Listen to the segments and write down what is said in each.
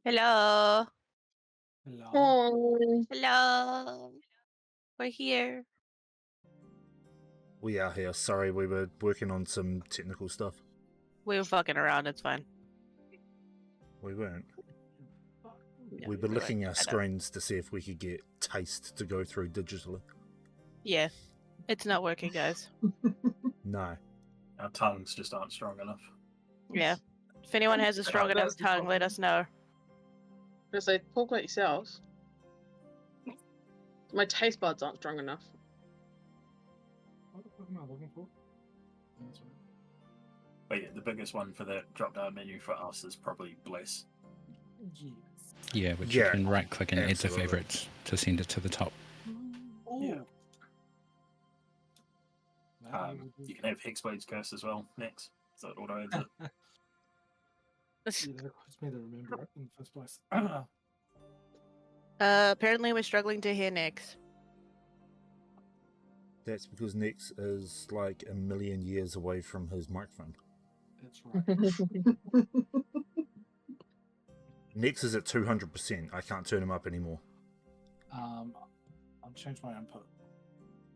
Hello. Hello. Oh, Hello. We're here. We are here. Sorry, we were working on some technical stuff. We were fucking around. It's fine. We weren't. Yeah, We were weren't. licking our I know. screens to see if we could get taste to go through digitally. Yeah. It's not working, guys. No. Our tongues just aren't strong enough. Yeah. If anyone has a strong enough That's the tongue, let problem. us know. Because they talk about yourselves. My taste buds aren't strong enough. What the fuck am I looking for? That's right. But yeah, the biggest one for that drop-down menu for us is probably Bless. Yeah, which Yeah, you can right click and add to absolutely. favorites to send it to the top. Yeah. You can have Hexblade's Curse as well next. So it auto adds it. Yeah, that caused me to remember it in the first place. Apparently we're struggling to hear Nix. That's because Nex is like a million years away from his microphone. That's right. Nex is at 200%. I can't turn him up anymore. I'll change my input.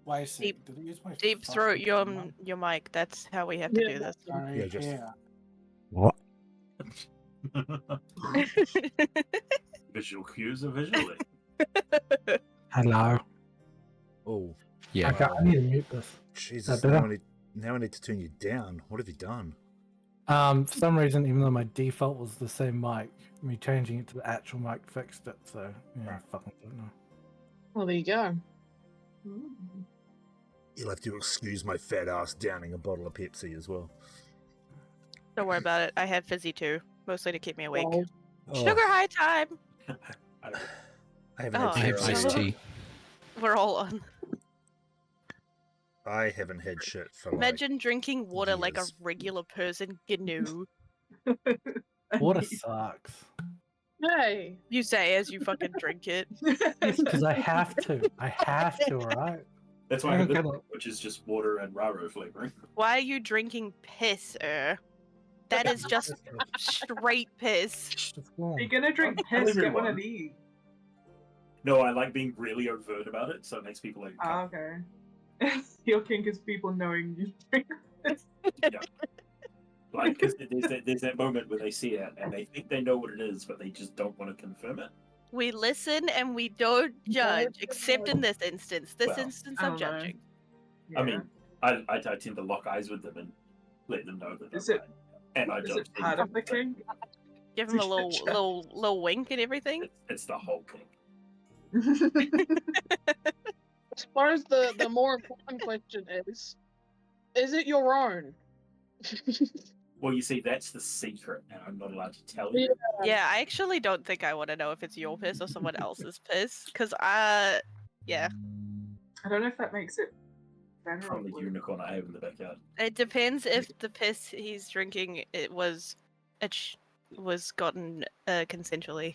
Wait a second. Did I use my Deep fucking throat one? your mic. That's how we have to do this. Sorry, Yeah, just- yeah. What? Visual cues are visually. Hello. Oh, Yeah. Okay, I need to mute this. Jesus. better? Now I need to turn you down. What have you done? For some reason, even though my default was the same mic, me changing it to the actual mic fixed it. So yeah, I fucking don't know. Well, there you go. You'll have to excuse my fat ass downing a bottle of Pepsi as well. Don't worry about it. I had fizzy too, mostly to keep me awake. Well, Sugar high time. I haven't Oh, I had have shit. iced tea. We're all on. I haven't had shit for like Imagine drinking water like a years. regular person. GNU. Water sucks. hey. You say as you fucking drink it. Because I have to. I have to, alright? That's why I have this Okay. one, which is just water and Raro flavoring. Why are you drinking piss, That is just straight piss. It's warm. If you're gonna drink Tell piss, get one everyone. of these. No, I like being really overt about it, so it makes people like. Ah, okay. Your kink is people knowing you drink piss. Like, because there's that moment where they see it and they think they know what it is, but they just don't want to confirm it. We listen and we don't judge, except in this instance. This Well, instance I I'm don't know. judging. I mean, I tend to lock eyes with them and let them know that Is I'm it- right. And I is judge it part of the them. kink? Give him a Judge. little wink and everything. It's the whole thing. I suppose the more important question is it your own? Well, you see, that's the secret, and I'm not allowed to tell you. Yeah, I actually don't think I want to know if it's your piss or someone else's piss, because yeah, I don't know if that makes it better or From the worse. unicorn I have in the backyard. it depends if the piss he's drinking was gotten consensually.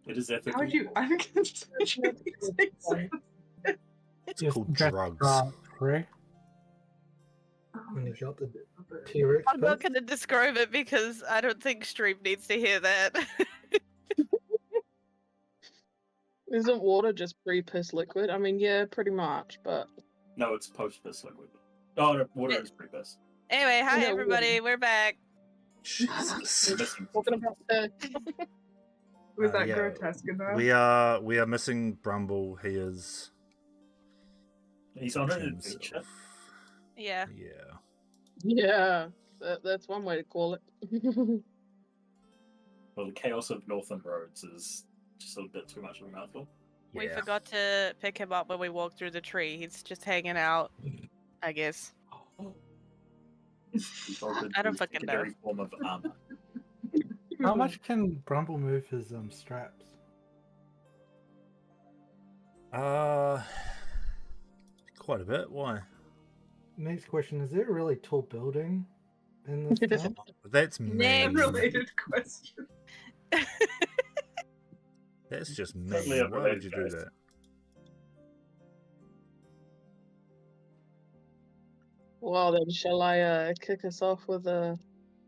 It is ethical. How would you unconsensually say something? It's Just called dress drugs. Right? When you got the T-Rex I'm not piss? going to describe it because I don't think Stream needs to hear that. Isn't water just pre-piss liquid? I mean, yeah, pretty much, but No, it's post-piss liquid. Oh, no, water Yeah. is pre-piss. Anyway, hi Yeah, everybody, we're back. Jesus. We're missing talking about Was that yeah, grotesque enough? We are missing Brumble. He is He's on an himself. adventure. Yeah. Yeah. yeah, that's one way to call it. Well, the chaos of Northern Roads is just a bit too much of a mouthful. We Yeah. forgot to pick him up when we walked through the tree. He's just hanging out, I guess. He's also I don't the fucking know. secondary form of armor. How much can Brumble move his straps? Quite a bit. Why? Next question: is there a really tall building in this town? That's Next. mean. Related question. That's just Totally mean. Why would unrelated, you do guys. that? Well, then, shall I kick us off with a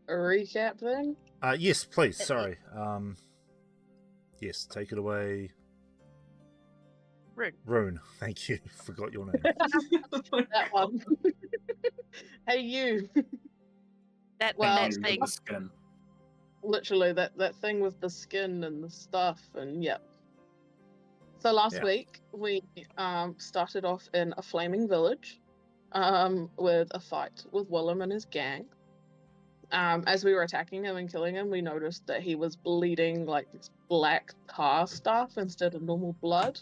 recap then? Yes, please. Sorry. Yes, take it away. Rune. Rune, thank you. Forgot your name. That one. Hey, you. That Well, that You with thing. the skin. Literally, that thing with the skin and the stuff, and yeah. So last Yeah. week we started off in a flaming village, with a fight with Willem and his gang. As we were attacking him and killing him, we noticed that he was bleeding like this black tar stuff instead of normal blood.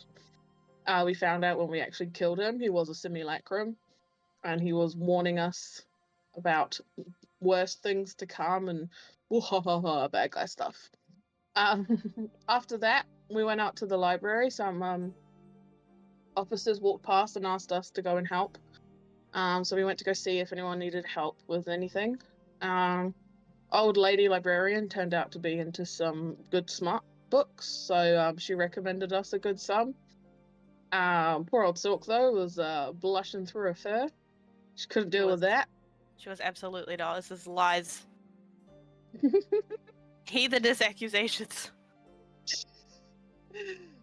We found out when we actually killed him, he was a simulacrum, and he was warning us about worse things to come and bad guy stuff. After that, we went out to the library. Some officers walked past and asked us to go and help. So we went to go see if anyone needed help with anything. Old lady librarian turned out to be into some good smart books, so she recommended us a good sum. Poor old Silk, though, was blushing through her fur. She couldn't deal with that. She was absolutely not. This is lies. Heathenous accusations.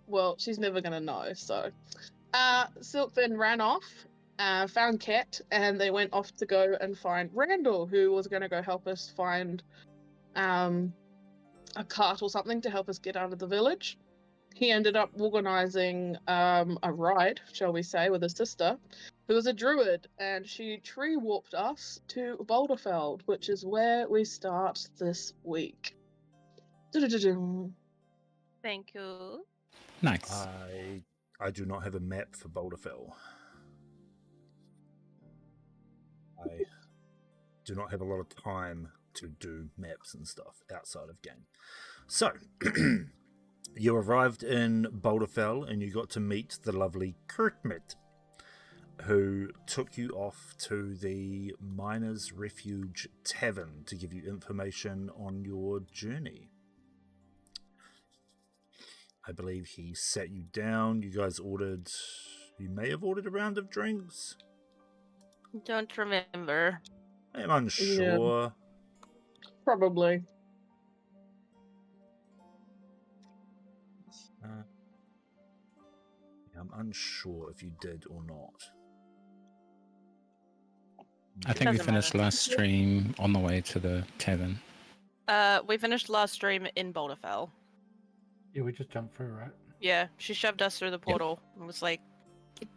Well, she's never gonna know, so. Silk then ran off, found Cat, and they went off to go and find Randall, who was gonna go help us find a cart or something to help us get out of the village. He ended up organizing a ride, shall we say, with his sister, who was a druid, and she tree warped us to Bolderfell, which is where we start this week. Thank you. Nice. I do not have a map for Bolderfell. I do not have a lot of time to do maps and stuff outside of game. So, you arrived in Bolderfell and you got to meet the lovely Kurtmit, who took you off to the Miners' Refuge Tavern to give you information on your journey. I believe he sat you down. You guys ordered... You may have ordered a round of drinks. Don't remember. I'm unsure. Probably. I'm unsure if you did or not. I think we Doesn't finished matter. last stream on the way to the tavern. We finished last stream in Bolderfell. Yeah, we just jumped through, right? Yeah, she shoved us through the portal and was like, "Get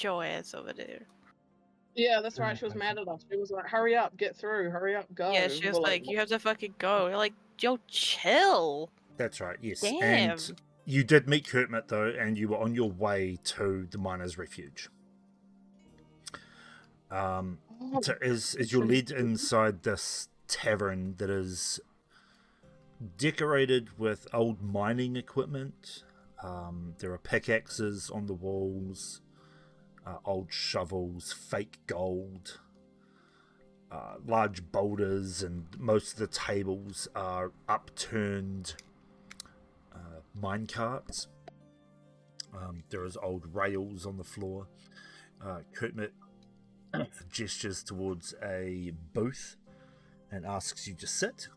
your ass over there." Yeah, that's right. She was mad at us. She was like, "Hurry up, get through. Hurry up, go." Yeah, she was We're like, "You have to fucking go." You're like, "Yo, chill." That's right, yes. Damn. And you did meet Kurtmit, though, and you were on your way to the Miners' Refuge. "Oh, So as you're led inside this tavern that is decorated with old mining equipment. There are pickaxes on the walls, old shovels, fake gold, large boulders, and most of the tables are upturned mine carts. There is old rails on the floor. Kurtmit gestures towards a booth and asks you to sit.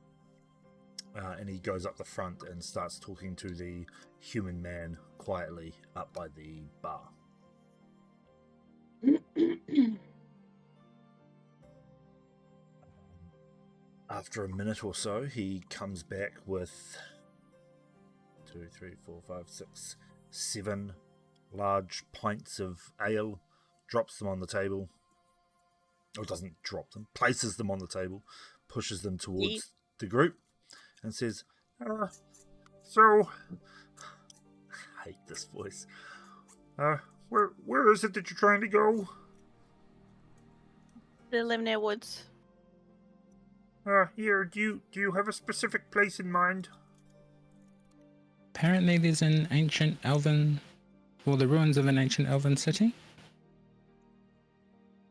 And he goes up the front and starts talking to the human man quietly up by the bar. After a minute or so, he comes back with 2, 3, 4, 5, 6, 7 large pints of ale, drops them on the table. Or doesn't drop them, places them on the table, pushes them towards the group, and says, so, I hate this voice. Where is it that you're trying to go? The Limnir Woods. Here, do you have a specific place in mind? Apparently there's an ancient elven, or the ruins of an ancient elven city.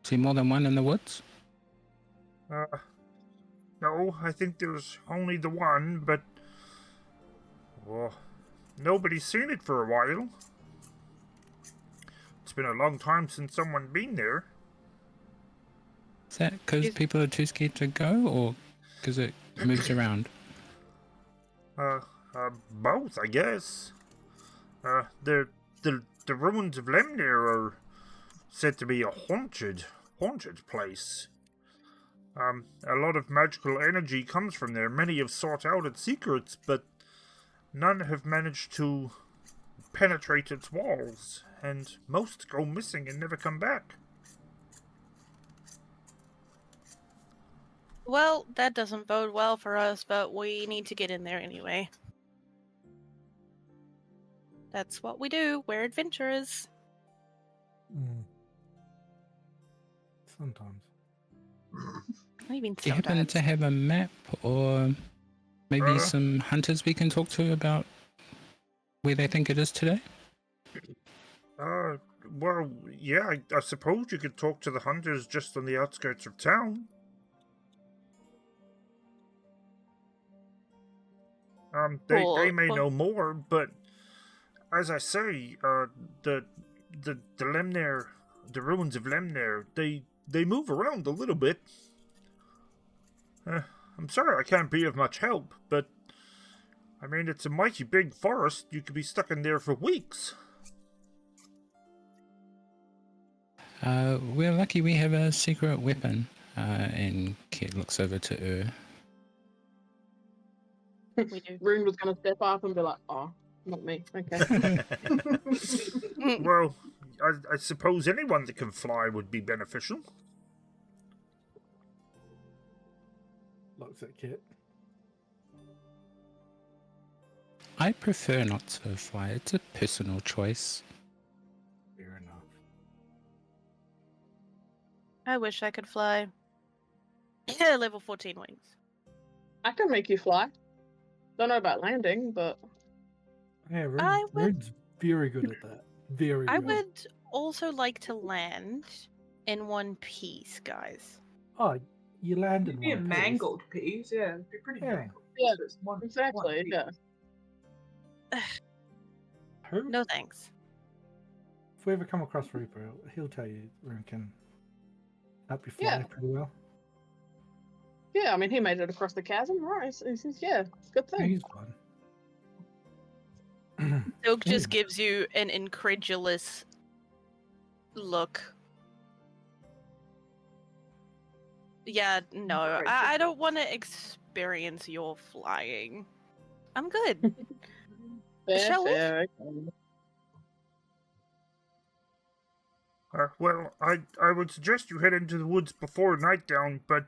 See more than one in the woods? No, I think there's only the one, but... Well, nobody's seen it for a while. It's been a long time since someone been there. Is that because people are too scared to go, or because it moves around? I Both, I guess. The ruins of Lemnir are said to be a haunted place. A lot of magical energy comes from there. Many have sought out its secrets, but none have managed to penetrate its walls, and most go missing and never come back. Well, that doesn't bode well for us, but we need to get in there anyway. That's what we do. We're adventurers. Sometimes. What do you mean Do you happen sometimes? to have a map or maybe some hunters we can talk to about where they think it is today? Well, yeah, I suppose you could talk to the hunters just on the outskirts of town. They may know more, but as I say, the Lemnir, the ruins of Lemnir, they move around a little bit. I'm sorry I can't be of much help, but I mean, it's a mighty big forest. You could be stuck in there for weeks. We're lucky we have a secret weapon. And Kit looks over to her. We do. Rune was gonna step up and be like, "Oh, not me." Okay. Well, I suppose anyone that can fly would be beneficial. Looks at Kit. I prefer not to fly. It's a personal choice. Fair enough. I wish I could fly. Yeah, level 14 wings. I can make you fly. Don't know about landing, but Yeah, I would- Rune's very good at that. Very I good. would also like to land in one piece, guys. Oh, you landed It'd be a one piece. mangled piece, yeah. It'd be pretty Yeah. mangled. Yeah, So it's one exactly. piece. Yeah. Who? No thanks. If we ever come across Reaper, he'll tell you Rune can help you fly Yeah. pretty well. Yeah, I mean, he made it across the chasm, right? He says, yeah, good thing. He's fun. Silk just Ooh. gives you an incredulous look. Yeah, no, I don't want to experience your flying. I'm good. Fair, Shall we? fair. Okay. Well, I would suggest you head into the woods before nightdown, but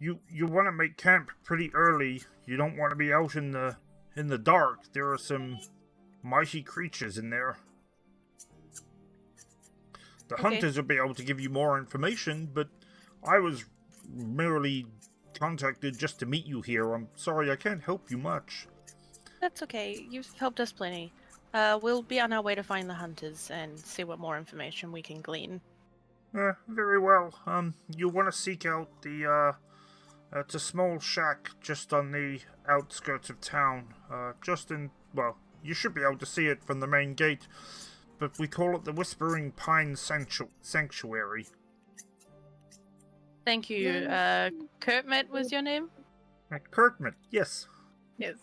you want to make camp pretty early. You don't want to be out in the dark. There are some mighty creatures in there. The Okay. hunters will be able to give you more information, but I was merely contacted just to meet you here. I'm sorry I can't help you much. That's okay. You've helped us plenty. We'll be on our way to find the hunters and see what more information we can glean. Very well. You want to seek out the, it's a small shack just on the outskirts of town. Well, you should be able to see it from the main gate, but we call it the Whispering Pine Sanctuary. Thank you. Kurtmet was your name? Kurtmet, yes. Yes.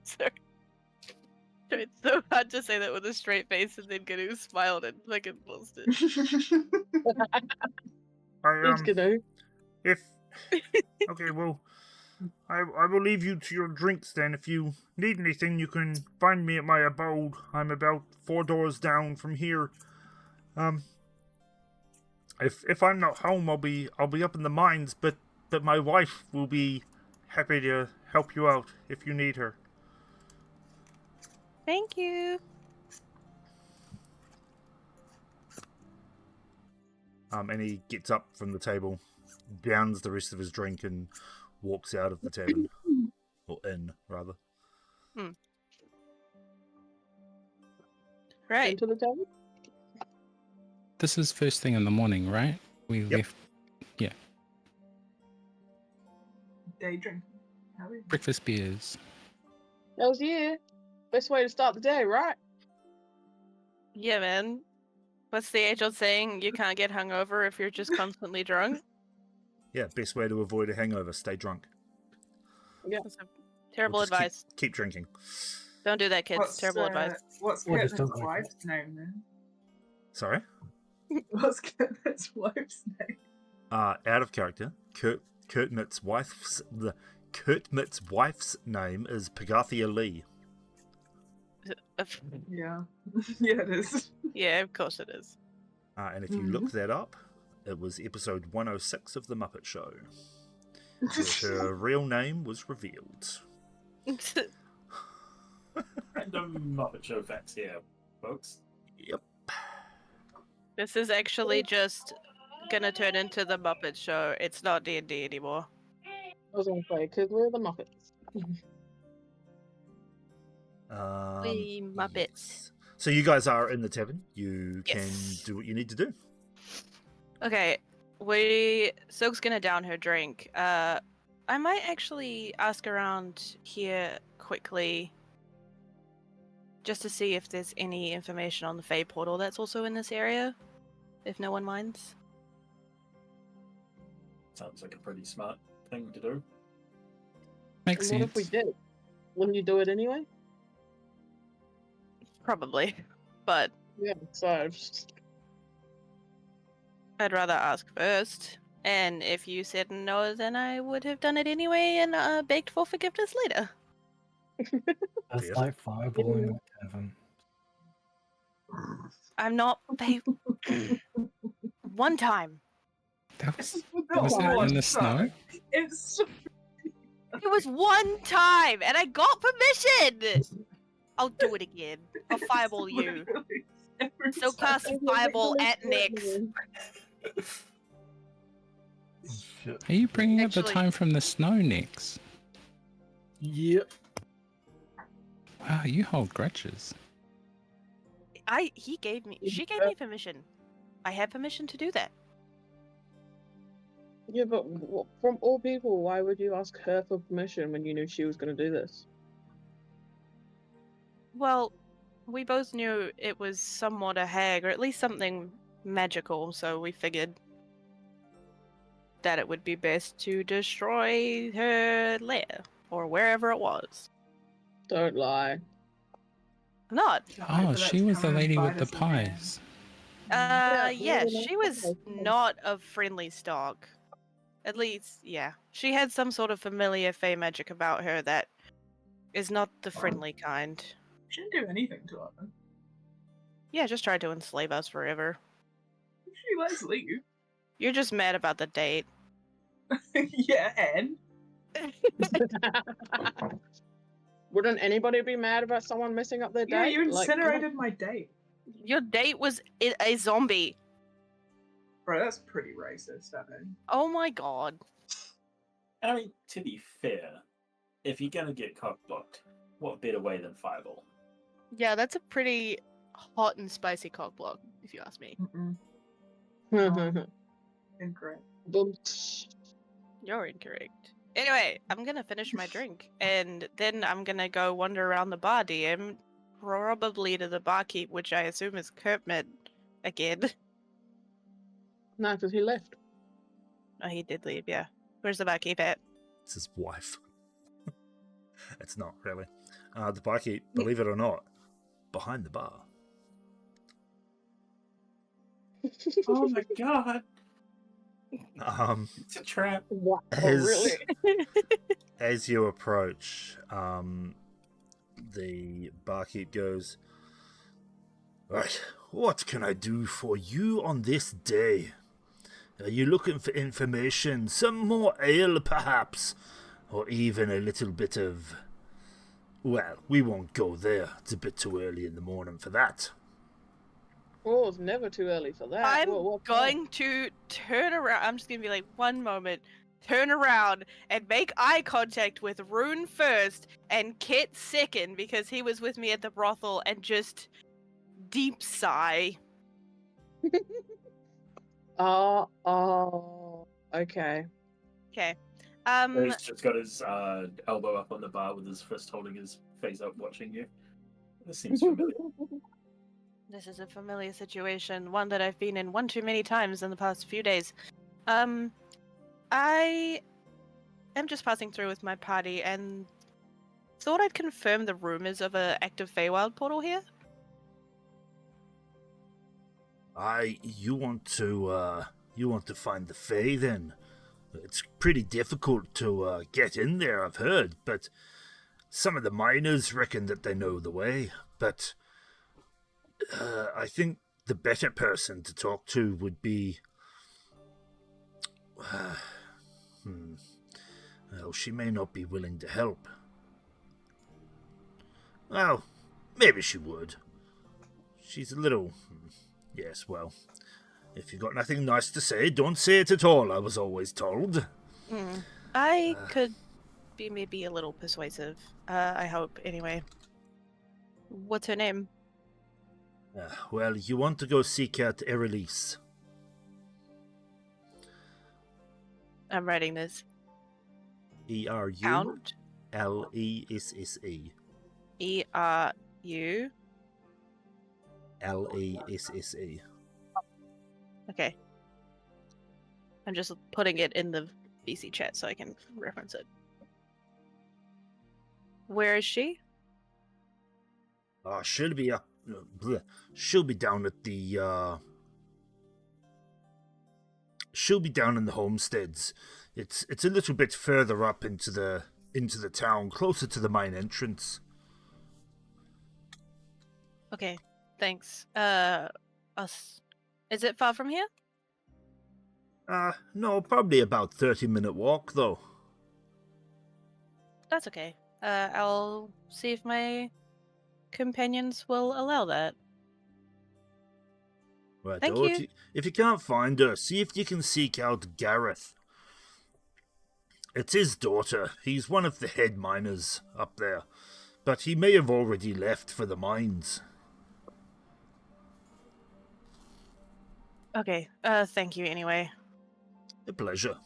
Sorry. It's so hard to say that with a straight face and then Ganu smiled and fucking busted. It's good. Okay, well, I will leave you to your drinks then. If you need anything, you can find me at my abode. I'm about 4 doors down from here. If I'm not home, I'll be up in the mines, but my wife will be happy to help you out if you need her. Thank you. And he gets up from the table, downs the rest of his drink, and walks out of the tavern. Or inn, rather. Right. Into the table. This is first thing in the morning, right? We left Day drinking. How are you? breakfast beers. Hells yeah. Best way to start the day, right? Yeah, man. What's the age-old saying? You can't get hungover if you're just constantly drunk. Yeah, best way to avoid a hangover, stay drunk. That's a Terrible Or just advice. Keep drinking. Don't do that, kids. Terrible advice. What's Or just Kirtman's don't like wife's name then? Sorry. What's Kirtman's wife's name? Out of character. Kurtmit's wife's name is Pagathia Lee. Yeah. Yeah, it is. Yeah, of course it is. And if you look that up, it was episode 106 of The Muppet Show, where her real name was revealed. Random Muppet Show facts here, folks. Yep. This is actually just gonna turn into the Muppet Show. It's not D&D anymore. I was gonna say, because we're the Muppets. We Muppets. Yes. So you guys are in the tavern. You can Yes. do what you need to do. Okay, Silk's gonna down her drink. I might actually ask around here quickly, just to see if there's any information on the Fae portal that's also in this area, if no one minds. Sounds like a pretty smart thing to do. Makes And what sense. if we did? Wouldn't you do it anyway? Probably, but Yeah, so just... I'd rather ask first. And if you said no, then I would have done it anyway and begged for forgiveness later. That's Yes. like fireballing the tavern. I'm not. One time. That was Not it one in the time. snow? It's It was one time, and I got permission. I'll do it again. I'll fireball you. literally every So time. cast fireball at Nyx. Shit. Are you bringing up the Actually- time from the snow, Nix? Yep. Wow, you hold grudges. She gave me permission. I had permission to do that. Yeah, but from all people, why would you ask her for permission when you knew she was going to do this? Well, we both knew it was somewhat a hag, or at least something magical, so we figured that it would be best to destroy her lair, or wherever it was. Don't lie. I'm not. Oh, she was the lady with the Come and fight us pies. Yeah, well, she was okay. not of friendly stock. At least, yeah. She had some sort of familiar fey magic about her that is not the friendly kind. Shouldn't do anything to her. Yeah, just tried to enslave us forever. She lets leave. You're just mad about the date. Yeah, and Wouldn't anybody be mad about someone messing up their yeah, date? you Like, incinerated my date. Your date was a zombie. Bro, that's pretty racist, I think. Oh my god. I mean, to be fair, if you're gonna get cock-blocked, what better way than fireball? Yeah, that's a pretty hot and spicy cockblock, if you ask me. Mm-mm. Incorrect. Boom. You're incorrect. Anyway, I'm gonna finish my drink, and then I'm gonna go wander around the bar, DM, probably to the barkeep, which I assume is Kurtmit again. No, because he left. Oh, he did leave, yeah. Where's the barkeep at? It's his wife. It's not really. The barkeep, believe it or not, behind the bar. Oh my god, It's a trap. What? Oh, As- really? As you approach, the barkeep goes, "Right, what can I do for you on this day? Are you looking for information? Some more ale, perhaps? Or even a little bit of... Well, we won't go there. It's a bit too early in the morning for that." Oh, it's never too early for that. I'm Whoa, what the- going to turn around. I'm just gonna be like, one moment, turn around and make eye contact with Rune first and Kit second because he was with me at the brothel, and just deep sigh. Oh, okay. Okay. He's just got his elbow up on the bar with his fist holding his face up, watching you. This seems familiar. This is a familiar situation, one that I've been in one too many times in the past few days. I am just passing through with my party, and thought I'd confirm the rumors of an active Feywild portal here. You want to find the Fae then? It's pretty difficult to get in there, I've heard, but some of the miners reckon that they know the way. But I think the better person to talk to would be... Well, she may not be willing to help. Well, maybe she would. She's a little... Yes, well, if you've got nothing nice to say, don't say it at all, I was always told. I could be maybe a little persuasive. I hope, anyway. What's her name? Well, you want to go seek out Erelise. I'm writing this. E-R-U-L-E-S-S-E. E-R-U. L-E-S-S-E. Okay. I'm just putting it in the BC chat so I can reference it. Where is she? She'll be up. She'll be down at the. She'll be down in the homesteads. It's a little bit further up into the town, closer to the main entrance. Okay, thanks. Is it far from here? No, probably about 30-minute walk though. That's okay. I'll see if my companions will allow that. Right, Thank oh, you. If you can't find her, see if you can seek out Gareth. It's his daughter. He's one of the head miners up there, but he may have already left for the mines. Okay, thank you anyway. A pleasure.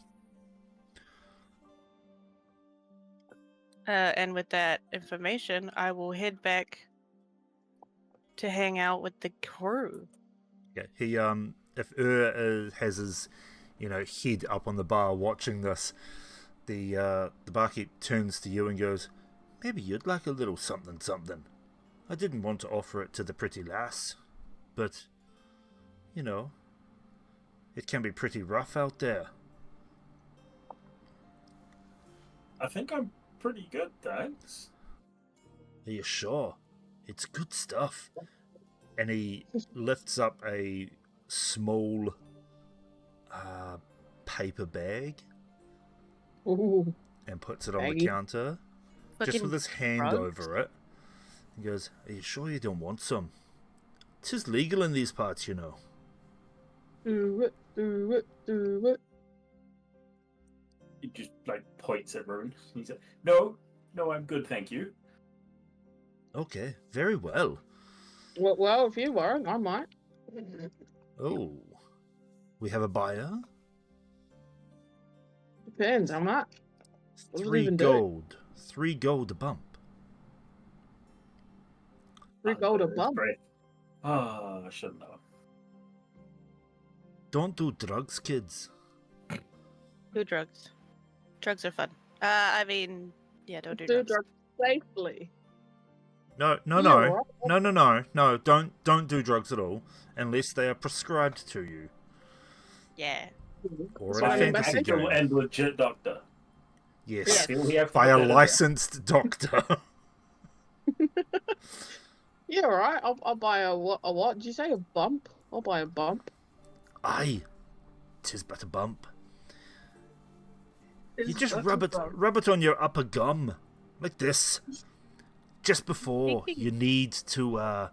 And with that information, I will head back to hang out with the crew. Yeah, he if has his, head up on the bar watching this, the barkeep turns to you and goes, "Maybe you'd like a little something something. I didn't want to offer it to the pretty lass, but it can be pretty rough out there." I think I'm pretty good, thanks. Are you sure? It's good stuff. And he lifts up a small paper bag Ooh. and puts it on the Baggy. counter, just Fucking with his hand drugs? over it. He goes, "Are you sure you don't want some? 'Tis legal in these parts, you know." Do it, do it, do it. He just points at Rune. He said, "No, I'm good, thank you." Okay, very well. Well, if you were, I might. Oh, we have a buyer? Depends, how much? What does it 3 even do? gold. 3 gold a bump. 3 gold a That's bump. great. Oh, I should know. Don't do drugs, kids. Do drugs. Drugs are fun. Yeah, don't do Do drugs. drugs safely. No, Yeah, right. No, don't do drugs at all, unless they are prescribed to you. Yeah. Or So in a I'm fantasy back. game. And legit doctor. Yes, Still, we have to by put a that in there. licensed doctor. Yeah, alright. I'll buy a what? Did you say a bump? I'll buy a bump. Aye, 'tis but a bump. You It's just such rub a it, bump. rub it on your upper gum, like this, just before you need to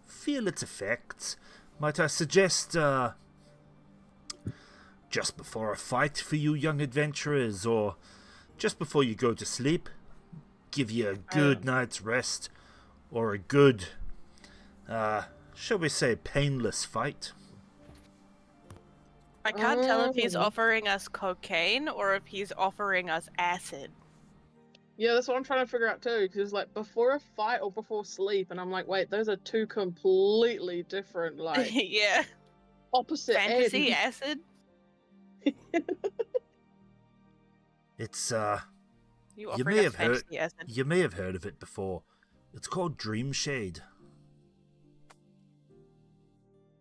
feel its effects. Might I suggest just before a fight for you young adventurers, or just before you go to sleep, give you a good night's rest, or a good, shall we say, painless fight. I can't tell if he's Oh. offering us cocaine or if he's offering us acid. Yeah, that's what I'm trying to figure out too. Because before a fight or before sleep, and I'm like, wait, those are 2 completely different, Yeah. opposite Fantasy ends. acid? It's You You offering may us have heard. fantasy acid? You may have heard of it before. It's called Dream Shade.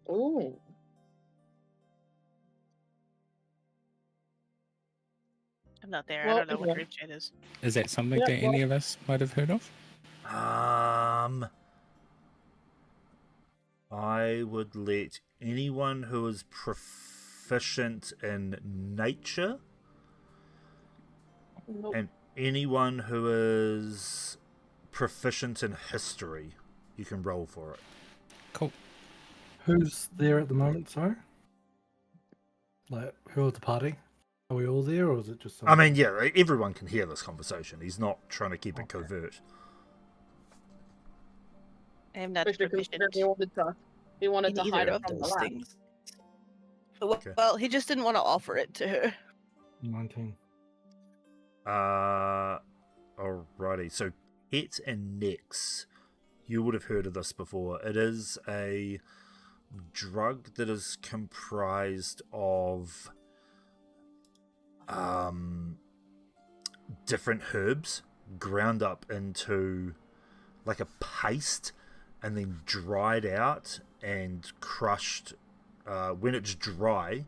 Ooh. I'm not there. I Well, don't know what yeah. dream shade is. Is that something Yeah, that any of us might have heard of? I would let anyone who is proficient in nature Nope. and anyone who is proficient in history, you can roll for it. Cool. Who's there at the moment, sorry? Like, who at the party? Are we all there, or is it just some... I mean, yeah, everyone can hear this conversation. He's not trying to keep it covert. I am not Especially proficient considering he wanted in to hide either it of from the those lab. things. Well, Okay. well, he just didn't want to offer it to her. 19. Alrighty. So, Het and Nex, you would have heard of this before. It is a drug that is comprised of different herbs ground up into like a paste and then dried out and crushed. When it's dry,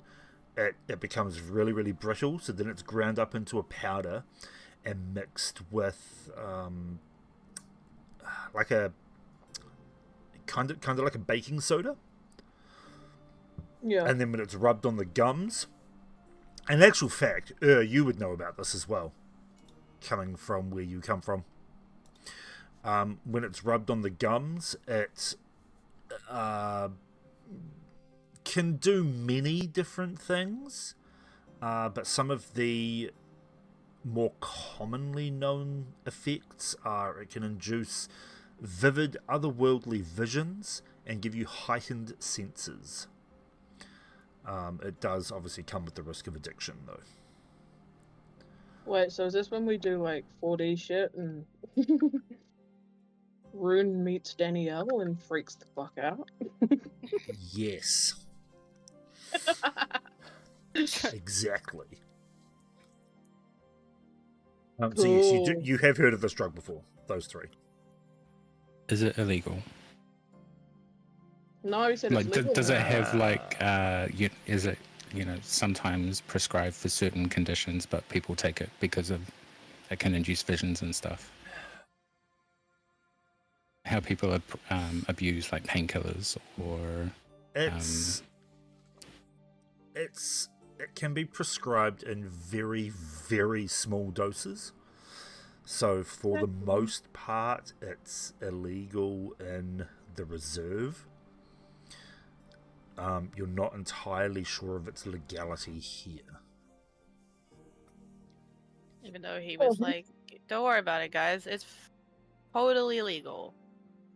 it becomes really, really brittle, so then it's ground up into a powder and mixed with like a kind of like a baking soda. Yeah. And then when it's rubbed on the gums, in actual fact, you would know about this as well, coming from where you come from. When it's rubbed on the gums, it can do many different things, but some of the more commonly known effects are it can induce vivid otherworldly visions and give you heightened senses. It does obviously come with the risk of addiction, though. Wait, so is this when we do like 4D shit and Rune meets Danielle and freaks the fuck out? Yes. Exactly. So yes, you have heard of this drug before, those three. Is it illegal? No, he said Like, it's legal. does it have like, is it, sometimes prescribed for certain conditions, but people take it because of it can induce visions and stuff? How people abuse like painkillers or it can be prescribed in very, very small doses. So for the most part, it's illegal in the reserve. You're not entirely sure of its legality here. Even though he was like, don't worry about it, guys. It's totally legal.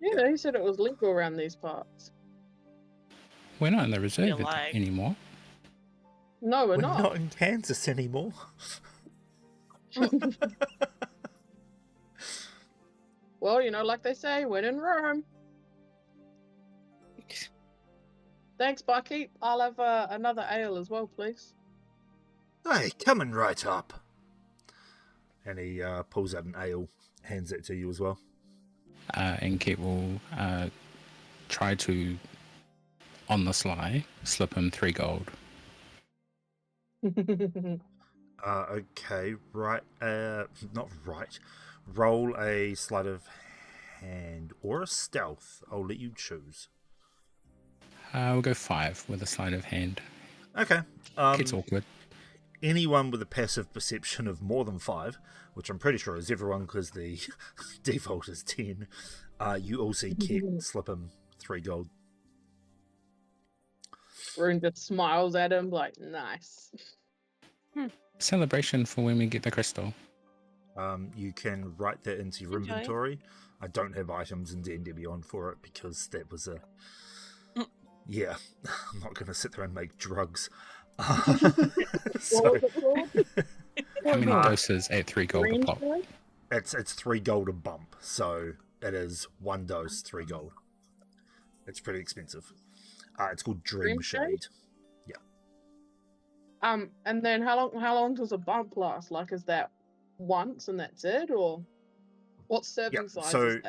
Yeah, he said it was legal around these parts. We're not in the reserve like- anymore. No, we're not. Not in Kansas anymore. Well, like they say, when in Rome. Thanks, Barkeep. I'll have another ale as well, please. Hey, coming right up. And he pulls out an ale, hands it to you as well. And Kate will try to, on the sly, slip him 3 gold. Okay, right. Not right. Roll a sleight of hand or a stealth. I'll let you choose. We'll go 5 with a sleight of hand. Okay. It's awkward. Anyone with a passive perception of more than 5, which I'm pretty sure is everyone because the default is 10, you all see Kit slip him 3 gold. Rune just smiles at him like, nice. Celebration for when we get the crystal. You can write that into your Enjoy. inventory. I don't have items in D&D Beyond for it because that was a... Yeah, I'm not going to sit there and make drugs. So, How many doses at 3 gold a pop? it's 3 gold a bump, so it is 1 dose, 3 gold. It's pretty expensive. It's called Dream Dream Shade? Shade. And then how long does a bump last? Like, is that once and that's it, or what serving Yep, size so is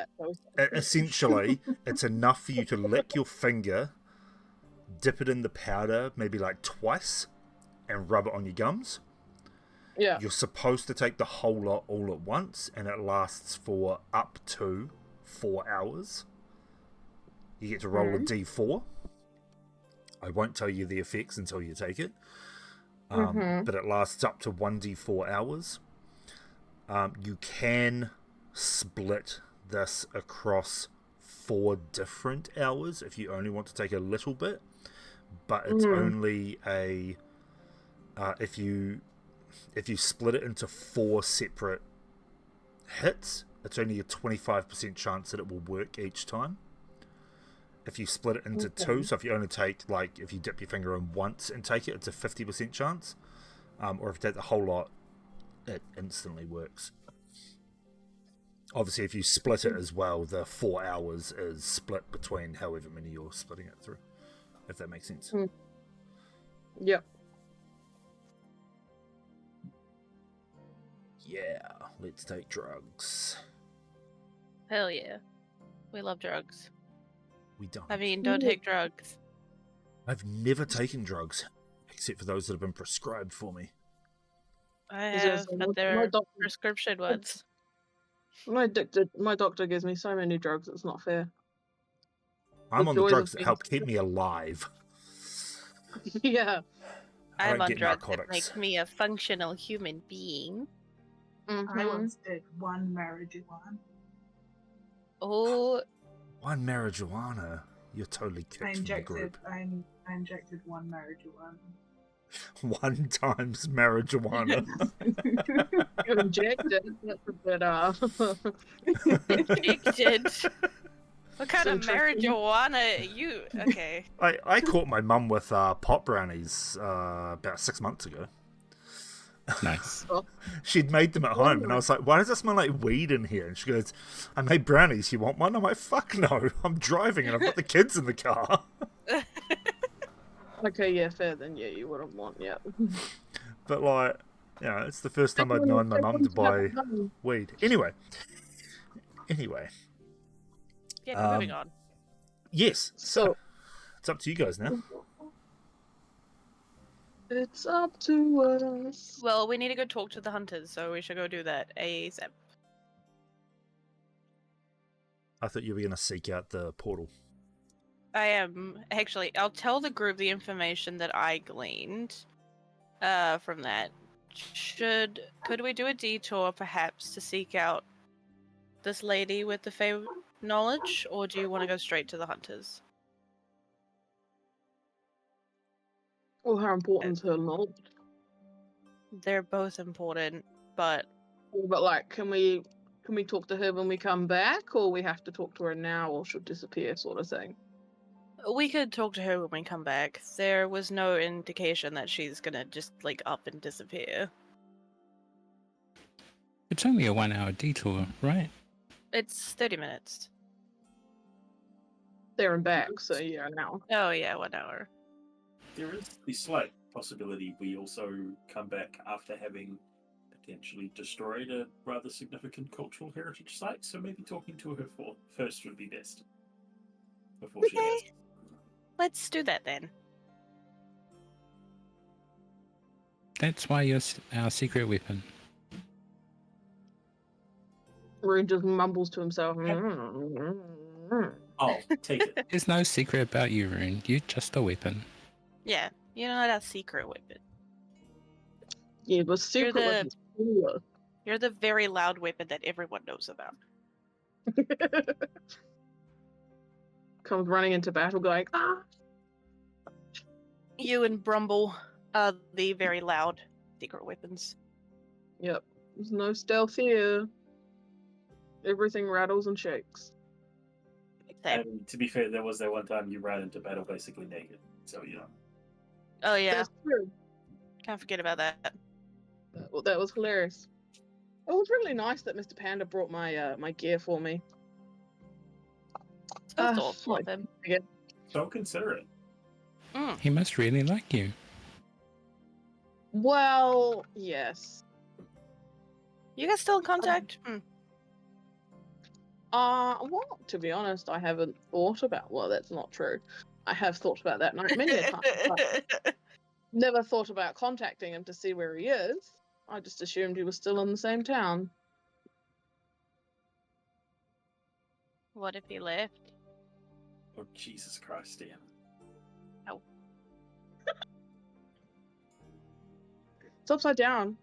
that? essentially, it's enough for you to lick your finger, dip it in the powder maybe like twice, and rub it on your gums. Yeah. You're supposed to take the whole lot all at once, and it lasts for up to 4 hours. You get to roll a d4. I won't tell you the effects until you take it. But it lasts up to 1d4 hours. You can split this across 4 different hours if you only want to take a little bit, but it's only a if you split it into 4 separate hits, it's only a 25% chance that it will work each time. If you split it into 2, so if you only take, like, if you dip your finger in once and take it, it's a 50% chance. Or if you take the whole lot, it instantly works. Obviously, if you split it as well, the 4 hours is split between however many you're splitting it through, if that makes sense. Yep. Yeah, let's take drugs. Hell yeah. We love drugs. We don't. I mean, don't take drugs. I've never taken drugs, except for those that have been prescribed for me. I Is have, there but my they're doctor- prescription ones. I'm addicted. My doctor gives me so many drugs, it's not fair. I'm on the joys drugs of that help keep me alive. Yeah. I I'm don't on get drugs that narcotics. make me a functional human being. I once did 1 marijuana. Oh, 1 marijuana. You're totally I kicked from the group. injected 1 marijuana. 1 times marijuana. You injected. That's a bit, injected. What kind of interesting. marijuana you? Okay. I caught my mum with pot brownies about 6 months ago. Nice. She'd made them at home, and I was like, why does it smell like weed in here? And she goes, I made brownies, you want one? I'm like, fuck no, I'm driving and I've got the kids in the car. Okay, yeah, fair then. Yeah, you wouldn't want, yeah. But like, you know, it's the first time I'd known my mum to buy weed. Anyway. Yeah, moving on. Yes, so So, it's up to you guys now. it's up to us. Well, we need to go talk to the hunters, so we should go do that ASAP. I thought you were going to seek out the portal. I am. Actually, I'll tell the group the information that I gleaned from that. Could we do a detour, perhaps, to seek out this lady with the Fey knowledge, or do you want to go straight to the hunters? Well, how important is her knowledge? They're both important, but But like, can we talk to her when we come back, or we have to talk to her now, or she'll disappear, sort of thing? we could talk to her when we come back. There was no indication that she's gonna just, like, up and disappear. It's only a 1 hour detour, right? It's 30 minutes. There and back, so yeah, now. Oh yeah, 1 hour. There is the slight possibility we also come back after having potentially destroyed a rather significant cultural heritage site, so maybe talking to her first would be best. Before she has. Okay. Let's do that then. That's why you're our secret weapon. Rune just mumbles to himself. Oh, take it. There's no secret about you, Rune. You're just a weapon. Yeah, you're not a secret weapon. Yeah, but secret the- weapons cooler. You're the very loud weapon that everyone knows about. Comes running into battle going, ah! You and Brumble are the very loud secret weapons. Yep, there's no stealth here. Everything rattles and shakes. Except, And to be fair, there was that one time you ran into battle basically naked, so you know. oh yeah, That's true. can't forget about that. That was hilarious. It was really nice that Mr. Panda brought my my gear for me. So Ah, thoughtful of him. Don't consider it. He must really like you. Well, yes. You guys still in contact? Well, to be honest, I haven't thought about. Well, that's not true. I have thought about that night many a time, but never thought about contacting him to see where he is. I just assumed he was still in the same town. What if he left? Oh, Jesus Christ, Ian. It's upside down.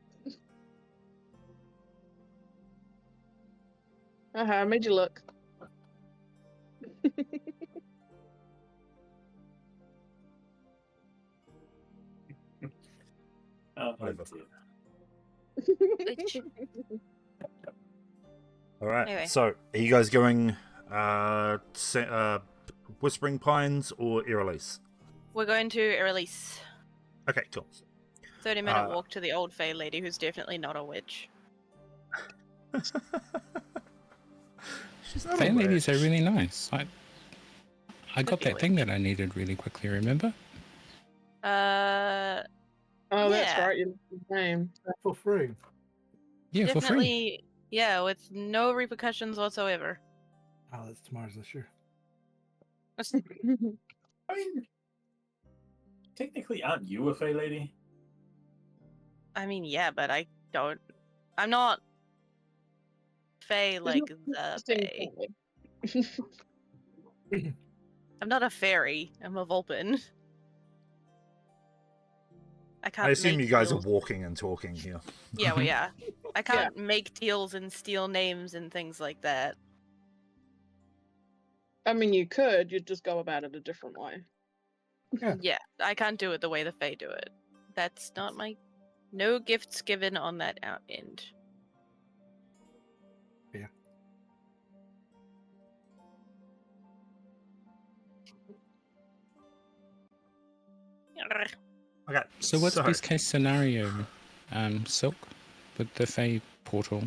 I made you look. Oh, Whatever. dear. All right. Anyway. So, are you guys going Whispering Pines or Erelise? We're going to release. Okay, cool. 30-minute walk to the old Fey lady who's definitely not a witch. She's not Fey a ladies are witch. really nice. I got be that thing that I needed really quickly, remember? Oh, that's Yeah. right. You looked his name. For free. Yeah, for free. Definitely, yeah, with no repercussions whatsoever. Oh, that's tomorrow's this year. I mean, technically, aren't you a Fey lady? I mean, yeah, but I'm not Fey like the Fey. I'm not a fairy. I'm a Vulpin. I can't I assume make you guys are deals. walking and talking here. Yeah, well, yeah. I can't make deals and steal names and things like that. I mean, you could. You'd just go about it a different way. Yeah, I can't do it the way the Fae do it. That's not my... No gifts given on that end. Yeah. Okay. So what's best case scenario, Silk, with the Fey portal?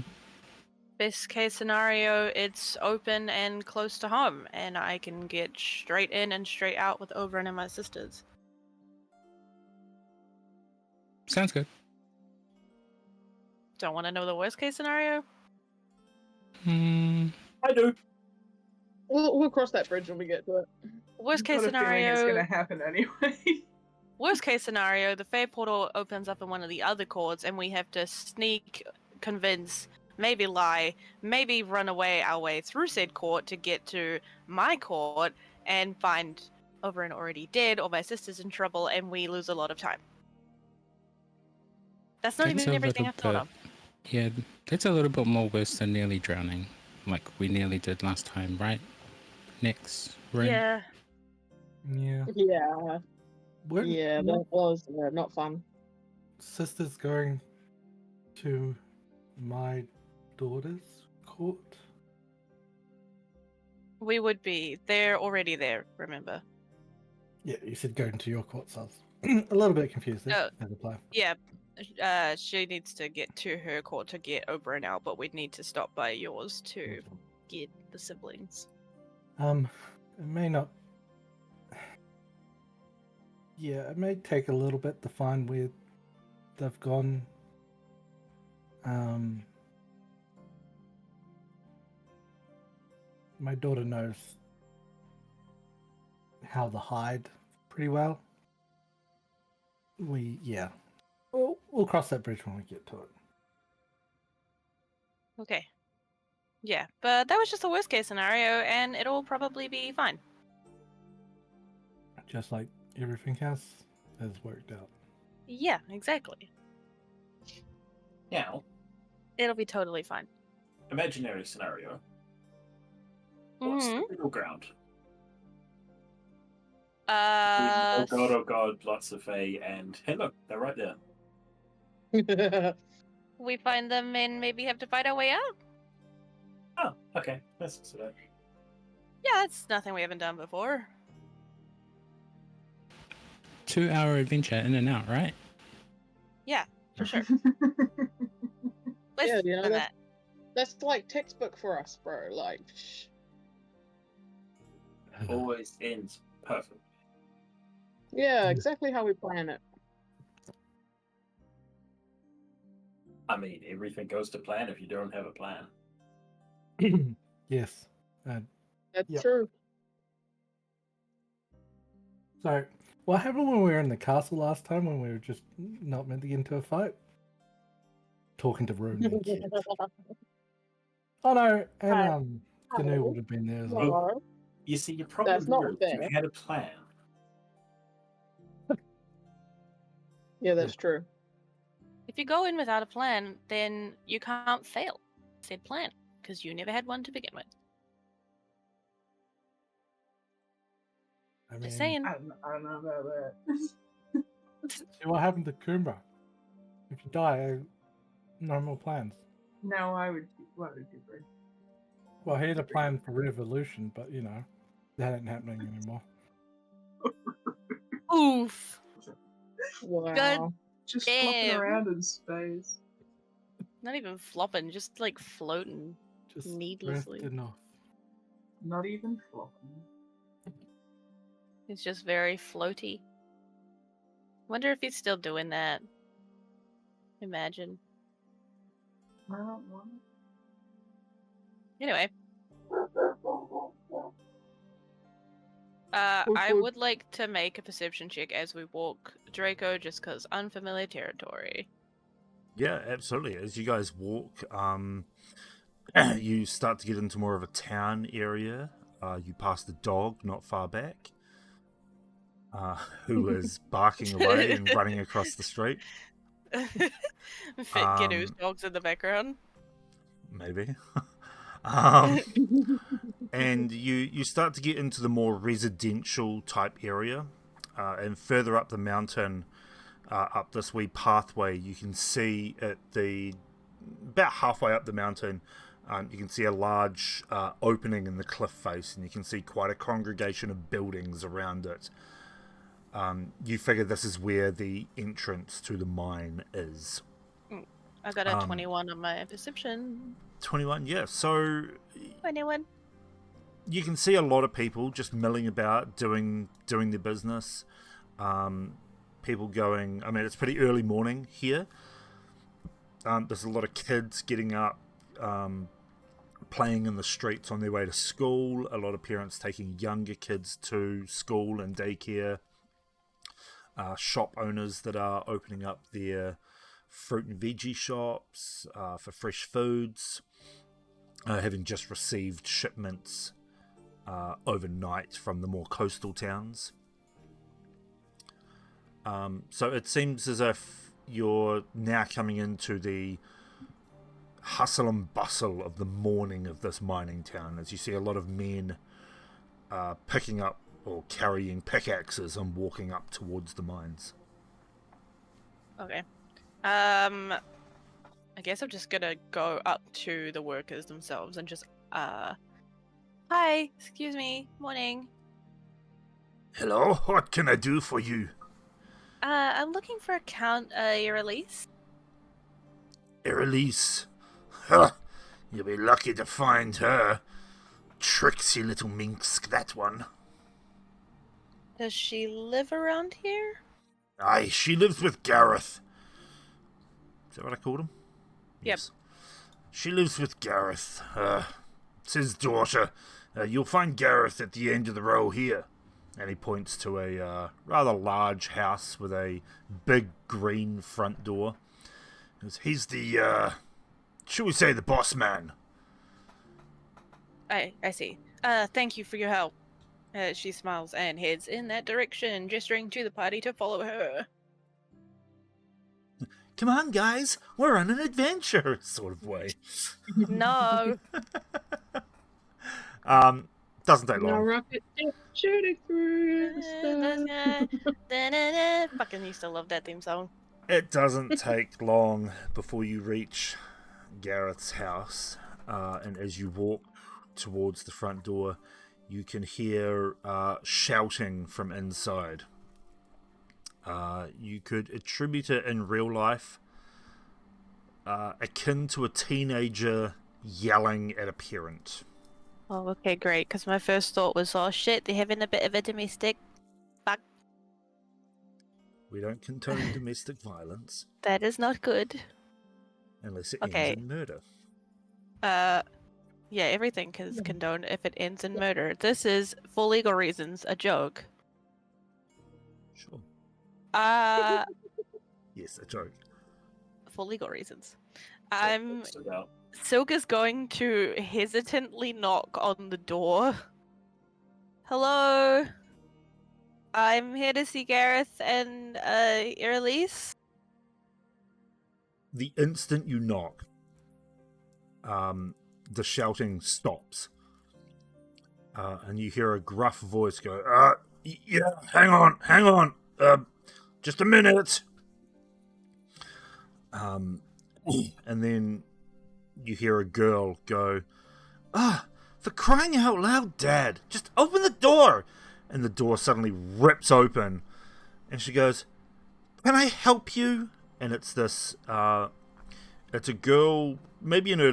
Best case scenario, it's open and close to home, and I can get straight in and straight out with Oberon and my sisters. Sounds good. Don't want to know the worst case scenario? I do. We'll cross that bridge when we get to it. Worst I've case got a feeling it's scenario... gonna happen anyway. Worst case scenario, the Fae portal opens up in one of the other courts, and we have to sneak, convince, maybe lie, maybe run away our way through said court to get to my court and find Oberon already dead or my sister's in trouble, and we lose a lot of time. That's not That's even a everything little I've thought bit- of. Yeah, that's a little bit more worse than nearly drowning, like we nearly did last time, right? Next room. Yeah. Yeah. Yeah. We're Yeah, that was not fun. sisters going to my daughter's court. We would be. They're already there, remember? Yeah, you said going to your court, so I was a little bit confused there. Oh. As a player. Yeah. She needs to get to her court to get Oberon out, but we'd need to stop by yours to get the siblings. It may not. Yeah, it may take a little bit to find where they've gone. My daughter knows how to hide pretty well. We'll cross that bridge when we get to it. Okay. Yeah, but that was just the worst case scenario, and it'll probably be fine. Just like everything else has worked out. Yeah, exactly. Now, It'll be totally fine. imaginary scenario. What's the middle ground? Oh god, lots of Fae, and hey look, they're right there. We find them and maybe have to fight our way out? Oh, okay. That's so that. Yeah, that's nothing we haven't done before. 2-hour adventure in and out, right? Yeah, for sure. Let's Yeah, you know, do that. That's like textbook for us, bro. Like, Always ends perfect. yeah, exactly how we plan it. I mean, everything goes to plan if you don't have a plan. Yes. That's Yep. true. So, what happened when we were in the castle last time when we were just not meant to get into a fight? Talking to Rune and Kit. Oh no, and Hi. Canoe would have been there as well. Hello. You see, your problem That's not here is you fair. had a plan. Yeah, that's true. If you go in without a plan, then you can't fail said plan because you never had one to begin with. I mean, Just saying. I don't know about that. see what happened to Kumba? If you die, no more plans. No, I would do great. Well, he had a plan for revolution, but you know, that ain't happening anymore. Oof. Wow. Just Damn. flopping around in space. Not even flopping, just like floating Just needlessly. drifting off. Not even flopping. It's just very floaty. Wonder if he's still doing that. Imagine. I don't want Anyway. Which I would- would like to make a perception check as we walk Draco, just because unfamiliar territory. Yeah, absolutely. As you guys walk, you start to get into more of a town area. You pass the dog not far back, who is barking away and running across the street. Fit Gidoo's dogs in the background. Maybe. And you start to get into the more residential type area, and further up the mountain, up this wee pathway, you can see at the about halfway up the mountain, you can see a large opening in the cliff face, and you can see quite a congregation of buildings around it. You figure this is where the entrance to the mine is. I got a 21 on my perception. 21, yeah. So 21. you can see a lot of people just milling about, doing their business. People going. I mean, it's pretty early morning here. There's a lot of kids getting up, playing in the streets on their way to school. A lot of parents taking younger kids to school and daycare. Shop owners that are opening up their fruit and veggie shops for fresh foods, having just received shipments overnight from the more coastal towns. So it seems as if you're now coming into the hustle and bustle of the morning of this mining town, as you see a lot of men picking up or carrying pickaxes and walking up towards the mines. Okay. I guess I'm just gonna go up to the workers themselves and just, hi, excuse me, morning. Hello, what can I do for you? I'm looking for a release. Elise. Huh. You'll be lucky to find her. Tricksy little minx, that one. Does she live around here? Aye, she lives with Gareth. Is that what I called him? Yep. She lives with Gareth. It's his daughter. You'll find Gareth at the end of the row here. And he points to a rather large house with a big green front door. He goes, he's the, shall we say the boss man? I see. Thank you for your help. She smiles and heads in that direction, gesturing to the party to follow her. Come on, guys, we're on an adventure, sort of way. No. Doesn't take No long. rocket ship shooting through the sky. Fucking used to love that theme song. It doesn't take long before you reach Gareth's house, and as you walk towards the front door, you can hear shouting from inside. You could attribute it in real life akin to a teenager yelling at a parent. Oh, okay, great. Because my first thought was, oh shit, they're having a bit of a domestic. Fuck, We don't condone domestic violence. that is not good. unless it Okay. ends in murder. Yeah, everything is condoned if it ends in murder. This is, for legal reasons, a joke. Sure. Yes, a joke. For legal reasons. It's about Silk is going to hesitantly knock on the door. Hello? I'm here to see Gareth and, Elise. The instant you knock, the shouting stops. And you hear a gruff voice go, yeah, hang on, just a minute. And then you hear a girl go, for crying out loud, Dad, just open the door. And the door suddenly rips open, and she goes, can I help you? And it's this, it's a girl, maybe in her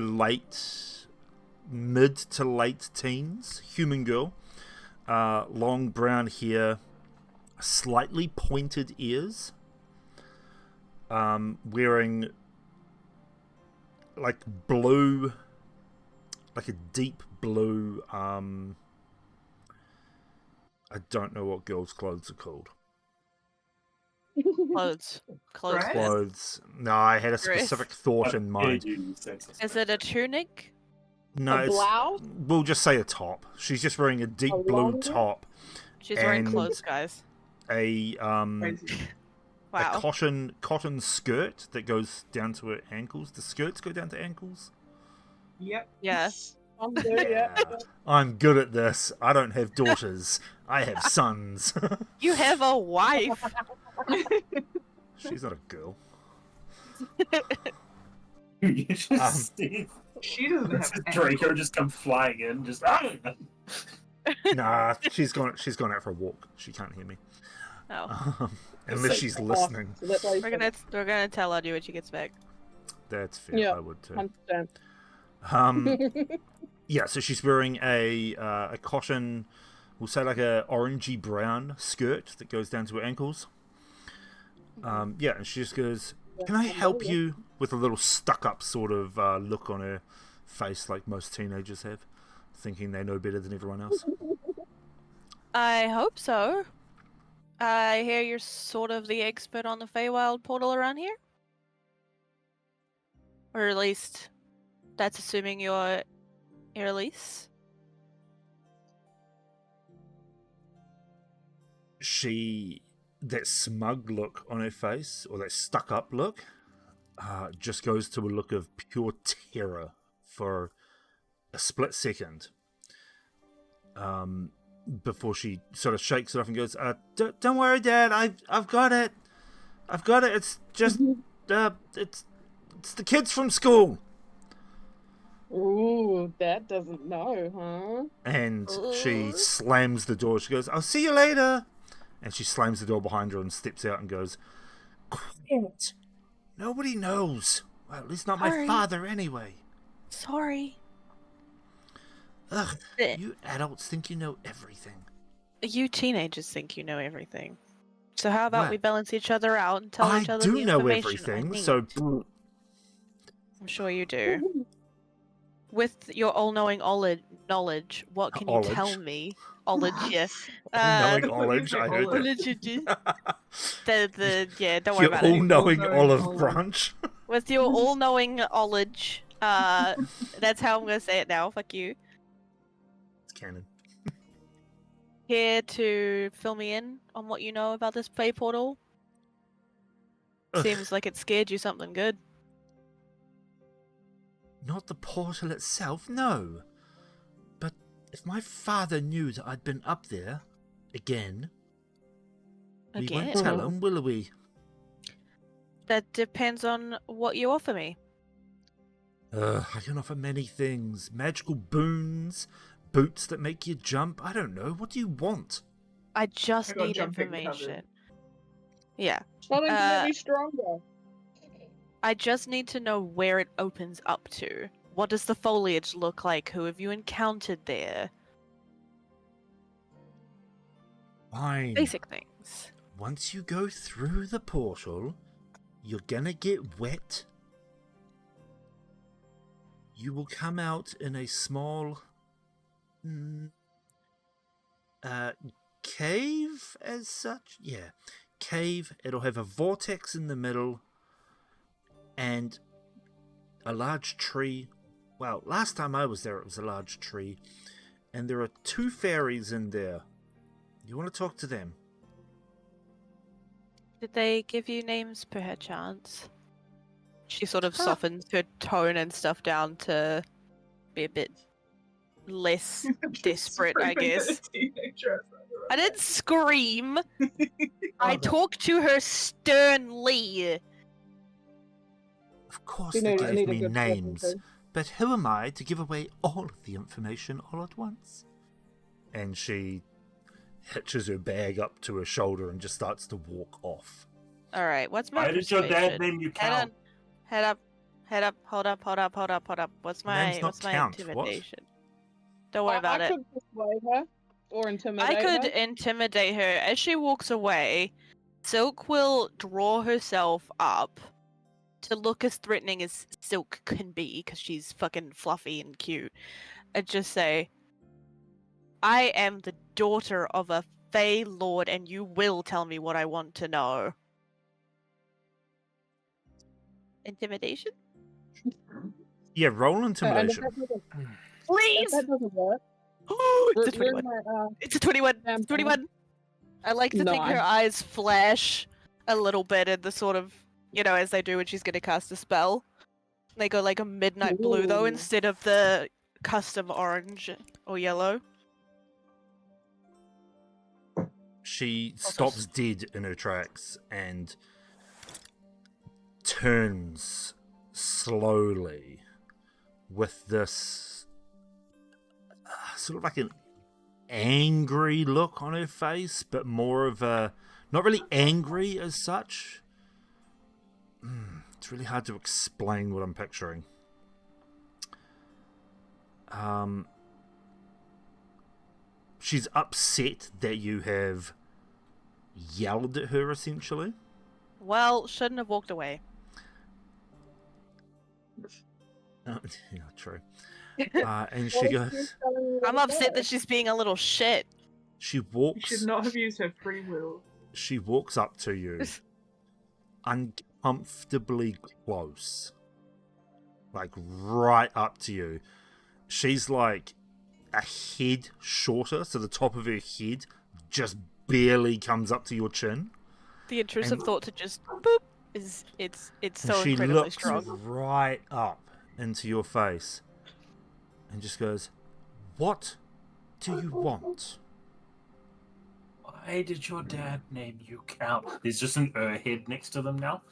mid to late teens, human girl, long brown hair, slightly pointed ears, wearing like blue, like a deep blue, I don't know what girls' clothes are called. Clothes. Dress? Clothes. No, I had a Dress. specific thought in mind. Is it a tunic? No, A it's, blouse? we'll just say a top. She's just wearing a deep A blue long top. She's wearing And- clothes, guys. A Crazy. Wow. a cotton skirt that goes down to her ankles. The skirts go down to ankles. Yep. Yes. I'm there, yeah. I'm good at this. I don't have daughters. I have sons. You have a wife. She's not a girl. You just see She doesn't have Draco just come flying in, just Nah, she's gone out for a walk. She can't hear me. Oh. Unless Say she's Oh, listening. so that's why you We're gonna tell Audrey when she gets back. That's fair. Yeah. I would too. 100%. Yeah, so she's wearing a cotton, we'll say like a orangey brown skirt that goes down to her ankles. Yeah, and she just goes, can I help you? With a little stuck-up sort of look on her face like most teenagers have, thinking they know better than everyone else. I hope so. I hear you're sort of the expert on the Feywild portal around here. Or at least, that's assuming you're Elise. That smug look on her face, or that stuck-up look, just goes to a look of pure terror for a split second. Before she sort of shakes it off and goes, "Don't worry, Dad. I've got it. I've got it. It's just it's the kids from school." Ooh, Dad doesn't know, huh? And she slams the door. She goes, "I'll see you later." And she slams the door behind her and steps out and goes, "Quiet. Nobody knows. Well, at least not my Sorry. father, anyway. Sorry. Ugh, Eh. you adults think you know everything." You teenagers think you know everything. So how about Well, we balance each other out and tell I each other do the know information everything, I so need? I'm sure you do. With your all-knowing knowledge, what can you tell Knowledge. me? Knowledge, yeah. all-knowing What knowledge. is it, I heard that. Yeah, don't worry Your about it. all-knowing All-knowing olive olive. branch. With your all-knowing knowledge, that's how I'm gonna say it now. Fuck you. It's canon. Here to fill me in on what you know about this Fey portal. Ugh. Seems like it scared you something good. Not the portal itself, no. But if my father knew that I'd been up there again, we won't Again? tell him, will we? That depends on what you offer me. I can offer many things. Magical boons, boots that make you jump. I don't know. What do you want? I just I got need jumping information. covered. Yeah. Something to make me stronger. I just need to know where it opens up to. What does the foliage look like? Who have you encountered there? Fine. Basic things. Once you go through the portal, you're gonna get wet you will come out in a small cave as such. Yeah, cave. It'll have a vortex in the middle and a large tree. Well, last time I was there, it was a large tree, and there are 2 fairies in there. You want to talk to them? Did they give you names per chance? She sort of softens her tone and stuff down to be a bit less desperate, I guess. I didn't scream. I talked to her sternly. Of course You they need gave a me good names, person. but who am I to give away all of the information all at once? And she hitches her bag up to her shoulder and just starts to walk off. All right, what's my Why did your dad persuasion? name you Head Count? on. Head up. Hold up. What's Name's my not Count, what? intimidation? Don't worry about I it. could persuade her or intimidate I could her. intimidate her. As she walks away, Silk will draw herself up to look as threatening as Silk can be, because she's fucking fluffy and cute, and just say, I am the daughter of a Fey Lord, and you will tell me what I want to know. Intimidation? Yeah, roll And intimidation. if Please! that doesn't work, It's a where's 21. my It's a 21. Damn, 21. I like to think her Nice. eyes flash a little bit in the sort of, as they do when she's going to cast a spell. They go like a midnight blue, though, Ooh. instead of the custom orange or yellow. She stops dead in her tracks and turns slowly with this sort of like an angry look on her face, but more of a, not really angry as such. It's really hard to explain what I'm picturing. She's upset that you have yelled at her, essentially. Well, shouldn't have walked away. Yeah, true. And she goes, I'm upset that she's being a little shit. she You walks, should not have used her free will. she walks up to you, uncomfortably close, like right up to you. She's like a head shorter, so the top of her head just barely comes up to your chin. The intrusive And- thought to just boop it's And so she incredibly looks strong. right up into your face and just goes, "What do you want?" Why did your dad name you Count? There's just an head next to them now.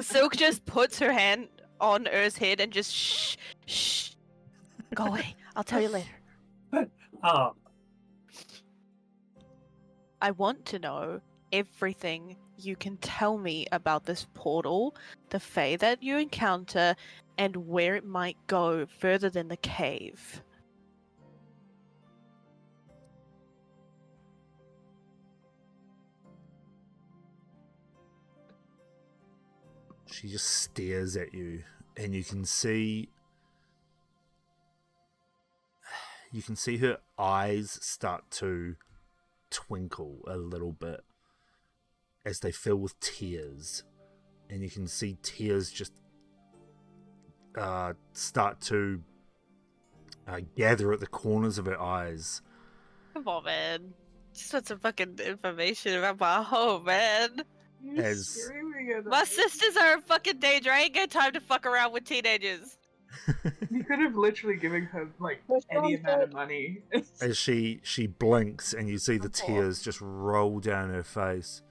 Silk just puts her hand on Ur's head and just shh. Go away. I'll tell you later. Oh, I want to know everything you can tell me about this portal, the Fae that you encounter, and where it might go further than the cave. She just stares at you, and you can see her eyes start to twinkle a little bit as they fill with tears, and you can see tears just start to gather at the corners of her eyes. Come on, man. Just want some fucking information about my home, man. You're As- screaming at My us. sisters are in fucking danger. I ain't got time to fuck around with teenagers. You could have literally given her like That's any sounds amount of good. money. As she blinks and you see the Oh. tears just roll down her face,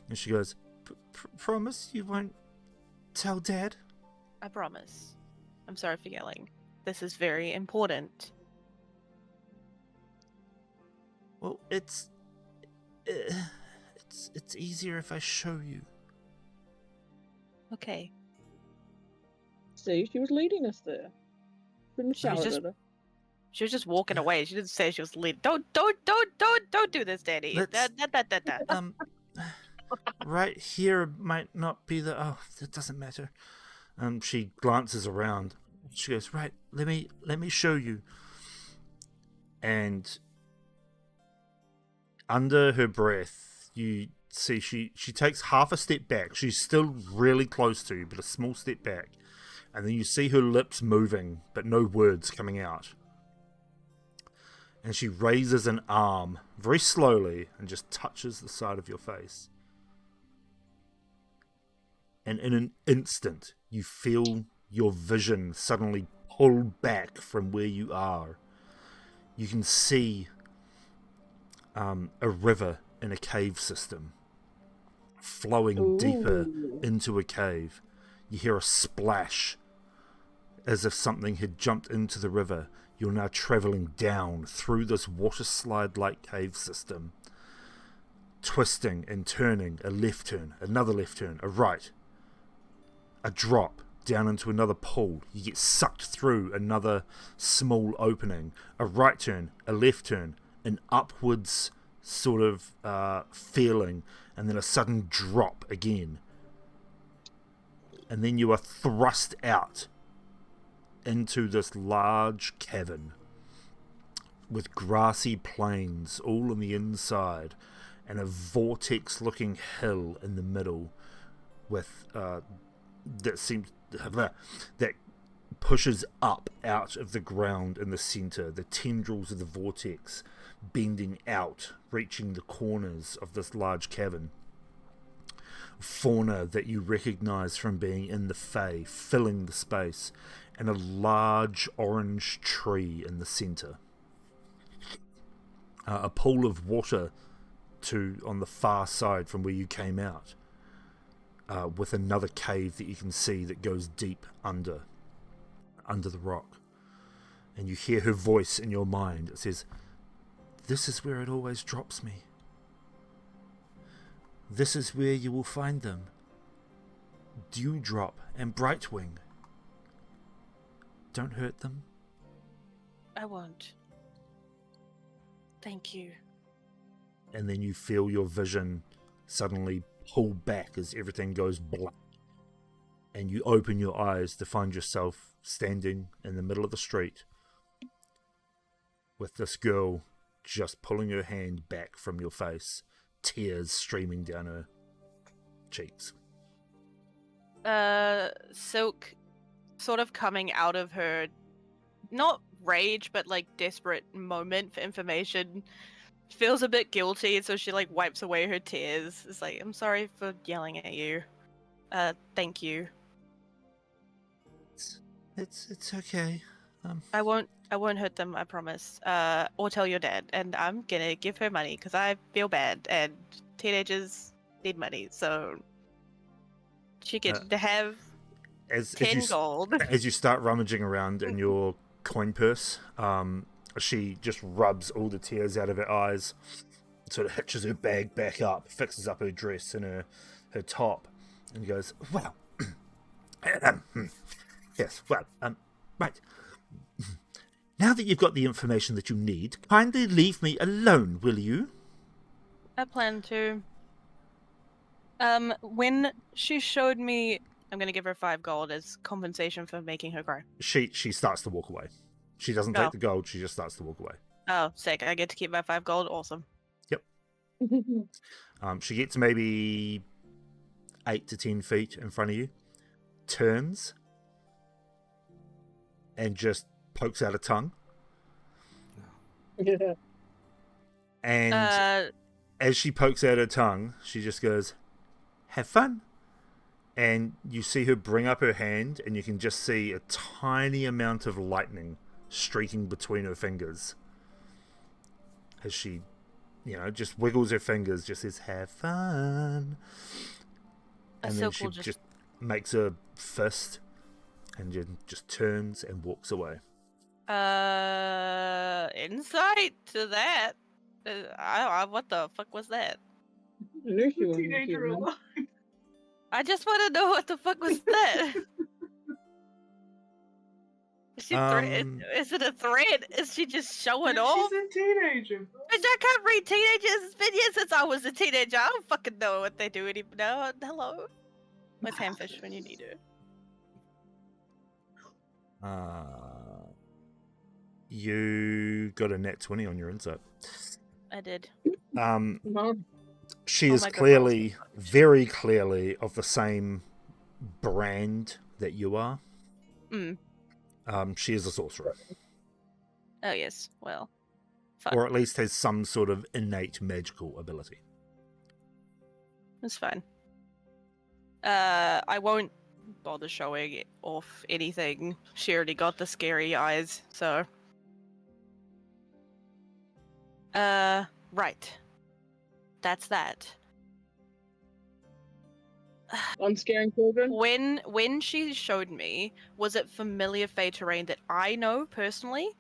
and she goes, "Promise you won't tell Dad?" I promise. I'm sorry for yelling. This is very important. Well, it's easier if I show you. Okay. See, she was leading us there. Couldn't She was shout just- at her. She was just walking away. She didn't say she was lit. Don't do this, Danny. Let's- Da. Right here might not be the. Oh, it doesn't matter. She glances around. She goes, right, let me show you. And under her breath, you see she takes half a step back. She's still really close to you, but a small step back. And then you see her lips moving, but no words coming out. And she raises an arm very slowly and just touches the side of your face. And in an instant, you feel your vision suddenly pull back from where you are. You can see a river in a cave system flowing deeper into a cave. You hear a splash as if something had jumped into the river. You're now traveling down through this water slide like cave system, twisting and turning, a left turn, another left turn, a right, a drop down into another pool. You get sucked through another small opening, a right turn, a left turn, an upwards sort of feeling, and then a sudden drop again. And then you are thrust out into this large cavern with grassy plains all on the inside and a vortex looking hill in the middle with that pushes up out of the ground in the center, the tendrils of the vortex bending out, reaching the corners of this large cavern. Fauna that you recognize from being in the Fae filling the space, and a large orange tree in the center. A pool of water on the far side from where you came out, with another cave that you can see that goes deep under the rock. And you hear her voice in your mind. It says, "This is where it always drops me. This is where you will find them. Dewdrop and Brightwing. Don't hurt them." I won't. Thank you. And then you feel your vision suddenly pull back as everything goes black. And you open your eyes to find yourself standing in the middle of the street with this girl just pulling her hand back from your face, tears streaming down her cheeks. Silk sort of coming out of her, not rage, but like desperate moment for information, feels a bit guilty, so she like wipes away her tears. It's like, I'm sorry for yelling at you. Thank you. It's okay. I won't hurt them, I promise. Or tell your dad, and I'm gonna give her money because I feel bad, and teenagers need money, so she can have 10 gold. As you start rummaging around in your coin purse, she just rubs all the tears out of her eyes, sort of hitches her bag back up, fixes up her dress and her top, and goes, "Well, yes, well, right. Now that you've got the information that you need, kindly leave me alone, will you?" I plan to. When she showed me, I'm gonna give her 5 gold as compensation for making her cry. She starts to walk away. She doesn't take the gold, she just starts to walk away. Oh, sick. I get to keep my 5 gold. Awesome. Yep. She gets maybe 8 to 10 feet in front of you, turns, and just pokes out a tongue. Yeah. And as she pokes out her tongue, she just goes, "Have fun." And you see her bring up her hand, and you can just see a tiny amount of lightning streaking between her fingers as she, just wiggles her fingers, just says, "Have fun." And then she just makes a fist and just turns and walks away. Insight to that. What the fuck was that? I knew she wasn't Teenager human. alive. I just want to know what the fuck was that. Is it a threat? Is she just showing off? She's a teenager. Bro. Bitch, I can't read teenagers. It's been years since I was a teenager. I don't fucking know what they do anymore. No, hello. Where's Hamfish when you need her? You got a nat 20 on your insight. I did. No. She Oh is my God, clearly, very clearly, of the same brand that you are. Mm. She is a sorcerer. Oh yes. Well. Fuck. Or at least has some sort of innate magical ability. It's fine. I won't bother showing off anything. She already got the scary eyes, so. Right. That's that. On scaring children. When she showed me, was it familiar Fey terrain that I know personally?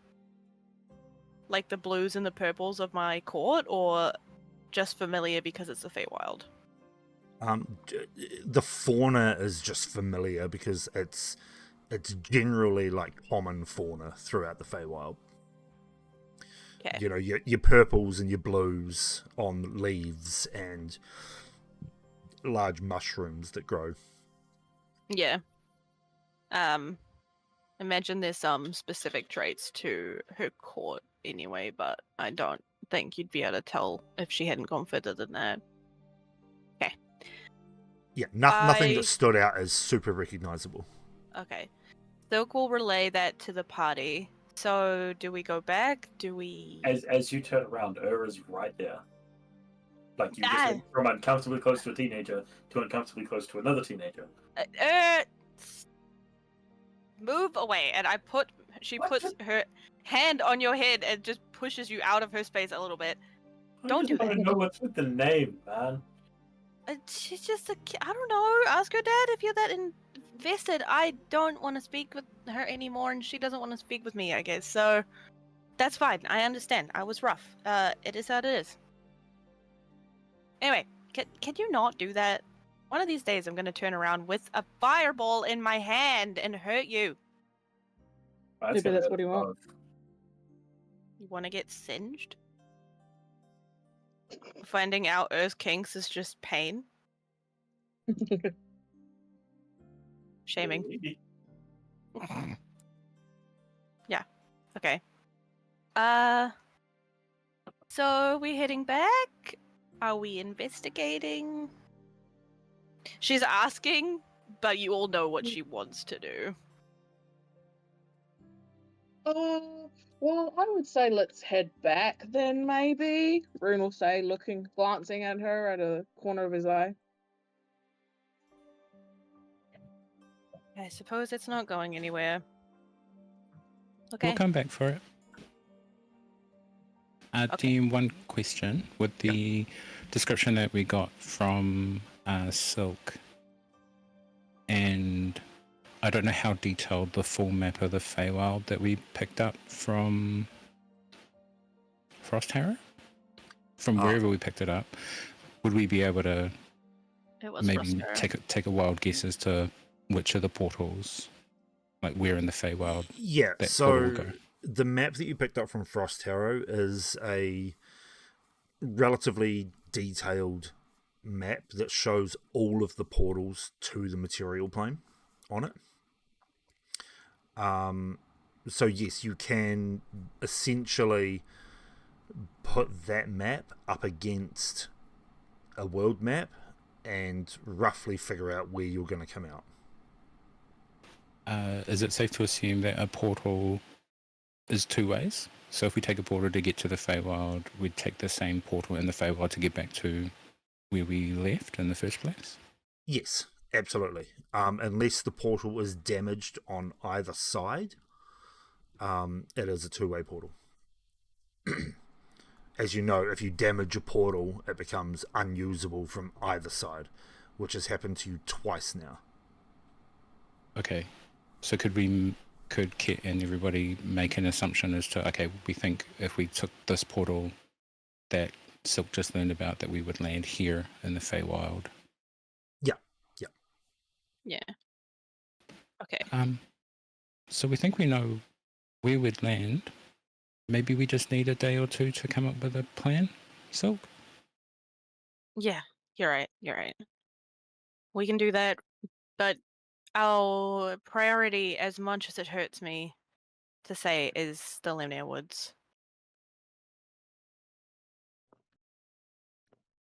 Like the blues and the purples of my court, or just familiar because it's the Feywild? The fauna is just familiar because it's generally like common fauna throughout the Feywild. Okay. You know, your purples and your blues on leaves and large mushrooms that grow. Yeah. Imagine there's some specific traits to her court anyway, but I don't think you'd be able to tell if she hadn't gone further than that. Okay. Yeah, nothing I- that stood out as super recognizable. Okay. Silk will relay that to the party. So, do we go back? Do we... As you turn around, is right there. Like you just Ah! went from uncomfortably close to a teenager to uncomfortably close to another teenager. Move away, and she What? puts her hand on your head and just pushes you out of her space a little bit. Don't do I that. know what's with the name, man. She's just a kid. I don't know. Ask her dad if you're that invested. I don't want to speak with her anymore, and she doesn't want to speak with me, I guess. So that's fine. I understand. I was rough. It is how it is. Anyway, can you not do that? One of these days, I'm going to turn around with a fireball in my hand and hurt you. Maybe that's what you want. You want to get singed? Finding out Earth Kinks is just pain. Shaming. Yeah. Okay. So are we heading back? Are we investigating? She's asking, but you all know what she wants to do. Well, I would say let's head back then, maybe. Rune will say, glancing at her out of the corner of his eye. I suppose it's not going anywhere. Okay. We'll come back for it. Okay. Team, one question. With the description that we got from Silk, and I don't know how detailed the full map of the Feywild that we picked up from Frost Harrow? From wherever we picked it up, would we be able to It was maybe Frost take a wild guess as to which of the portals, like where in the Feywild? Yeah, that so portal will go? the map that you picked up from Frost Harrow is a relatively detailed map that shows all of the portals to the material plane on it. So yes, you can essentially put that map up against a world map and roughly figure out where you're going to come out. Is it safe to assume that a portal is two ways? So if we take a portal to get to the Feywild, we'd take the same portal in the Feywild to get back to where we left in the first place? Yes, absolutely. Unless the portal is damaged on either side, it is a two-way portal. As you know, if you damage a portal, it becomes unusable from either side, which has happened to you twice now. Okay. So could Kit and everybody make an assumption as to, okay, we think if we took this portal that Silk just learned about, that we would land here in the Feywild? Yeah. Okay. So we think we know where we'd land. Maybe we just need a day or two to come up with a plan, Silk? Yeah, you're right. We can do that, but Our priority, as much as it hurts me to say, is the Lemnir Woods.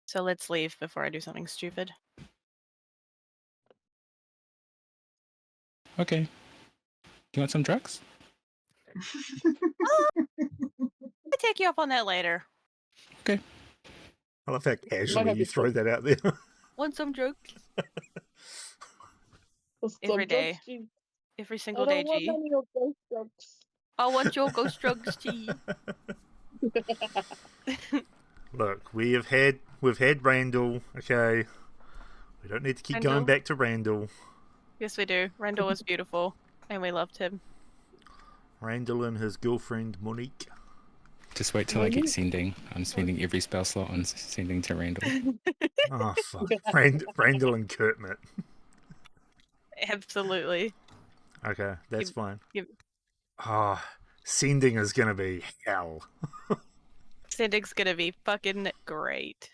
So let's leave before I do something stupid. Okay. Do you want some drugs? I'll take you up on that later. I love how casually have you you throw that out there. Want some drugs? What's Every some day. drugs, G? Every I single don't day, want G. none of your ghost drugs. I want your ghost drugs, G. Look, we've had Randall, okay. We don't need to keep going Randall? back to Randall. Yes, we do. Randall was beautiful, and we loved him. Randall and his girlfriend Monique. Just wait till I get sending. I'm spending every spell slot on sending to Randall. Oh fuck. Randall and Kurtmit. Absolutely. Okay, that's fine. Yep. Ah, sending is gonna be hell. Sending's gonna be fucking great.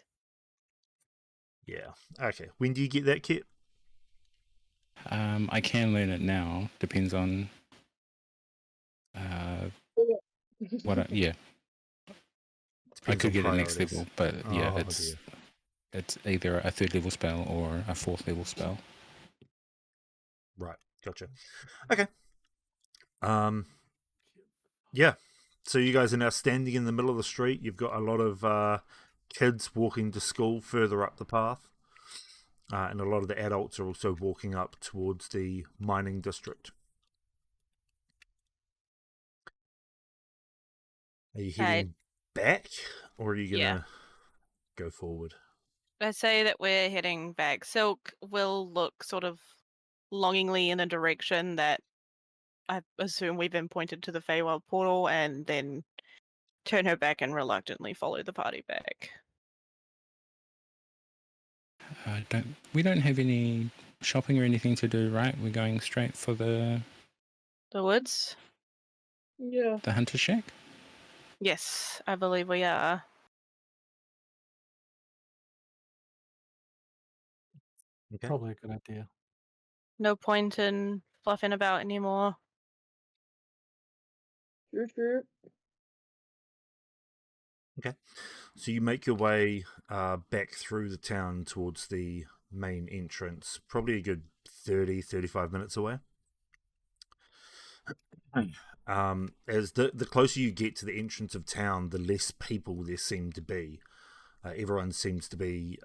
Yeah. Okay. When do you get that kit? I can learn it now. Depends on what. Yeah, I Depends could on get it next priorities. level, but yeah, Oh, it's dear. it's either a 3rd level spell or a 4th level spell. Right. Gotcha. Okay. Yeah. So you guys are now standing in the middle of the street. You've got a lot of kids walking to school further up the path. And a lot of the adults are also walking up towards the mining district. Are you heading back, or are you gonna go forward? I say that we're heading back. Silk will look sort of longingly in a direction that I assume we've been pointed to the Feywild portal, and then turn her back and reluctantly follow the party back. We don't have any shopping or anything to do, right? We're going straight for the woods? Yeah. hunter shack. Yes, I believe we are. Okay. Probably a good idea. No point in fluffing about anymore. True. Okay. So you make your way back through the town towards the main entrance, probably a good 30-35 minutes away. As the closer you get to the entrance of town, the less people there seem to be. Everyone seems to be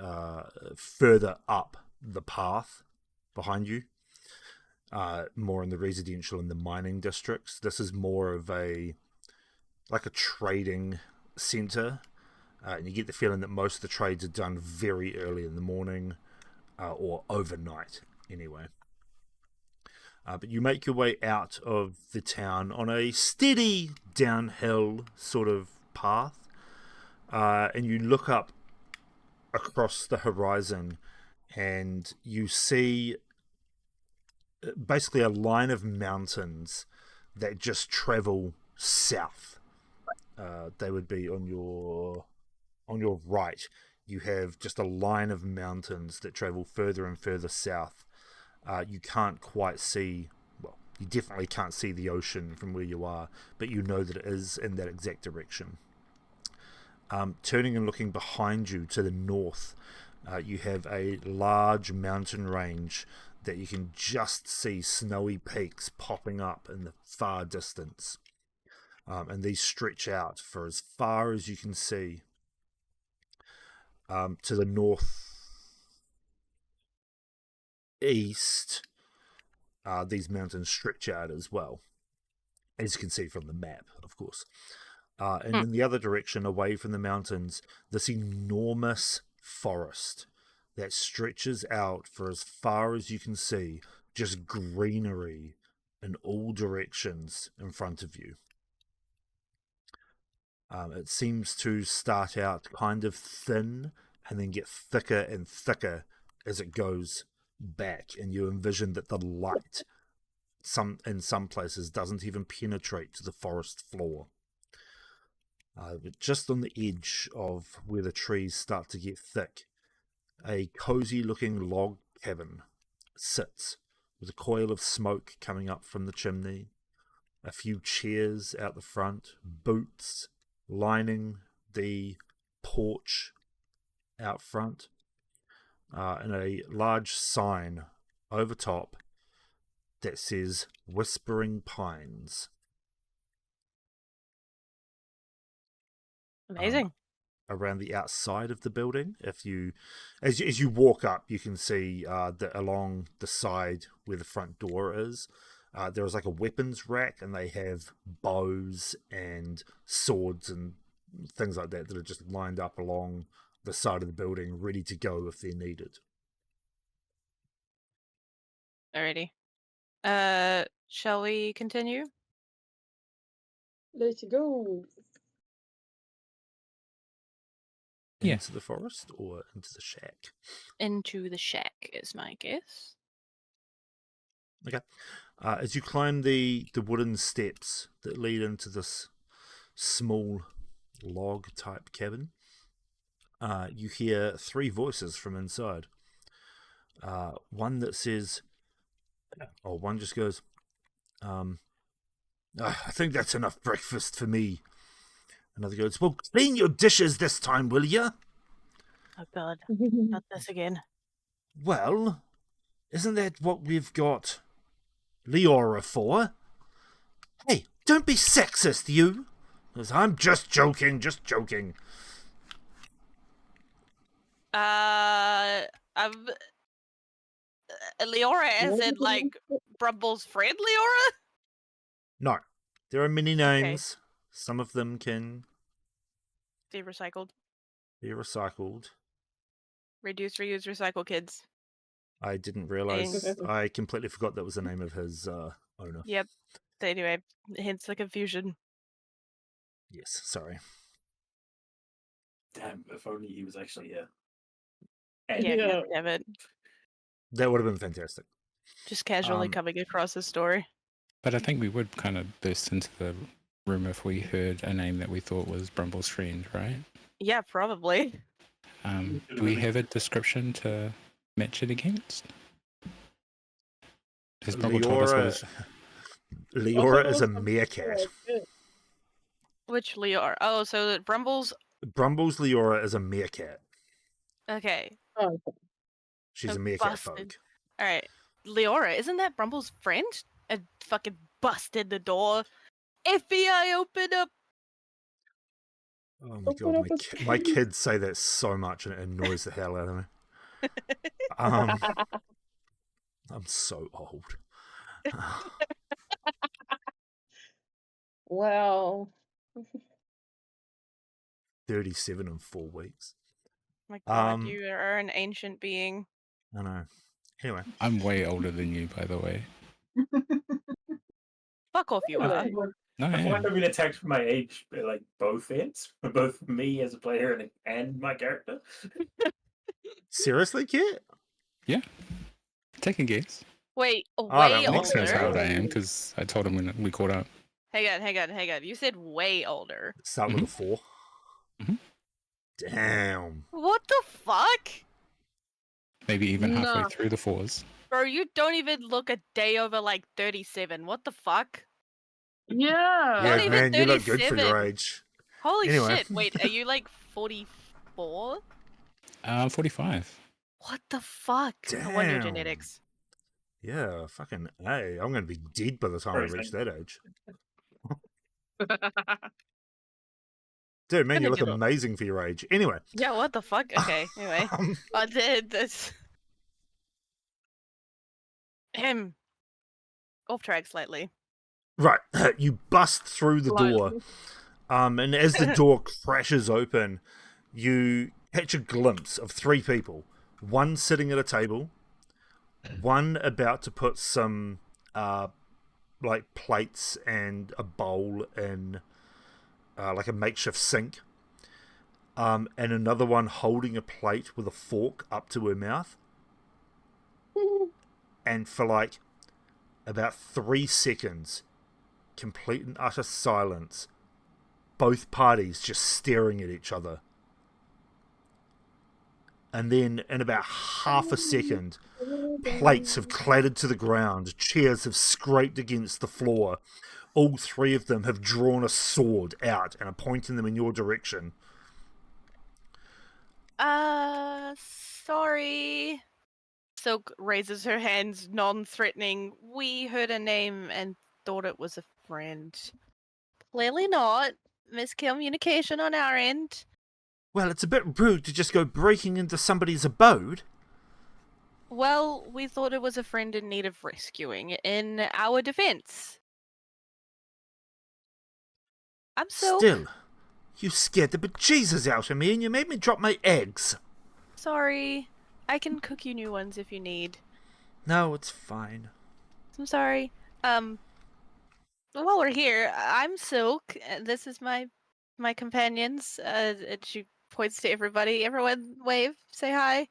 further up the path behind you, more in the residential and the mining districts. This is more of a trading center, and you get the feeling that most of the trades are done very early in the morning or overnight anyway. But you make your way out of the town on a steady downhill sort of path, and you look up across the horizon and you see basically a line of mountains that just travel south. They would be on your right. You have just a line of mountains that travel further and further south. You can't quite see, well, you definitely can't see the ocean from where you are, but you know that it is in that exact direction. Turning and looking behind you to the north, you have a large mountain range that you can just see snowy peaks popping up in the far distance. And these stretch out for as far as you can see. To the northeast, these mountains stretch out as well, as you can see from the map, of course. And in the other direction, away from the mountains, this enormous forest that stretches out for as far as you can see, just greenery in all directions in front of you. It seems to start out kind of thin and then get thicker and thicker as it goes back, and you envision that the light in some places doesn't even penetrate to the forest floor. But just on the edge of where the trees start to get thick, a cozy looking log cabin sits with a coil of smoke coming up from the chimney, a few chairs out the front, boots lining the porch out front, and a large sign over top that says Whispering Pines. Amazing. Around the outside of the building, as you walk up, you can see that along the side where the front door is, there is like a weapons rack, and they have bows and swords and things like that that are just lined up along the side of the building, ready to go if they're needed. Alrighty. Shall we continue? Let's go. Yeah. Into the forest or into the shack? Into the shack is my guess. Okay. As you climb the wooden steps that lead into this small log type cabin, you hear three voices from inside. One that says, or one just goes, I think that's enough breakfast for me. Another goes, well, clean your dishes this time, will ya? Oh god, not this again. Well, isn't that what we've got Leora for? Hey, don't be sexist, you. I'm just joking, Leora as in, like, Brumble's friend Leora? No, there are many names. Some of them can Be recycled. be recycled. Reduce, reuse, recycle, kids. I didn't realize. I completely forgot that was the name of his owner. Yep. Anyway, hence the confusion. Yes, sorry. Damn, if only he was actually here. Yeah, damn it. That would have been fantastic. Just casually coming across his story. But I think we would kind of burst into the room if we heard a name that we thought was Brumble's friend, right? Yeah, probably. Do we have a description to match it against? Because Brumble told us Leora is a meerkat. Which Leora? Oh, so Brumble's Brumble's Leora is a meerkat. okay. Oh, She's So a meerkat busted. folk. Alright. Leora, isn't that Brumble's friend? I fucking busted the door. FBI, open up! Oh my god, my kids say that so much and it annoys the hell out of me. I'm so old. Well, 37 in 4 weeks. My god, you are an ancient being. I know. Anyway. I'm way older than you, by the way. Fuck off, you are. No, I I feel like am. I've been attacked from my age, like both ends, both me as a player and my character. Seriously, Kit? Yeah. Take a guess. Wait, don't way think Nick knows how old older? I am because I told him when we caught up. Hang on. You said way older. Start with a 4. Mhm. Damn. What the fuck? Maybe even halfway Nah. through the 4s. Bro, you don't even look a day over like 37. What the fuck? Yeah. Not Yeah, even man, you look good for 37. your age. Holy Anyway. shit. Wait, are you like 44? 45. What the fuck? I want your Damn. genetics. Yeah, fucking A. I'm going to be dead by the time I reach that age. Dude, man, you Gonna look give up. amazing for your age. Anyway. Yeah, what the fuck? Okay, anyway. I did this. Off track slightly. Right, you bust through the door, and as the door crashes open, you catch a glimpse of 3 people. One sitting at a table, one about to put some like plates and a bowl in like a makeshift sink, and another one holding a plate with a fork up to her mouth. And for like about 3 seconds, complete and utter silence, both parties just staring at each other. And then in about half a second, plates have clattered to the ground, chairs have scraped against the floor. All three of them have drawn a sword out and are pointing them in your direction. Sorry. Silk raises her hands, non-threatening. We heard a name and thought it was a friend. Clearly not. Miscommunication on our end. Well, it's a bit rude to just go breaking into somebody's abode. Well, we thought it was a friend in need of rescuing in our defense. I'm Silk. Still, you scared the bejesus out of me and you made me drop my eggs. Sorry. I can cook you new ones if you need. No, it's fine. I'm sorry. While we're here, I'm Silk. This is my companions. And she points to everybody. Everyone wave. Say hi.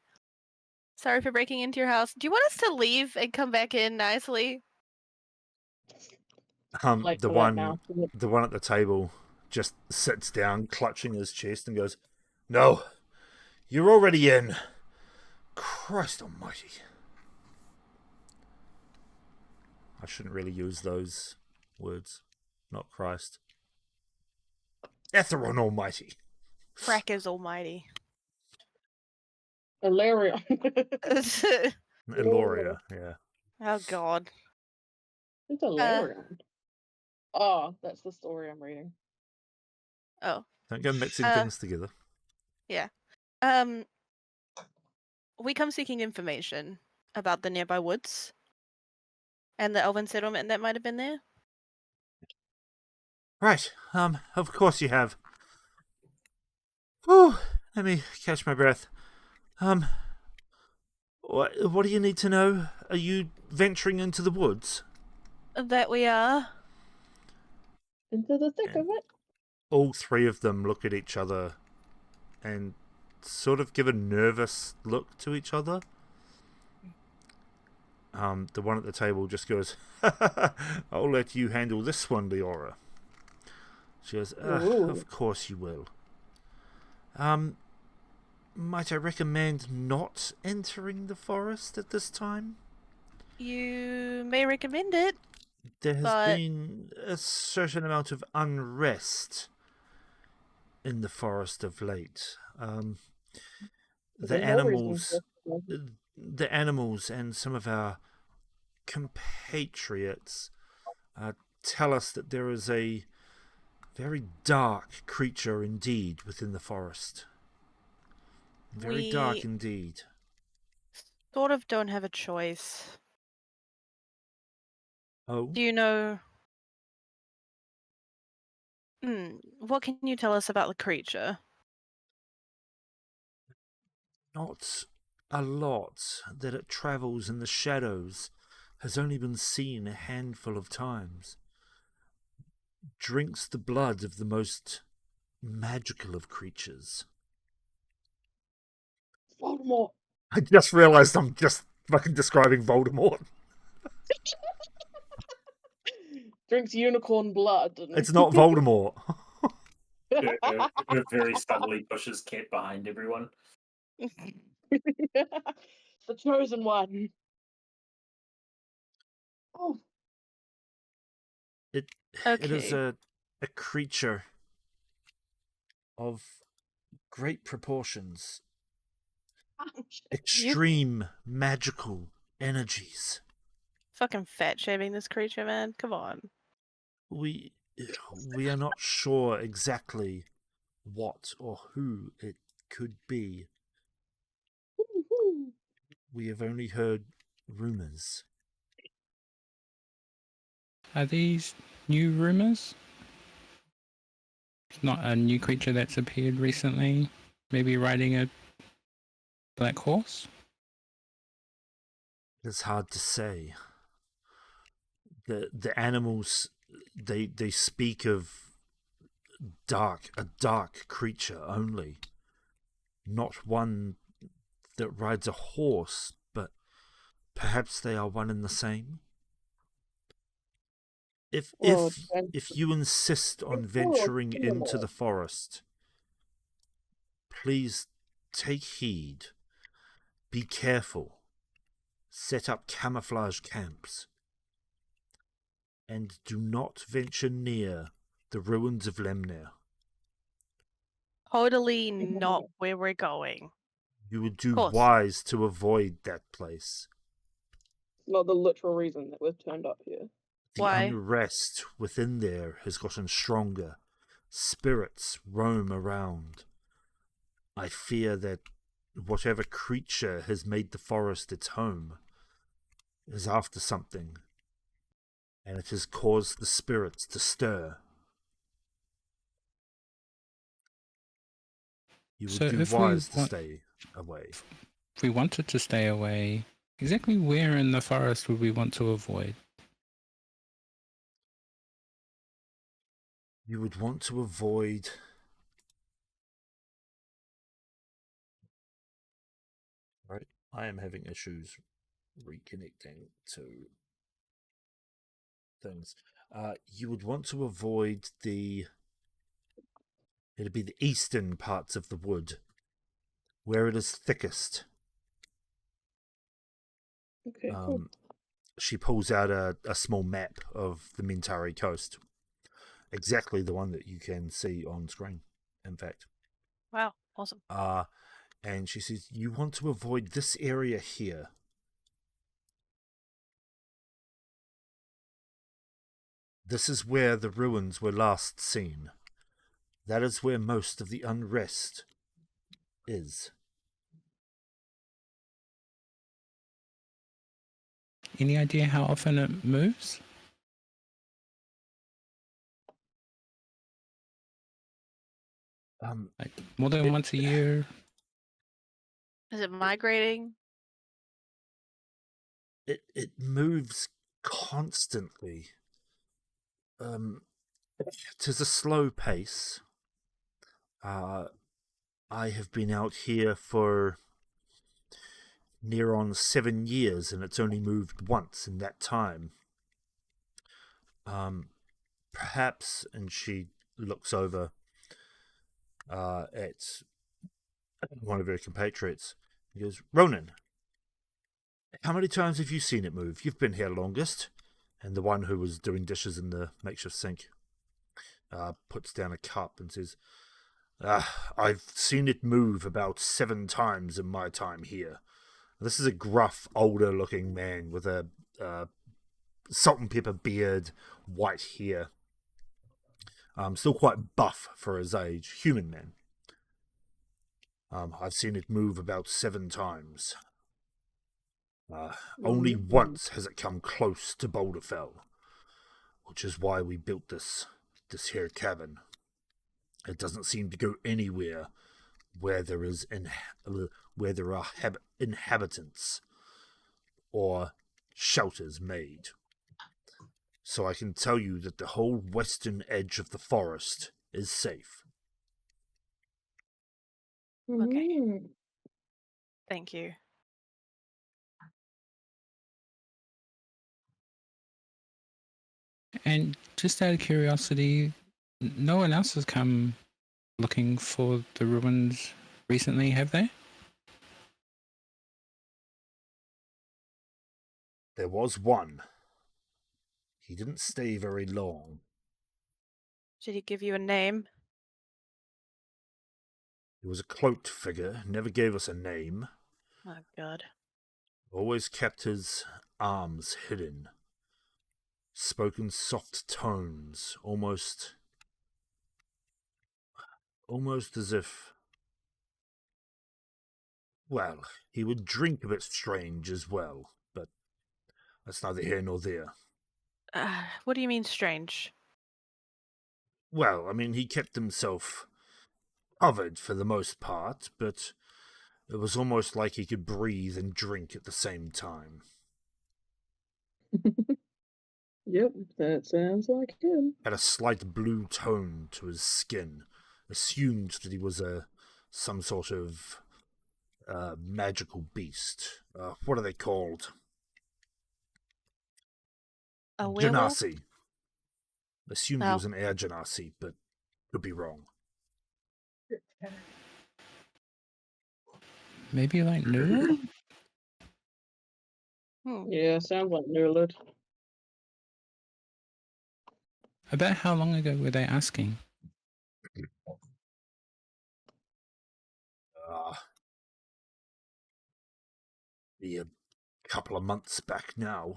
Sorry for breaking into your house. Do you want us to leave and come back in nicely? Like The for that one now. at the table just sits down, clutching his chest, and goes, "No, you're already in. Christ almighty." I shouldn't really use those words. Not Christ. Etheron almighty. Frack is almighty. Eldoria. Eldoria, yeah. Oh god. It's Eldoria. Oh, that's the story I'm reading. Oh. Don't go mixing things together. Yeah. We come seeking information about the nearby woods and the elven settlement that might have been there. Right, of course you have. Whew, let me catch my breath. What do you need to know? Are you venturing into the woods? That we are. Into the thick of it. All three of them look at each other and sort of give a nervous look to each other. The one at the table just goes, "I'll let you handle this one, Leora." She goes, "Of course you will. Might I recommend not entering the forest at this time? You may recommend it. There has been a certain amount of unrest in the forest of late. The animals and some of our compatriots tell us that there is a very dark creature indeed within the forest. Very dark indeed. Sort of don't have a choice. Oh? Do you know... what can you tell us about the creature? Not a lot. That it travels in the shadows has only been seen a handful of times. Drinks the blood of the most magical of creatures. Voldemort. I just realised I'm just fucking describing Voldemort. Drinks unicorn blood. It's not Voldemort. Her very subtly pushes Cat behind everyone. The chosen one. Oh. It is a creature of great proportions. Extreme magical energies. Fucking fat shaming this creature, man. Come on. We are not sure exactly what or who it could be. We have only heard rumors. Are these new rumors? It's not a new creature that's appeared recently? Maybe riding a black horse? It's hard to say. The animals, they speak of a dark creature only. Not one that rides a horse, but perhaps they are one and the same. If you insist on venturing into the forest, please take heed Be careful. Set up camouflage camps. And do not venture near the ruins of Lemnir. Totally not where we're going. You would do Course. wise to avoid that place. Not the literal reason that we've turned up here. The Why? unrest within there has gotten stronger. Spirits roam around. I fear that whatever creature has made the forest its home is after something, and it has caused the spirits to stir. You would So do if we wise to want- stay away. If we wanted to stay away, exactly where in the forest would we want to avoid? You would want to avoid... Right, I am having issues reconnecting to things. You would want to avoid the... It'd be the eastern parts of the wood, where it is thickest. Okay, cool. She pulls out a small map of the Mentari coast. Exactly the one that you can see on screen, in fact. Wow, awesome. And she says, you want to avoid this area here. This is where the ruins were last seen. That is where most of the unrest is. Any idea how often it moves? Like more than once a year? Is it migrating? It moves constantly. It is a slow pace. I have been out here for near on 7 years, and it's only moved once in that time. Perhaps, and she looks over at one of her compatriots. He goes, Ronan, how many times have you seen it move? You've been here longest. And the one who was doing dishes in the makeshift sink puts down a cup and says, I've seen it move about 7 times in my time here. This is a gruff, older-looking man with a salt and pepper beard, white hair. Still quite buff for his age. Human man. I've seen it move about 7 times. Only once has it come close to Bolderfell, which is why we built this here cabin. It doesn't seem to go anywhere where there is where there are inhabitants or shelters made. So I can tell you that the whole western edge of the forest is safe. Okay. Thank you. And just out of curiosity, no one else has come looking for the ruins recently, have they? There was one. He didn't stay very long. Did he give you a name? He was a cloaked figure, never gave us a name. Oh, God. Always kept his arms hidden. Spoke in soft tones, almost as if... Well, he would drink a bit strange as well, but that's neither here nor there. What do you mean strange? Well, I mean, he kept himself covered for the most part, but it was almost like he could breathe and drink at the same time. Yep, that sounds like him. Had a slight blue tone to his skin. Assumed that he was some sort of magical beast. What are they called? A werewolf? Genasi. Assumed he was an air genasi, but could be wrong. Maybe like Nuru? Yeah, sounds like Newland. About how long ago were they asking? Be a couple of months back now.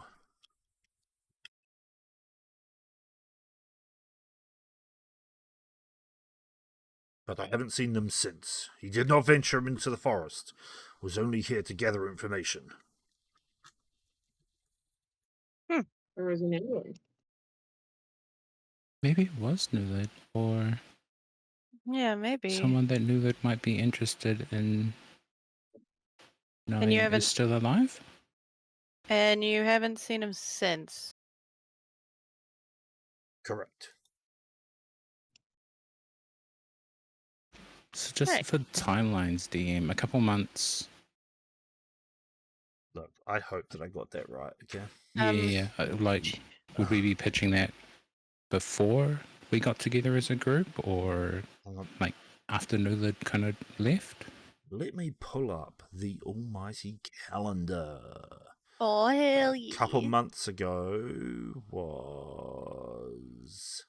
But I haven't seen them since. He did not venture into the forest. Was only here to gather information. Or is he Newland? Maybe it was Newland, or Yeah, maybe. someone that Newland might be interested in knowing is haven't- still alive? And you haven't seen him since. Correct. So just Right. for timelines, DM, a couple months. Look, I hope that I got that right, okay? Yeah. Like, would we be pitching that before we got together as a group, or like after Newland kind of left? Let me pull up the almighty calendar. Oh, hell A couple months ago was...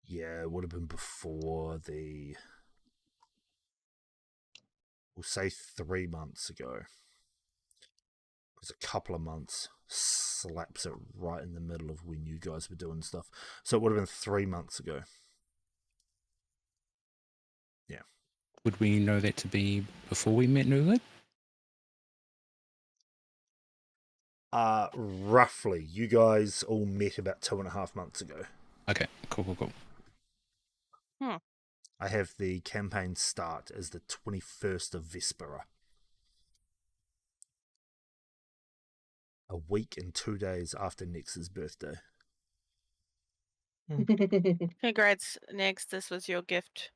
Yeah, it would have been before the... We'll say 3 months ago. Because a couple of months slaps it right in the middle of when you guys were doing stuff. So it would have been 3 months ago. Yeah. Would we know that to be before we met Newland? Roughly. You guys all met about 2.5 months ago. Okay, cool. I have the campaign start as the 21st of Vespera. A week and 2 days after Nex's birthday. Congrats, Nex. This was your gift.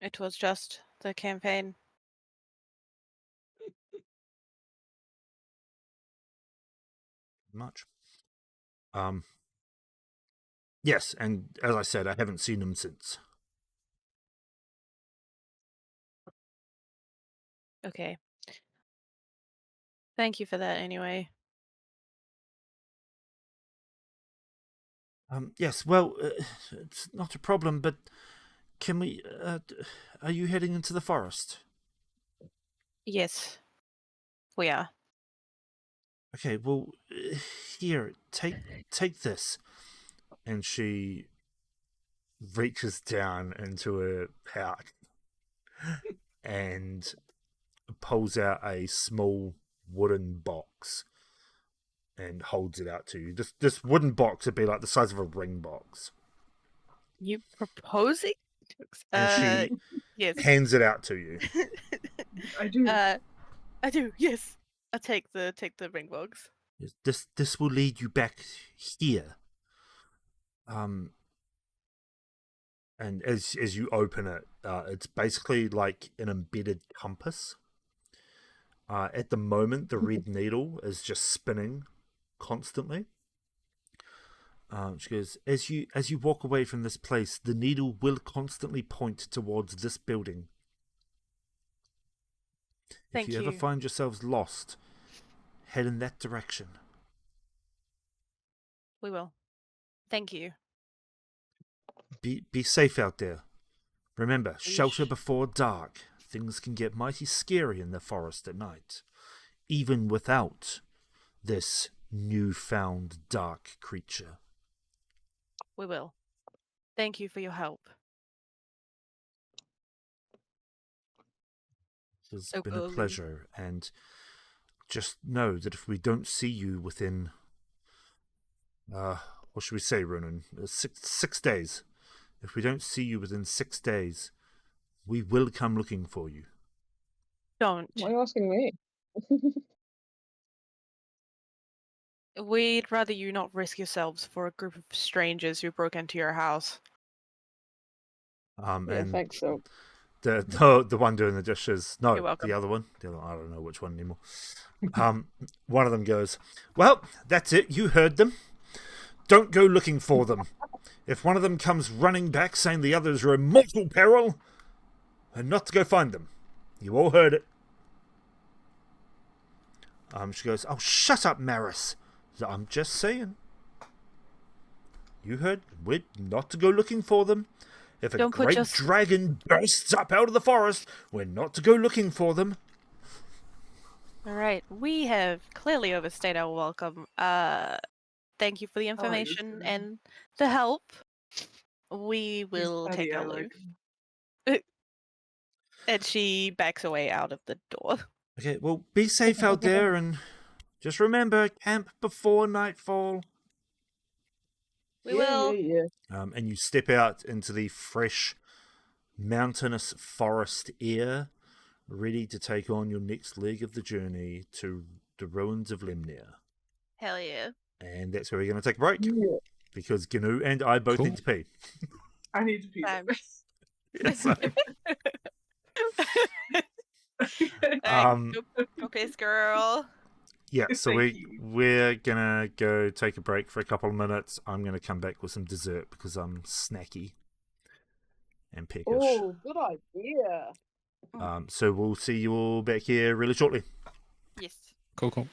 It was just the campaign. Much. Yes, and as I said, I haven't seen him since. Okay. Thank you for that anyway. Yes, well, it's not a problem, but can we... are you heading into the forest? Yes. We are. Okay, well, here, take this. And she reaches down into her pouch and pulls out a small wooden box and holds it out to you. This wooden box would be like the size of a ring box. You proposing? And she yes. hands it out to you. I do. I do. Yes. I'll take the ring box. This will lead you back here. And as you open it, it's basically like an embedded compass. At the moment, the red needle is just spinning constantly. She goes, as you walk away from this place, the needle will constantly point towards this building. Thank if you ever find yourselves lost, head in that direction. We will. Thank you. Be safe out there. Remember, Yeesh. shelter before dark. Things can get mighty scary in the forest at night, even without this newfound dark creature. We will. Thank you for your help. It's Oh, been a golly. pleasure, and just know that if we don't see you within, what should we say, Ronan? 6 days. If we don't see you within 6 days, we will come looking for you. Don't. Why are you asking me? We'd rather you not risk yourselves for a group of strangers who broke into your house. Yeah, And thanks, so. The one doing the dishes. No, You're welcome. the other one. The other one. I don't know which one anymore. One of them goes, "Well, that's it. You heard them. Don't go looking for them. If one of them comes running back saying the others are in mortal peril, and not to go find them. You all heard it." She goes, "Oh, shut up, Maris. I'm just saying. You heard. We're not to go looking for them. If a great dragon bursts up out of the forest, we're not to go looking for them." All right, we have clearly overstayed our welcome. Thank you for the information and the help. We will take our leave. And she backs away out of the door. Okay, well, be safe out there, and just remember, camp before nightfall. We will. Yeah. And you step out into the fresh, mountainous forest air, ready to take on your next leg of the journey to the ruins of Lemnir. Hell yeah. And that's where we're going to take a break. Yeah. Because Gnu and I both need to pee. I need to pee. Yes, Go piss, girl. Yeah, so we're going to go take a break for a couple of minutes. I'm going to come back with some dessert because I'm snacky and peckish. Oh, good idea. So we'll see you all back here really shortly. Yes. Cool.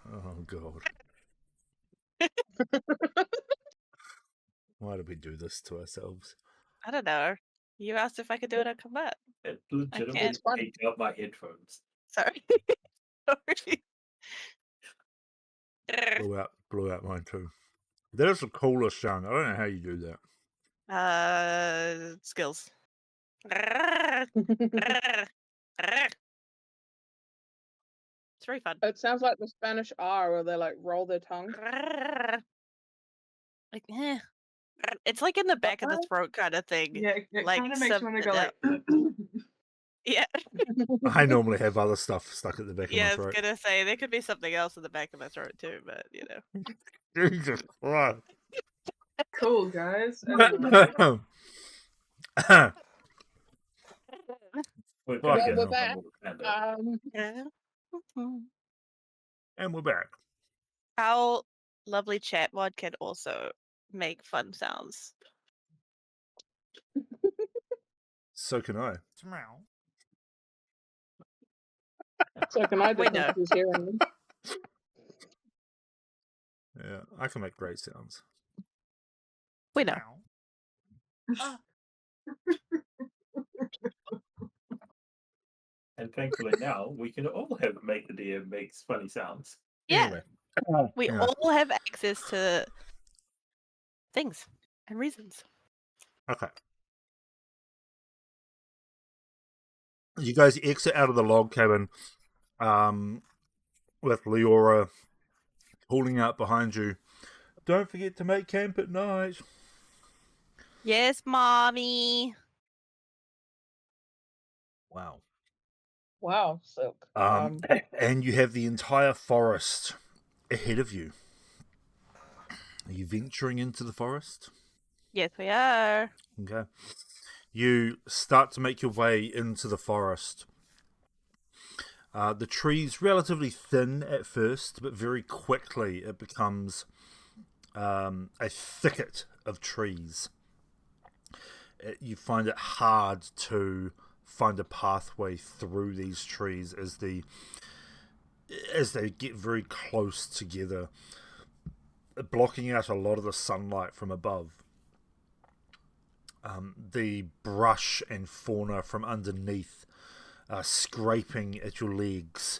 Oh, God. Why did we do this to ourselves? I don't know. You asked if I could do it on combat. It legitimately can't. picked up my headphones. Sorry. Sorry. Pull out blew out mine too. That is the coolest sound. I don't know how you do that. Skills. It's very fun. It sounds like the Spanish R, where they like roll their tongue. Like, it's like in the back of the throat kind of thing. Yeah, it Like kind of makes you want to go something like. Yeah. I normally have other stuff stuck at the back Yeah, I of my was throat. gonna say there could be something else in the back of my throat too, but you know. Jesus Christ. Cool, guys. Anyway. We're Well, back. we're back. Yeah. And we're back. Our lovely chat mod can also make fun sounds. So can I. So can I We know. detect who's hearing them? Yeah, I can make great sounds. We know. And thankfully now we can all have make the DM makes funny sounds. Yeah. Anyway. We Yeah. all have access to things and reasons. Okay. You guys exit out of the log cabin with Leora pulling out behind you. Don't forget to make camp at night. Yes, mommy. Wow. Wow, Silk. And you have the entire forest ahead of you. Are you venturing into the forest? Yes, we are. Okay. You start to make your way into the forest. The tree's relatively thin at first, but very quickly it becomes a thicket of trees. You find it hard to find a pathway through these trees as they get very close together, blocking out a lot of the sunlight from above. The brush and fauna from underneath scraping at your legs.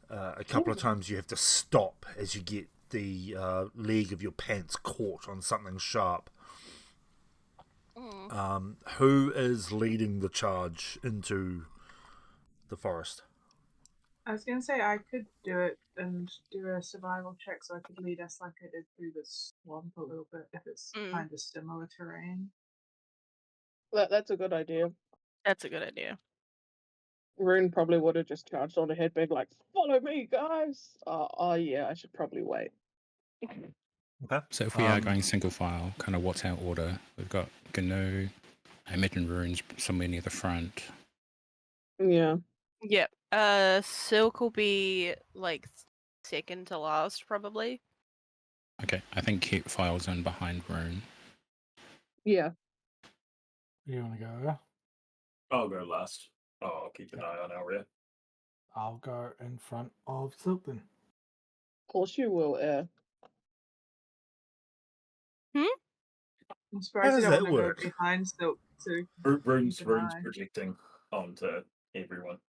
A couple of times you have to stop as you get the leg of your pants caught on something sharp. Who is leading the charge into the forest? I was gonna say I could do it and do a survival check, so I could lead us like I did through the swamp a little bit if it's kind of similar terrain. That's a good idea. That's a good idea. Rune probably would have just charged on ahead, being like, "Follow me, guys." Oh yeah, I should probably wait. Okay. So if we are going single file, kind of what's our order? We've got Gnu, I imagine Runes somewhere near the front. Yeah. Yep. Silk will be like second to last, probably. Okay, I think keep files in behind Rune. Yeah. You want to go? I'll go last. I'll keep an eye on our rear. I'll go in front of something. Of course you will, I'm surprised does you that don't want to work? go behind Silk to Rune's keep an eye. projecting onto everyone.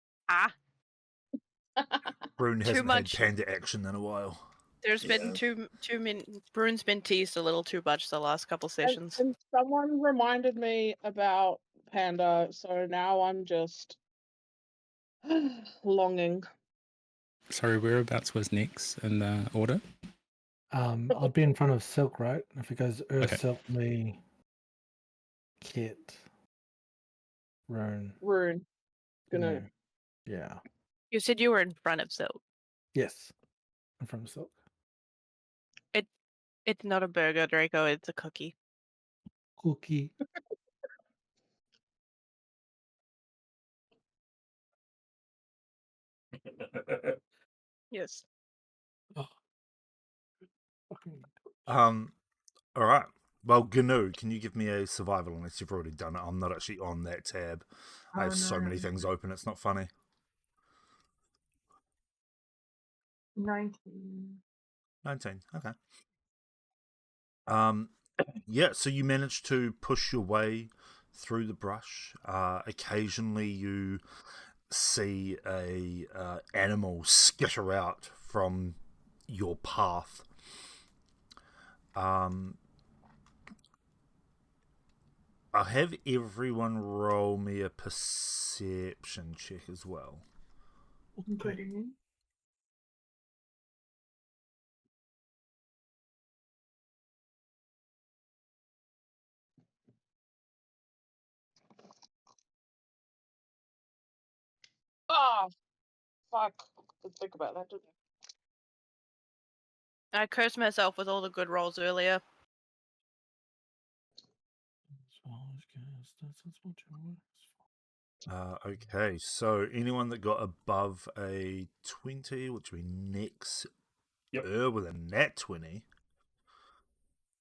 Rune Too hasn't much. had panda action in a while. There's been Yeah. too many. Brune's been teased a little too much the last couple sessions. And someone reminded me about Panda, so now I'm just longing. Sorry, whereabouts was next in the order? I'll be in front of Silk, right? If it goes Okay. Silk, me, Kit, Rune. Rune. Gonna. Gnu. Yeah. You said you were in front of Silk. Yes. In front of Silk. It's not a burger, Draco. It's a cookie. Cookie. Yes. All right. Well, Gnu, can you give me a survival unless you've already done it? I'm not actually on that tab. I have so many things open, it's not funny. 19. 19, okay. Yeah, so you managed to push your way through the brush. Occasionally you see a animal skitter out from your path. I'll have everyone roll me a perception check as well. Including me. Oh, fuck. Didn't think about that, didn't I cursed myself with all the good rolls earlier. Okay, so anyone that got above a 20, which would be next with a nat 20,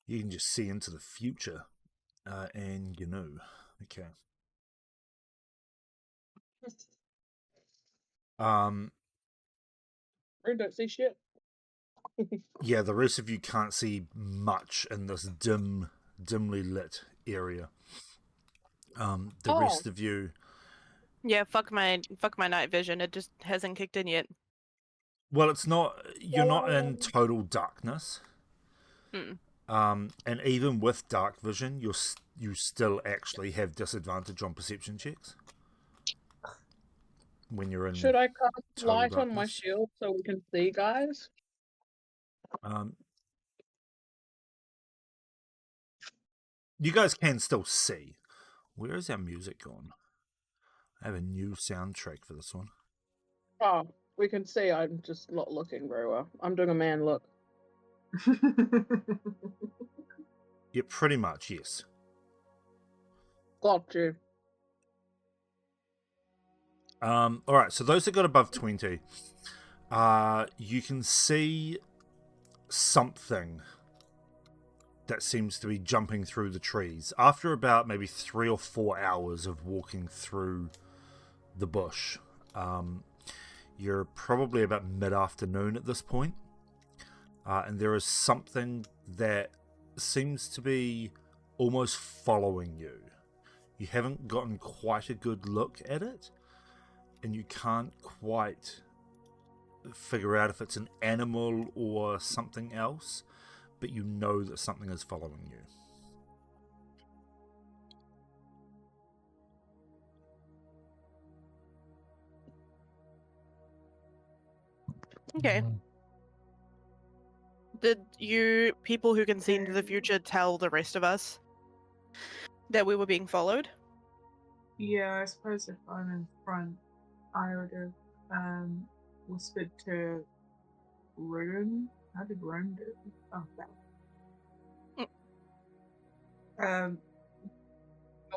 you can just see into the future. And you know, okay. We don't see shit. Yeah, the rest of you can't see much in this dimly lit area. The rest of you. Yeah, fuck my night vision. It just hasn't kicked in yet. Well, it's not. You're not in total darkness. And even with dark vision, you still actually have disadvantage on perception checks when you're in. Should I cast total light on my darkness. shield so we can see, guys? You guys can still see. Where is our music gone? I have a new soundtrack for this one. Oh, we can see. I'm just not looking very well. I'm doing a man look. Yeah, pretty much, yes. Got you. All right, so those that got above 20, you can see something that seems to be jumping through the trees. After about maybe 3 or 4 hours of walking through the bush, you're probably about mid-afternoon at this point, and there is something that seems to be almost following you. You haven't gotten quite a good look at it, and you can't quite figure out if it's an animal or something else, but you know that something is following you. Okay. Did you people who can see into the future tell the rest of us that we were being followed? Yeah, I suppose if I'm in front, I would have whispered to Rune. How did Rune do? Oh, that.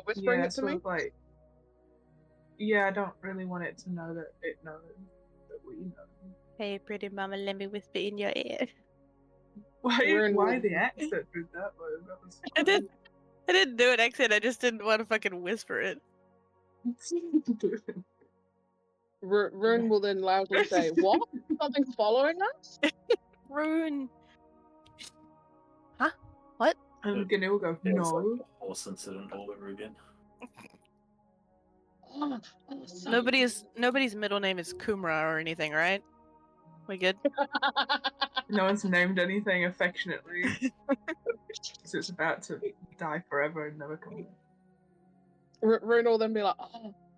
Whispering yeah, it to sort me? of like. Yeah, I don't really want it to know that it knows that we know. Hey, pretty mama, let me whisper in your ear. Why Rune the accent did that? That was I didn't do an accent. I just didn't want to fucking whisper it. Rune will then loudly say, "What? Something's following us?" Rune. Huh? What? And Gnu will go, Yeah, it's like no. the horse incident all over again. Nobody's middle name is Kumra or anything, right? We good? No one's named anything affectionately. So it's about to die forever and never come back. Rune will then be like,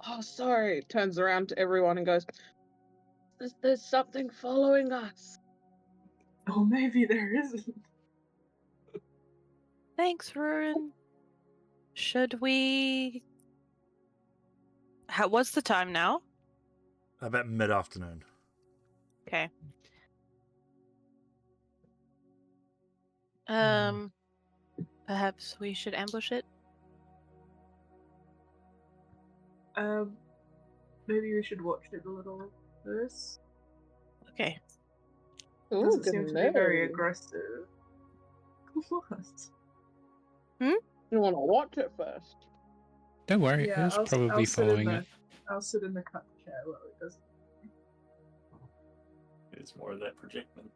oh, sorry. Turns around to everyone and goes, there's something following us. Oh, maybe there isn't. Thanks, Rune. Should we... What's the time now? About mid-afternoon. Okay. Perhaps we should ambush it? Maybe we should watch it a little first. Okay. Ooh, Doesn't seem to be very aggressive. What? You want to watch it first? Don't worry, Yeah, it's probably following it. I'll sit in the cup chair while it does. It's more of that projectment.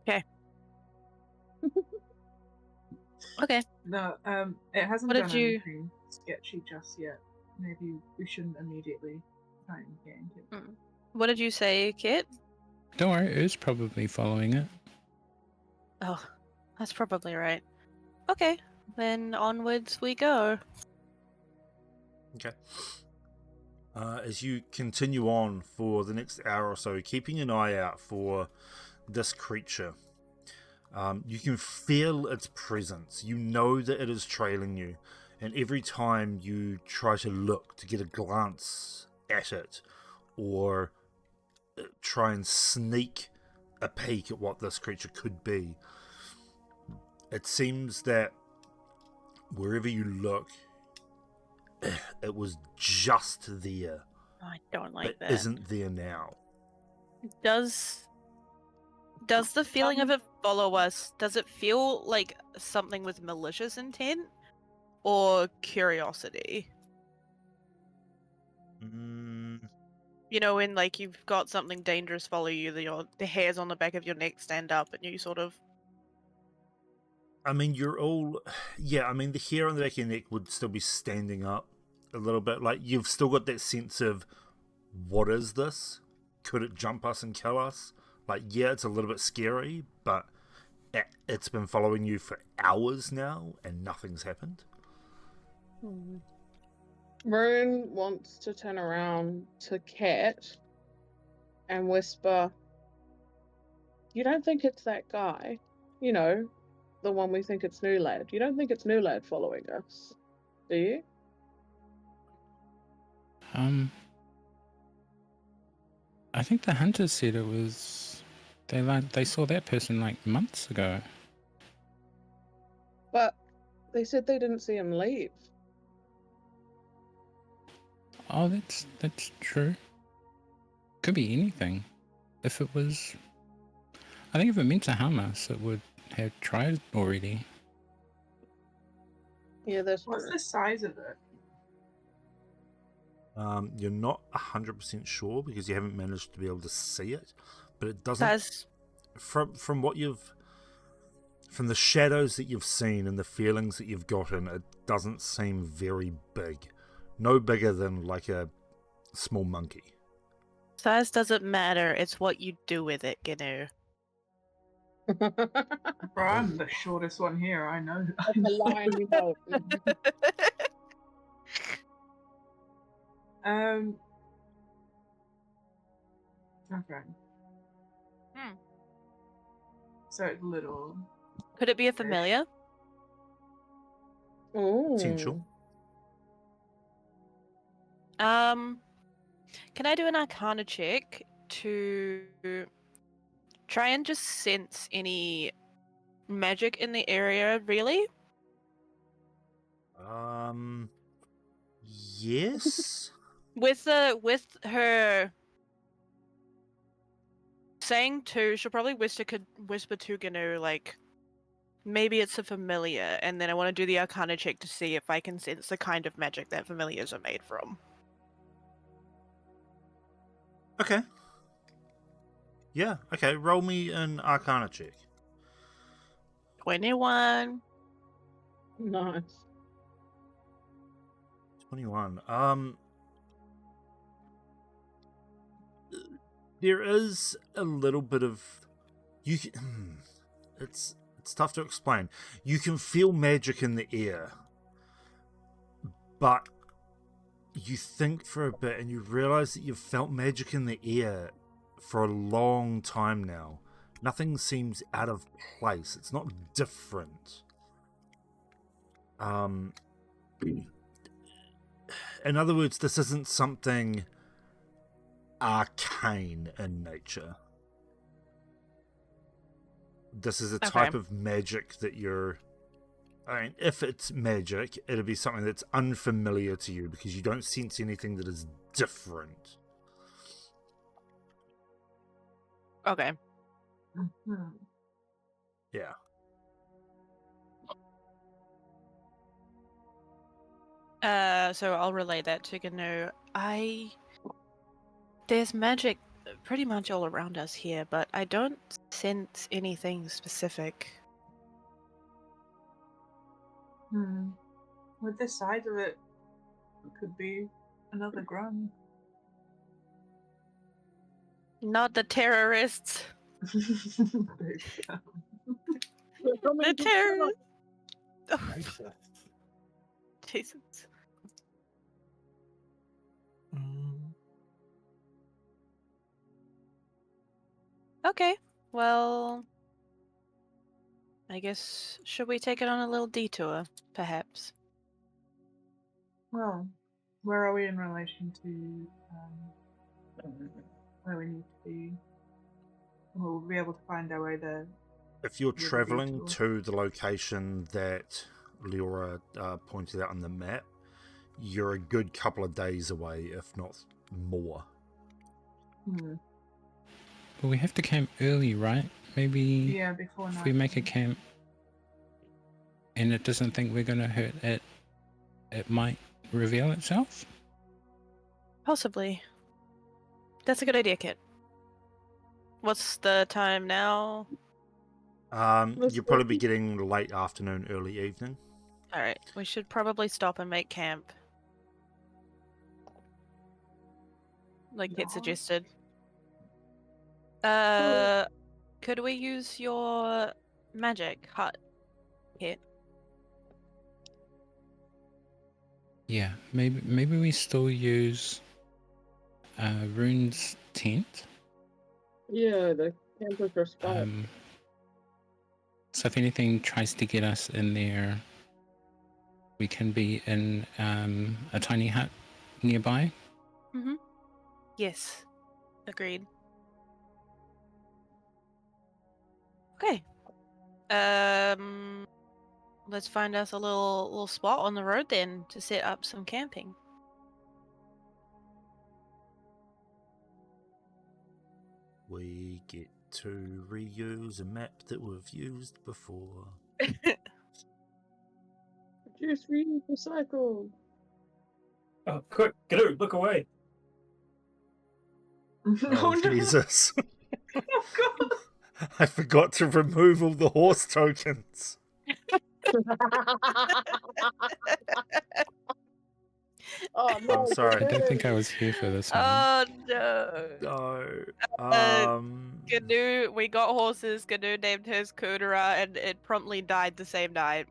Okay. Okay. No, it hasn't What did done you- anything sketchy just yet. Maybe we shouldn't immediately try and gank it. What did you say, Kit? Don't worry, it's probably following it. Oh, That's probably right. Okay, then onwards we go. Okay. As you continue on for the next hour or so, keeping an eye out for this creature, you can feel its presence. You know that it is trailing you, and every time you try to look to get a glance at it, or try and sneak a peek at what this creature could be, it seems that wherever you look, it was just there, I don't like but that. isn't there now. Does the feeling of it follow us? Does it feel like something with malicious intent or curiosity? You know, when like you've got something dangerous follow you, the hairs on the back of your neck stand up, and you sort of. I mean, you're all, yeah. I mean, the hair on the back of your neck would still be standing up a little bit. Like you've still got that sense of, what is this? Could it jump us and kill us? Like, yeah, it's a little bit scary, but it's been following you for hours now, and nothing's happened. Rune wants to turn around to Cat and whisper, "You don't think it's that guy? You know, the one we think it's New Lad. You don't think it's New Lad following us, do you?" I think the hunters said it was. They saw that person like months ago. But they said they didn't see him leave. Oh, that's true. Could be anything. If it was, I think if it meant to harm us, it would have tried already. Yeah, that's What's true. the size of it? You're not 100% sure because you haven't managed to be able to see it, but it doesn't. From what you've, from the shadows that you've seen and the feelings that you've gotten, it doesn't seem very big. No bigger than like a small monkey. Size doesn't matter. It's what you do with it, Gnu. Bro, I'm the shortest one here. I know. The line you know. Okay. So it's little. Could it be a familiar? Potential. Can I do an Arcana check to try and just sense any magic in the area? Really? Yes. With her saying two, she'll probably whisper to Gnu, like, maybe it's a familiar, and then I want to do the Arcana check to see if I can sense the kind of magic that familiars are made from. Okay. Yeah, okay. Roll me an Arcana check. 21. Nice. 21. There is a little bit of it's tough to explain. You can feel magic in the air, but you think for a bit and you realize that you've felt magic in the air for a long time now. Nothing seems out of place. It's not different. In other words, this isn't something arcane in nature. This is a type of magic that you're... I mean, if it's magic, it'll be something that's unfamiliar to you because you don't sense anything that is different. Okay. Yeah. So I'll relay that to Gnu. There's magic pretty much all around us here, but I don't sense anything specific. With the size of it, it could be another Grun. Not the terrorists. The terror. Oh, Racist. Jesus. Okay. Well, I guess should we take it on a little detour, perhaps? Well, where are we in relation to where we need to be? We'll be able to find our way there. If you're With a traveling detour. to the location that Leora pointed out on the map, you're a good couple of days away, if not more. But we have to camp early, right? Maybe Yeah, before if night. we make a camp and it doesn't think we're going to hurt it, it might reveal itself. Possibly. That's a good idea, Kit. What's the time now? You'll probably be getting late afternoon, early evening. Alright, we should probably stop and make camp. Like Kit Yeah. suggested. Could we use your magic hut, Kit? Yeah, maybe we still use Rune's tent. Yeah, the temperature spot. So if anything tries to get us in there, we can be in a tiny hut nearby. Mm-hmm. Yes. Agreed. Okay. Let's find us a little spot on the road then to set up some camping. We get to reuse a map that we've used before. Just recycle. Oh, quick, Gnu, look away. Oh no! Jesus. Oh god! I forgot to remove all the horse tokens. Oh no! I'm sorry. I don't think I was here for this one. Oh no. No. Gnu, we got horses. Gnu named his Kudara, and it promptly died the same night.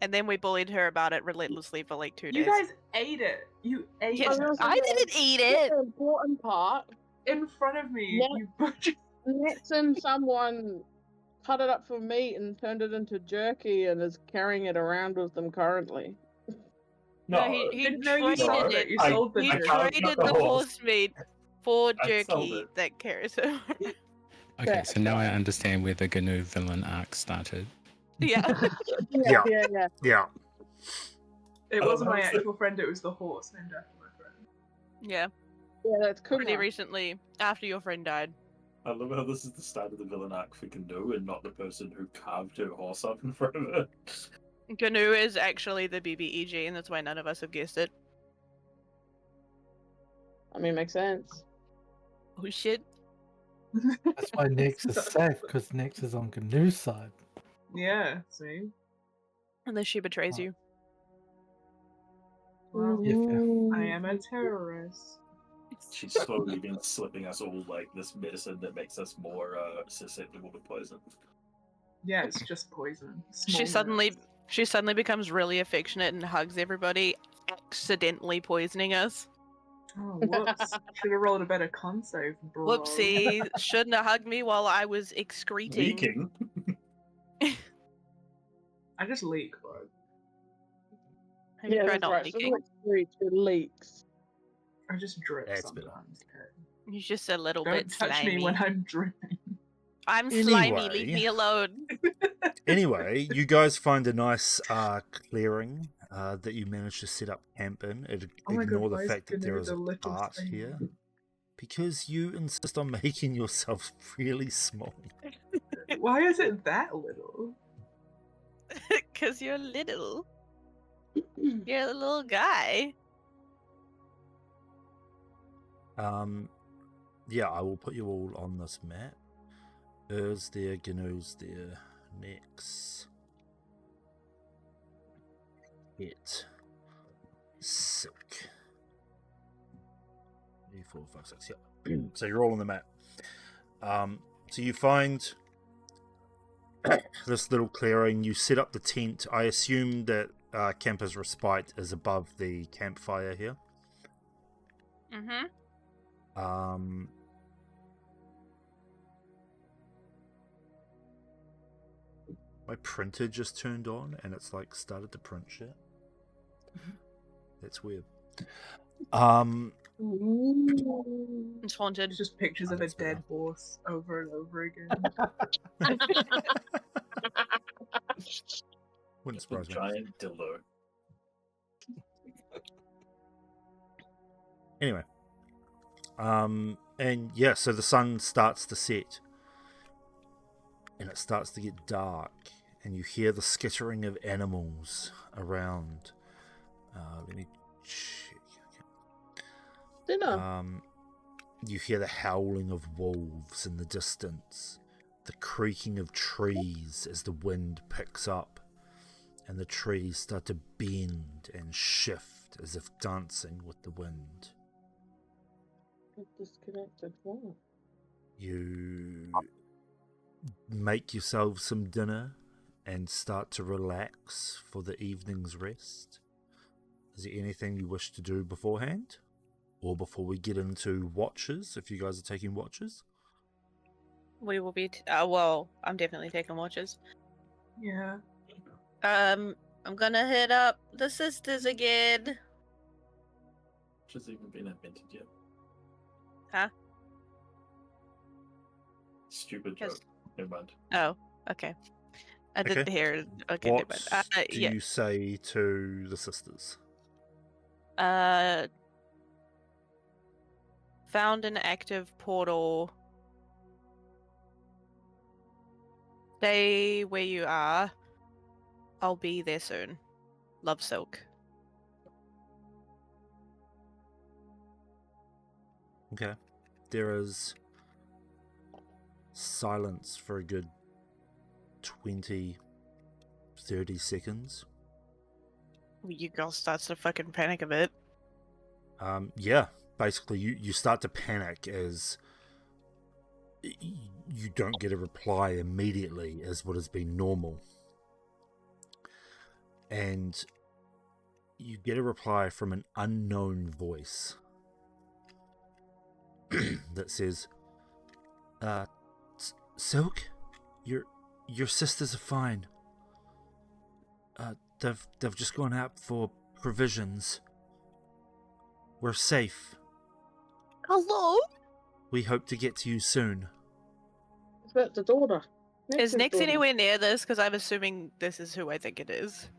And then we bullied her about it relentlessly for like 2 You days. guys ate it. You ate Yes, it I didn't eat it. The important part. in front of me. No. You butchered. Next and someone cut it up for meat and turned it into jerky and is carrying it around with them currently. No, he Didn't know you traded sold it. it. You sold the He jerky. traded the horse meat for I sold jerky it. that carries over. Okay, so now I understand where the GNU villain arc started. Yeah. Yeah. Yeah. It Oh, wasn't my how's the- actual friend. It was the horse named after my friend. Yeah. Yeah, that's cool. Pretty recently, after your friend died. I love how this is the start of the villain arc for Gnu and not the person who carved her horse up in front of her. GNU is actually the BBEG, and that's why none of us have guessed it. I mean, makes sense. Oh shit. That's why Nex is safe, because Nex is on GNU's side. Yeah, see? Unless she betrays you. Well, If- I am a terrorist. She's slowly been slipping us all like this medicine that makes us more susceptible to poison. Yeah, it's just poison. She suddenly becomes really affectionate and hugs everybody, accidentally poisoning us. Oh, whoops. Should have rolled a better con save, bro. Whoopsie, shouldn't have hugged me while I was excreting. Leaking. I just leak, bro. Have you tried that's not right. leaking? It leaks. I just drip That's better. sometimes. You're just a little Don't bit touch slimy. me when I'm dripping. I'm slimy, Anyway. leave me alone. Anyway, you guys find a nice clearing that you manage to set up camp in. Oh my Ignore God, the why is fact that GNU there is the a littlest cart thing? here. Because you insist on making yourself really small. Why is it that little? Because you're little. You're a little guy. Yeah, I will put you all on this map. Ur's there, Gnu's there, Nex. It. Silk. 3, 4, 5, 6, yeah. So you're all on the map. So you find this little clearing. You set up the tent. I assume that Camper's Respite is above the campfire here. Mm-hmm. My printer just turned on and it's like started to print shit. That's weird. It's haunted. It's just pictures of a dead horse over and over again. Wouldn't surprise me. Giant dildo. Anyway. And yeah, so the sun starts to set. And it starts to get dark. And you hear the skittering of animals around. Let me check. Dinner. You hear the howling of wolves in the distance. The creaking of trees as the wind picks up. And the trees start to bend and shift as if dancing with the wind. Disconnected. Wow. You make yourself some dinner and start to relax for the evening's rest. Is there anything you wish to do beforehand? Or before we get into watches, if you guys are taking watches? We will be. Well, I'm definitely taking watches. Yeah. I'm gonna hit up the sisters again. Which has even been invented yet. Huh? Stupid Yes. joke. Never mind. Oh, okay. I didn't Okay. hear. Okay, What never mind. do Yeah. you say to the sisters? Found an active portal. Stay where you are. I'll be there soon. Love, Silk. Okay. There is silence for a good 20, 30 seconds. You girl starts to fucking panic a bit. Yeah, basically you start to panic as you don't get a reply immediately as what has been normal. And you get a reply from an unknown voice that says, Silk, your sisters are fine. They've just gone out for provisions. We're safe. Hello? We hope to get to you soon. It's about the daughter. Is Nyx daughter. anywhere near this? Because I'm assuming this is who I think it is.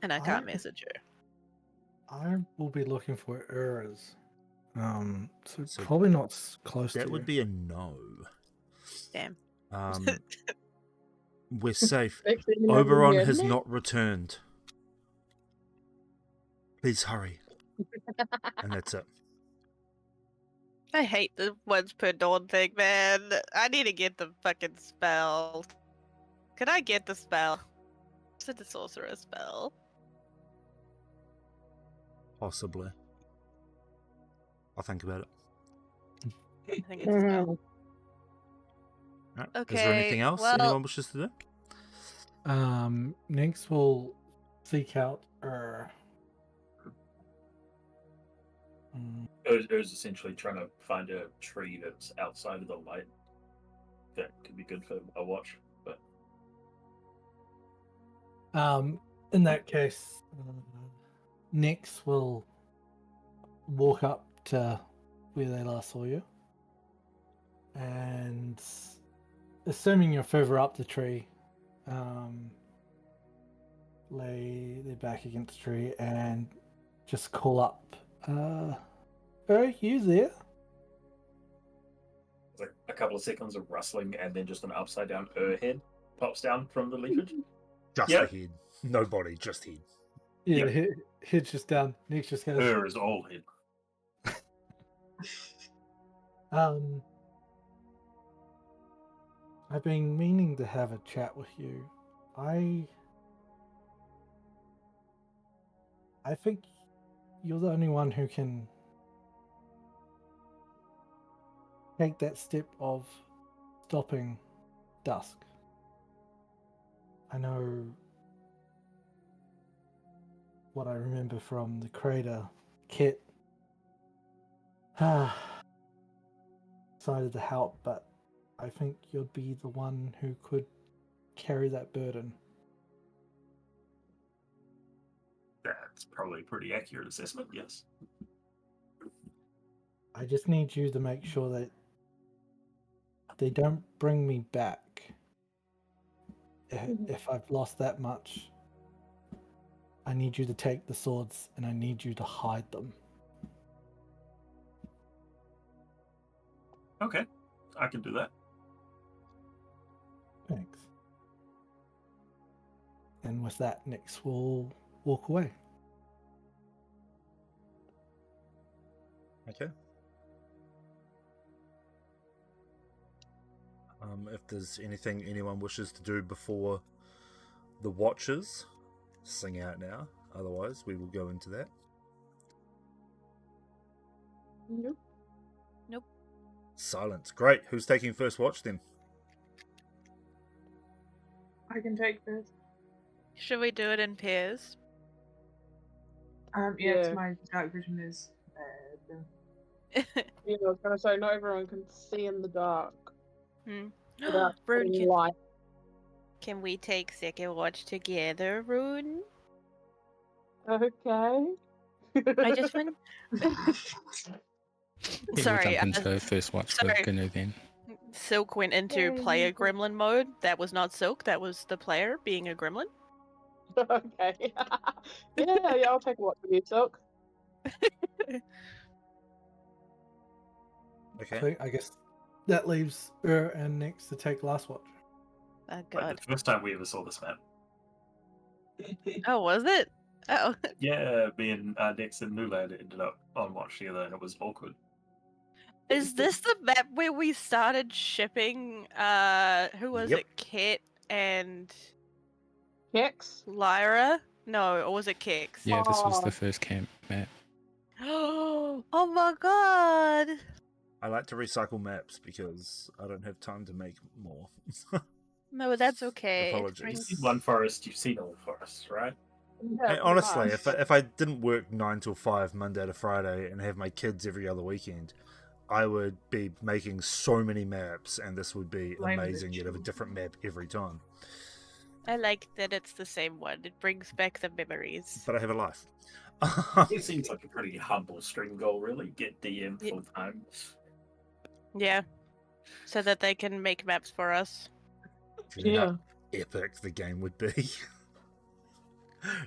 And I can't message her. I will be looking for errors. So So probably not close to That would you. be a no. Damn. We're safe. Next thing you know, Oberon we're has here. not returned. Please hurry. And that's it. I hate the once per dawn thing, man. I need to get the fucking spell. Can I get the spell? Is it the sorcerer spell? Possibly. I'll think about it. I think it's a spell. Right. Okay, Is there anything else well- anyone wishes to do? Nyx will seek out It was essentially trying to find a tree that's outside of the light. That could be good for a watch, but in that case, Nyx will walk up to where they last saw you, and assuming you're further up the tree, lay their back against the tree and just call up, you there? it's like a couple of seconds of rustling and then just an upside down head pops down from the leafage. Just Yep. the head. No body, just head. Yeah, Yep. head's just down. Nyx just goes, Is all head. I've been meaning to have a chat with you. I think you're the only one who can take that step of stopping dusk. I know what I remember from the crater. Kit decided to help, but I think you'd be the one who could carry that burden. That's probably a pretty accurate assessment, yes. I just need you to make sure that they don't bring me back if I've lost that much. I need you to take the swords and I need you to hide them. Okay, I can do that. Thanks. And with that, Nyx will walk away. Okay. If there's anything anyone wishes to do before the Watchers sing out now, otherwise we will go into that. Nope. Nope. Silence. Great. Who's taking first watch then? I can take this. Should we do it in pairs? Yes, Yeah. my dark vision is bad. Yeah, I was gonna say not everyone can see in the dark. Without Rune, putting light. can we take second watch together, Rune? Okay. I just went. We'll Sorry, jump into first watch sorry. with Gnu then. Silk went into player gremlin mode. That was not Silk. That was the player being a gremlin. Okay. yeah, I'll take a watch with you, Silk. Okay. So I guess that leaves and Nyx to take last watch. Oh Like god. the first time we ever saw this map. Oh, was it? Oh. Yeah, me and Nex and Nulad ended up on watch together, and it was awkward. Is this the map where we started shipping who was Yep. it? Kit and Kix? Lyra? No, or was it Kix? Yeah, this was Oh. the first camp map. Oh my god. I like to recycle maps because I don't have time to make more. No, that's okay. It Apologies. You've brings- seen one forest, you've seen all forests, right? Yeah, Hey, honestly, pretty much. if I didn't work 9 till 5 Monday to Friday and have my kids every other weekend, I would be making so many maps, and this would be Blame the amazing. You'd have a children. different map every time. I like that it's the same one. It brings back the memories. But I have a life. It seems like a pretty humble stream goal, really. Get DM Yeah. full time. Yeah. So that they can make maps for us. You know Yeah. how epic the game would be.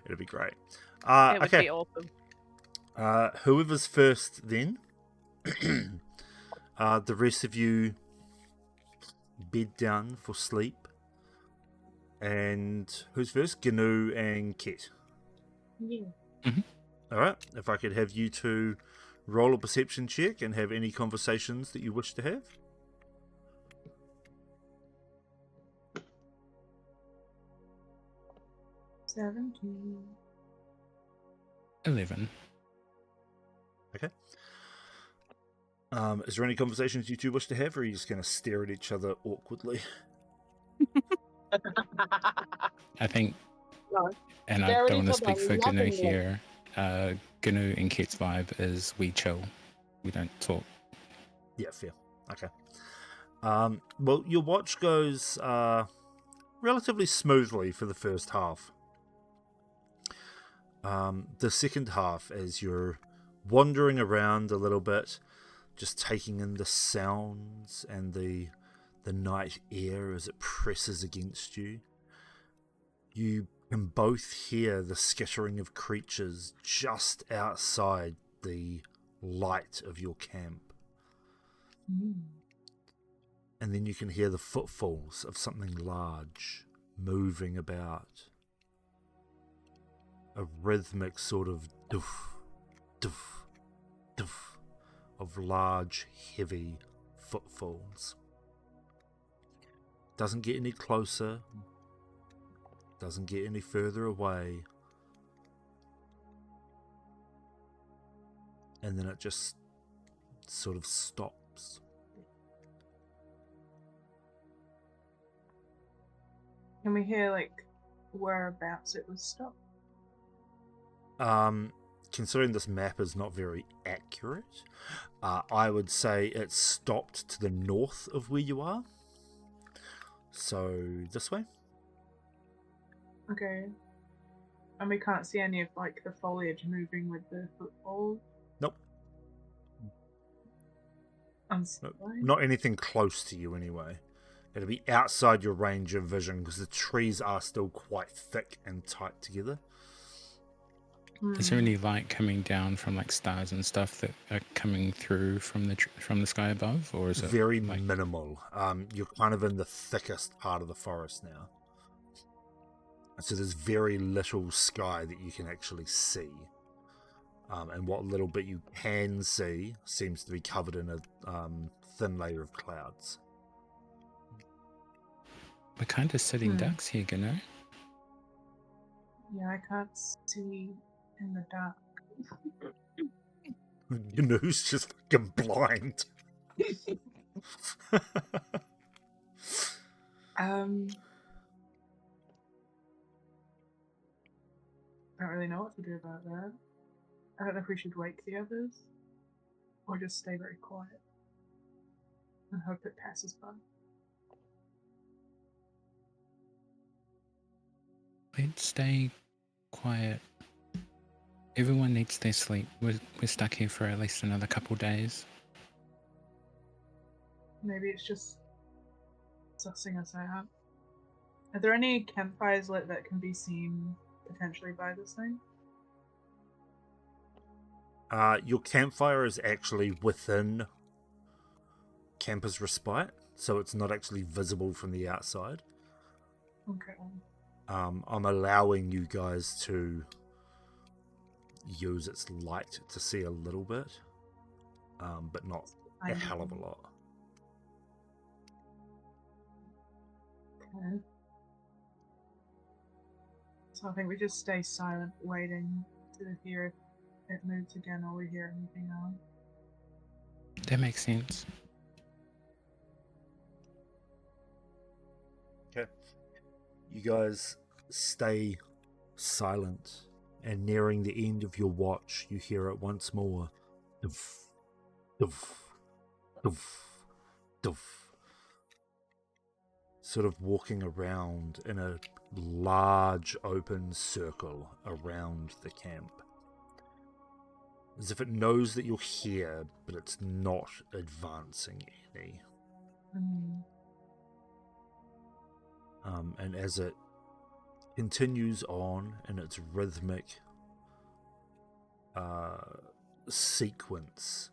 It'd be great. It would Okay. be awesome. Whoever's first then. The rest of you bed down for sleep. And who's first? Gnu and Ket. Yeah. Alright, if I could have you two roll a perception check and have any conversations that you wish to have. $17. 11. Is there any conversations you two wish to have, or are you just going to stare at each other awkwardly? I think, No. and I Stare at don't want each to speak other for Gnu lovingly. here, Gnu and Kit's vibe is we chill. We don't talk. Yeah, fair. Okay. Well, your watch goes relatively smoothly for the first half. The second half, as you're wandering around a little bit, just taking in the sounds and the night air as it presses against you, you can both hear the skittering of creatures just outside the light of your camp. And then you can hear the footfalls of something large moving about. A rhythmic sort of doof, doof, doof of large, heavy footfalls. Doesn't get any closer, doesn't get any further away. And then it just sort of stops. Can we hear like whereabouts it was stopped? Considering this map is not very accurate, I would say it stopped to the north of where you are. So this way. Okay. And we can't see any of like the foliage moving with the footfall. Nope. Nope. Not anything close to you anyway. It'll be outside your range of vision because the trees are still quite thick and tight together. Is there any light coming down from like stars and stuff that are coming through from the sky above, or is it very minimal? You're kind of in the thickest part of the forest now, so there's very little sky that you can actually see, and what little bit you can see seems to be covered in a thin layer of clouds. We're kind of sitting ducks here, you know? Yeah, I can't see in the dark. You know, who's just fucking blind. I don't really know what to do about that. I don't know if we should wake the others or just stay very quiet and hope it passes by. Let's stay quiet. Everyone needs their sleep. We're stuck here for at least another couple days. Maybe it's just sussing us out. Are there any campfires lit that can be seen potentially by this thing? Your campfire is actually within Camper's Respite, so it's not actually visible from the outside. Okay. I'm allowing you guys to use its light to see a little bit, but not a hell of a lot. Okay. So I think we just stay silent, waiting to hear if it moves again or we hear anything else. That makes sense. Okay. You guys stay silent, and nearing the end of your watch, you hear it once more. Doof, doof, doof, doof. Sort of walking around in a large open circle around the camp. As if it knows that you're here, but it's not advancing any. And as it continues on in its rhythmic sequence,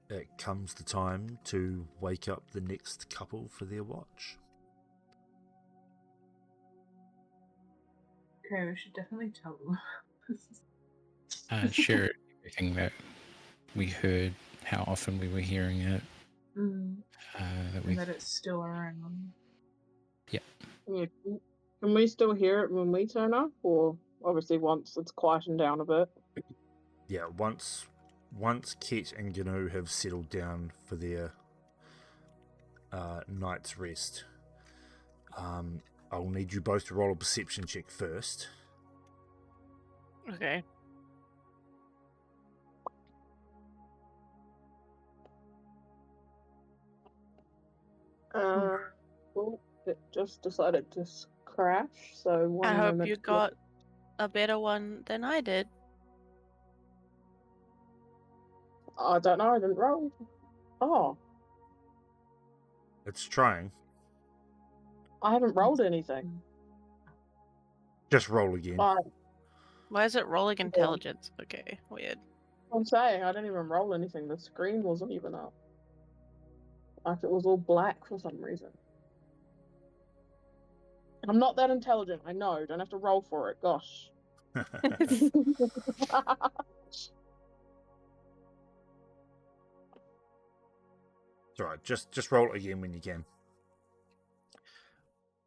it comes the time to wake up the next couple for their watch. Okay, we should definitely tell them. Share everything that we heard, how often we were hearing it. That it's still around. Yeah. Can we still hear it when we turn up, or obviously once it's quietened down a bit? Yeah, once Ket and Gnu have settled down for their night's rest, I'll need you both to roll a perception check first. Okay. Well, it just decided to crash, so I hope you got a better one than I did. I don't know, I didn't roll. Oh. It's trying. I haven't rolled anything. Just roll again. Why is it rolling intelligence? Okay, weird. I'm saying I didn't even roll anything. The screen wasn't even up. Like it was all black for some reason. I'm not that intelligent, I know. Don't have to roll for it. Gosh. It's alright. Just roll it again when you can.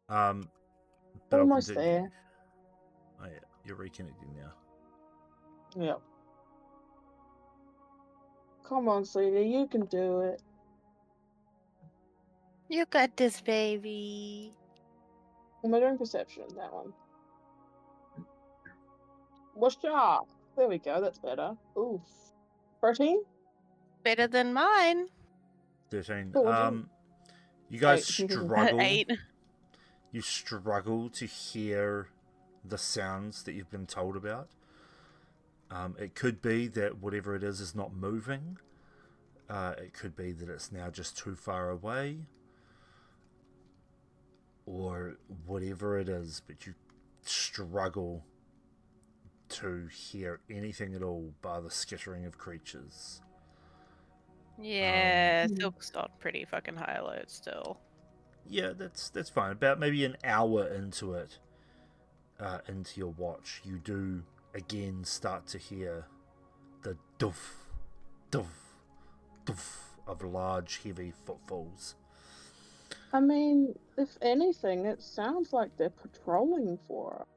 But almost there. Oh yeah, you're reconnecting now. Yep. Come on, sweetie, you can do it. You got this, baby. Am I doing perception, that one? What's up? There we go. That's better. Oof. 13? Better than mine. 13. Cool, what'd you- You guys 8. struggle. 8. You struggle to hear the sounds that you've been told about. It could be that whatever it is not moving. It could be that it's now just too far away. Or whatever it is, but you struggle to hear anything at all by the skittering of creatures. Yeah, Silk's on pretty fucking high alert still. Yeah, that's fine. About maybe an hour into it, into your watch, you do again start to hear the doof, doof, doof of large, heavy footfalls. I mean, if anything, it sounds like they're patrolling for us.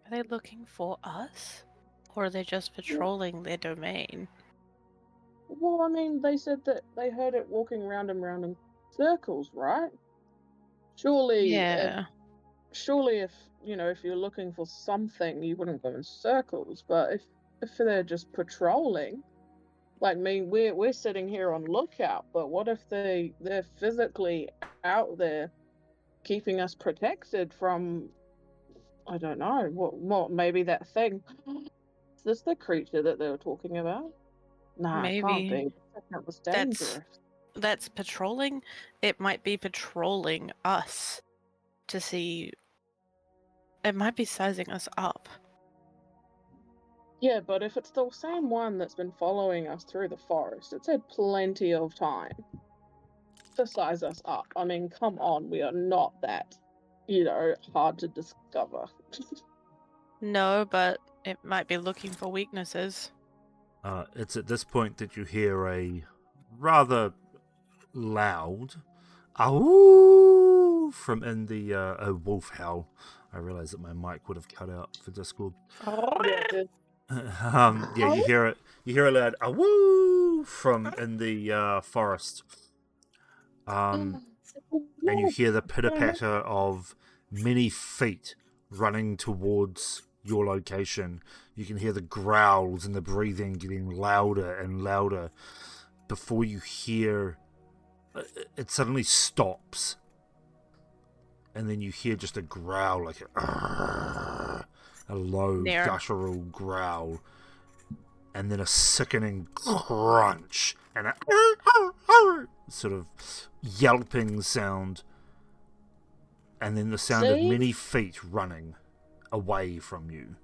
Are they looking for us? Or are they just patrolling their domain? Well, I mean, they said that they heard it walking round and round in circles, right? Surely, Yeah. surely, if if you're looking for something, you wouldn't go in circles. But if they're just patrolling, like me, we're sitting here on lookout. But what if they're physically out there, keeping us protected from? I don't know. What? Maybe that thing. Is this the creature that they were talking about? Nah, it can't Maybe. be. That was dangerous. That's patrolling. It might be patrolling us to see. It might be sizing us up. Yeah, but if it's the same one that's been following us through the forest, it's had plenty of time to size us up. I mean, come on, we are not that, hard to discover. No, but it might be looking for weaknesses. It's at this point that you hear a rather loud "Ow!" from in the a wolf howl. I realise that my mic would have cut out for Discord. Yeah, dude. Yeah, you hear it. You hear a loud "Awoo!" from in the forest. And you hear the pitter patter of many feet running towards your location. You can hear the growls and the breathing getting louder and louder before you hear it suddenly stops. And then you hear just a growl, like a low, guttural growl. And then a sickening crunch and a sort of yelping sound. And then the sound of many feet running away from you.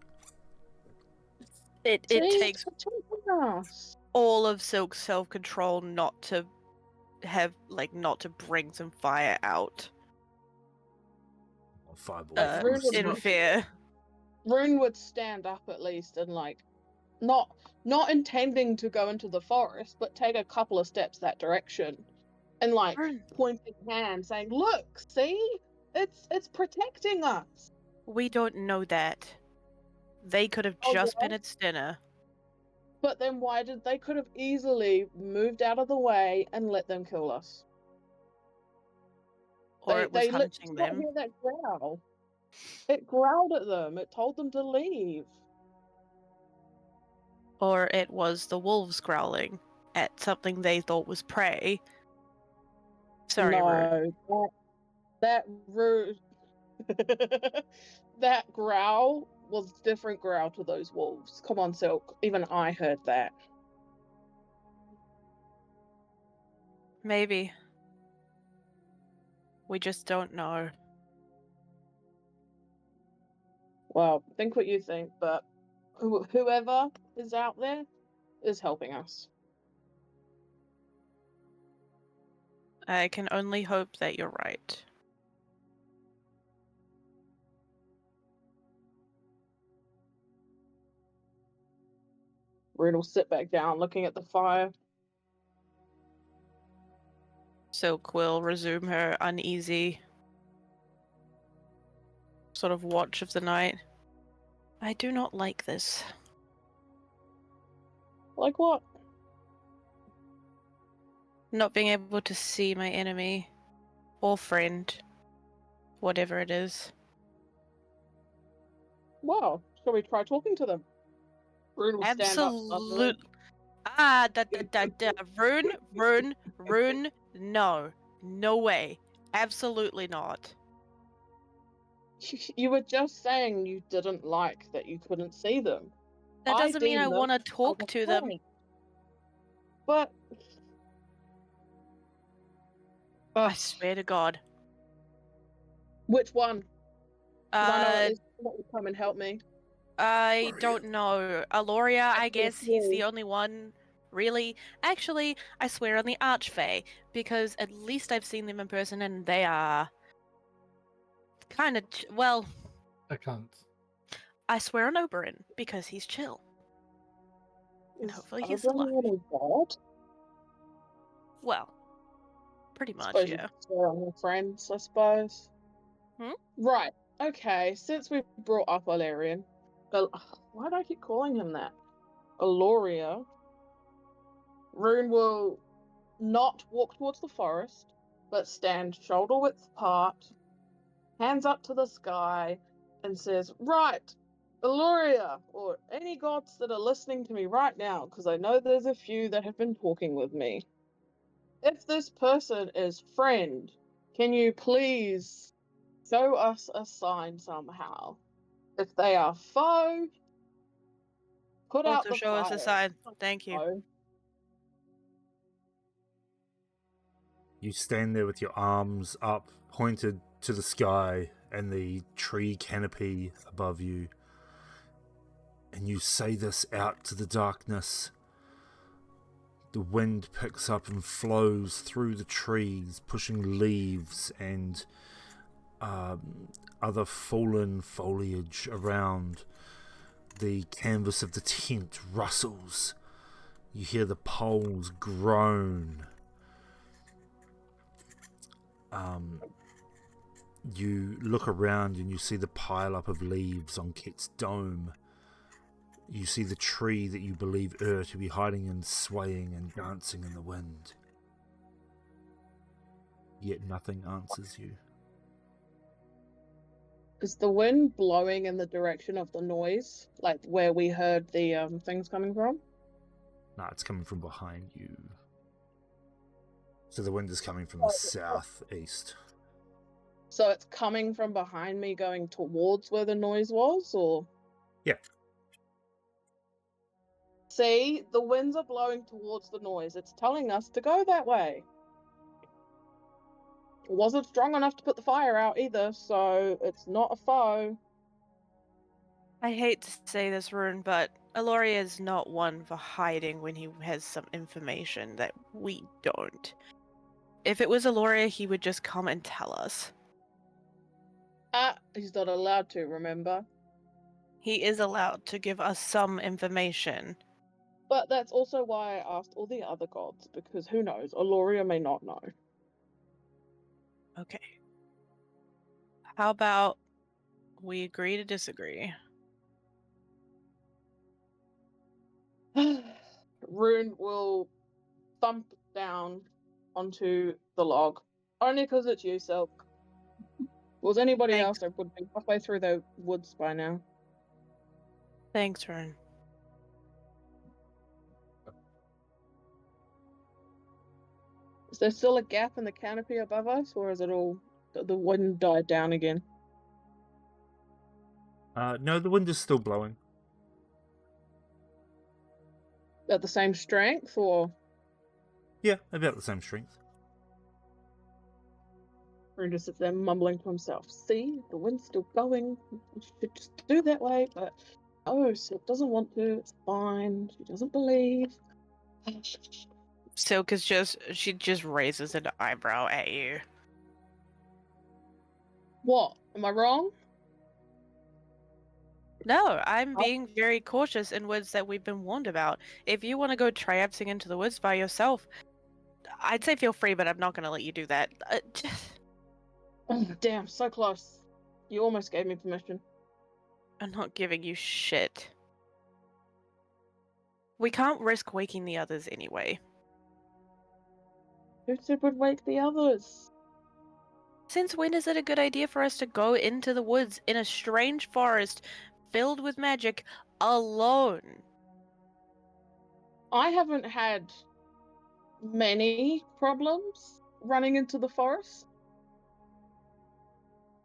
It takes all of Silk's self-control not to bring some fire out. Fireball. In fear. Rune would stand up at least and not intending to go into the forest, but take a couple of steps that direction, and pointing hand, saying, "Look, see, it's protecting us." We don't know that. They could have just been its dinner. But then why did they could have easily moved out of the way and let them kill us? Or it was hunting them. Hear that growl. It growled at them. It told them to leave. Or it was the wolves growling at something they thought was prey. Sorry, Rude. No, that Rude. That growl was a different growl to those wolves. Come on, Silk. Even I heard that. Maybe. We just don't know. Well, think what you think, but whoever is out there is helping us. I can only hope that you're right. Rune will sit back down, looking at the fire. Silk will resume her uneasy sort of watch of the night. I do not like this. Like what? Not being able to see my enemy or friend, whatever it is. Well, Shall we try talking to them? Rune will stand up. Absolute. Rune. No. No way. Absolutely not. You were just saying you didn't like that you couldn't see them. That doesn't mean I deem them want to as talk a to them. friend. But I swear to God. which one? 'Cause I know at Uh, least one will come and help me. I don't know. Eldoria, I Actually, guess he's the yeah. only one. Really? Actually, I swear on the Archfey, because at least I've seen them in person and they are kind of, well, I can't. I swear on Oberyn, because he's chill. And Is hopefully he's Oberyn alive. really bad? Well, pretty I much, suppose you yeah. could swear on your friends, I suppose. Hmm? Right. Okay. Since we brought up Valerian, why do I keep calling him that? Eldoria. Rune will not walk towards the forest, but stand shoulder width apart, hands up to the sky, and says, "Right, Eldoria, or any gods that are listening to me right now, because I know there's a few that have been talking with me. If this person is friend, can you please show us a sign somehow? If they are foe, put out Also the show us a fire. sign. Thank you. Foe. You stand there with your arms up, pointed to the sky and the tree canopy above you, and you say this out to the darkness. The wind picks up and flows through the trees, pushing leaves and other fallen foliage around. The canvas of the tent rustles. You hear the poles groan. You look around and you see the pile up of leaves on Ket's dome. You see the tree that you believe to be hiding and swaying and dancing in the wind. Yet nothing answers you. Is the wind blowing in the direction of the noise, like where we heard the things coming from? Nah, it's coming from behind you. So the wind is coming from the southeast. So it's coming from behind me going towards where the noise was, or? Yeah. See, the winds are blowing towards the noise. It's telling us to go that way. It wasn't strong enough to put the fire out either, so it's not a foe. I hate to say this, Rune, but Eldoria is not one for hiding when he has some information that we don't. If it was Eldoria, he would just come and tell us. He's not allowed to, remember? He is allowed to give us some information. But that's also why I asked all the other gods, because who knows, Eldoria may not know. Okay. How about we agree to disagree? Rune will thump down onto the log. Only because it's you, Silk. Was anybody Thanks. else, I would be halfway through the woods by now. Thanks, Rune. Is there still a gap in the canopy above us, or is it all... the wind died down again? No, the wind is still blowing. At the same strength, or... Yeah, about the same strength. Rune just sits there mumbling to himself. See, the wind's still going. We should just do that way, but... oh, Silk doesn't want to. It's fine. She doesn't believe. Silk is she just raises an eyebrow at you. What? Am I wrong? No, I'm being very cautious in woods that we've been warned about. If you want to go traipsing into the woods by yourself, I'd say feel free, but I'm not going to let you do that. Oh, damn, so close. You almost gave me permission. I'm not giving you shit. We can't risk waking the others anyway. Who said we'd wake the others? Since when is it a good idea for us to go into the woods in a strange forest filled with magic alone. I haven't had many problems running into the forest.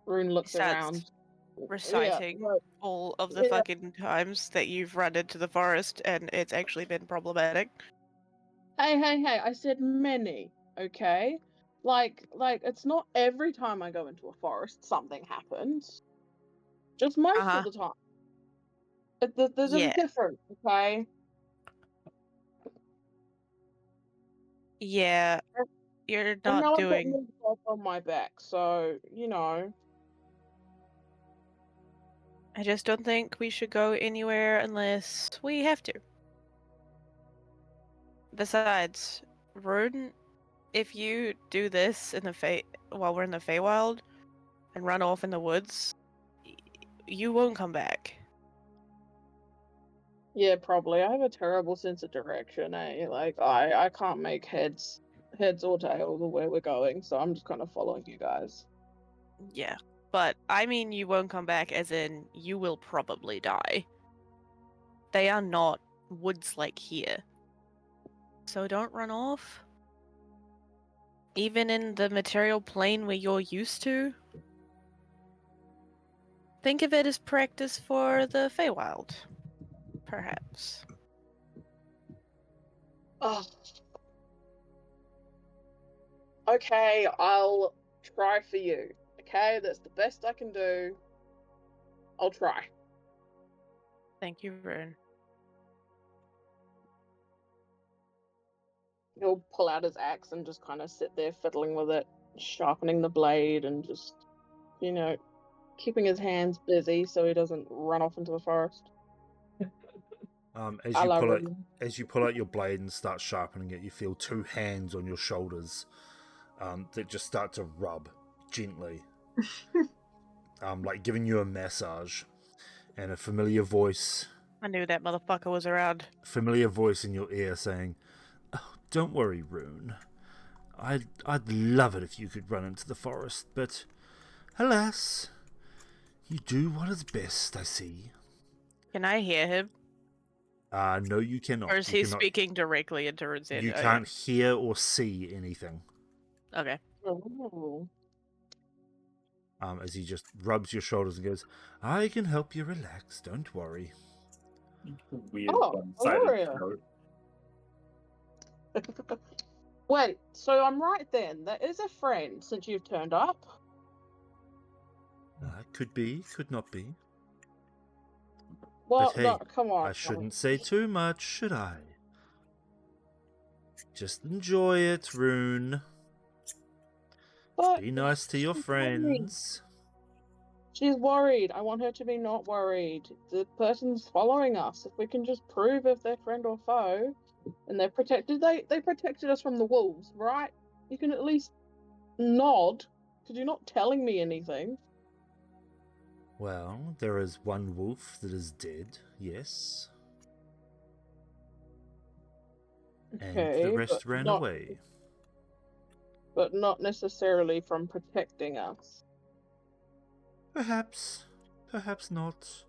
Rune looks Starts around. Reciting Yeah, all of the fucking times that you've run into the forest and it's actually been problematic. Hey, I said many, okay? Like, it's not every time I go into a forest something happens. Just most of the time. There's a Yeah. difference, okay? Yeah. You're And not now I've got doing... moved off on my back, so, you know. I just don't think we should go anywhere unless we have to. Besides, Rune, if you do this in the while we're in the Feywild and run off in the woods, you won't come back. Yeah, probably. I have a terrible sense of direction, eh? Like, I can't make heads or tails of where we're going, so I'm just kind of following you guys. Yeah, but I mean you won't come back as in you will probably die. They are not woods like here. So don't run off. Even in the material plane where you're used to. Think of it as practice for the Feywild. Perhaps. Oh. Okay, I'll try for you. Okay, that's the best I can do. I'll try. Thank you, Rune. He'll pull out his axe and just kind of sit there fiddling with it, sharpening the blade and just, you know, keeping his hands busy so he doesn't run off into the forest. As you pull out your blade and start sharpening it, you feel two hands on your shoulders that just start to rub gently, like giving you a massage, and a familiar voice. I knew that motherfucker was around. Familiar voice in your ear saying, "Oh, don't worry, Rune. I'd love it if you could run into the forest, but alas, you do what is best. I see." Can I hear him? No, you cannot. Or is he speaking directly into Rune's ear? You can't hear or see anything. Okay. Oh. As he just rubs your shoulders and goes, "I can help you relax. Don't worry." Weird Eldoria. Wait, so I'm right then. That is a friend since you've turned up. Could be, could not be. Well, but hey, no, come on. I shouldn't say too much, should I? Just enjoy it, Rune. But Be nice to your friends. She's worried. I want her to be not worried. The person's following us. If we can just prove if they're friend or foe, and they're protected, they protected us from the wolves, right? You can at least nod, because you're not telling me anything. Well, there is one wolf that is dead, yes. Okay, and the rest but ran not- away. But not necessarily from protecting us. Perhaps, perhaps not.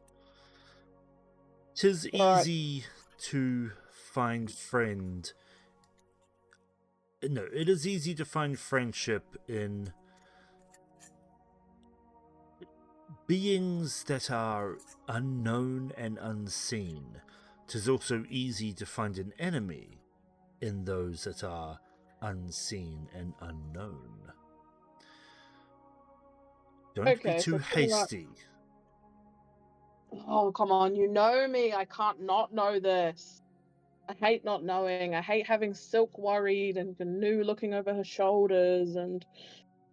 'Tis Right. easy to find friend. No, it is easy to find friendship in beings that are unknown and unseen. 'Tis also easy to find an enemy in those that are unseen and unknown. Don't Okay, be so too pretty much- hasty. Oh, come on, you know me. I can't not know this. I hate not knowing. I hate having Silk worried and Gnu looking over her shoulders, and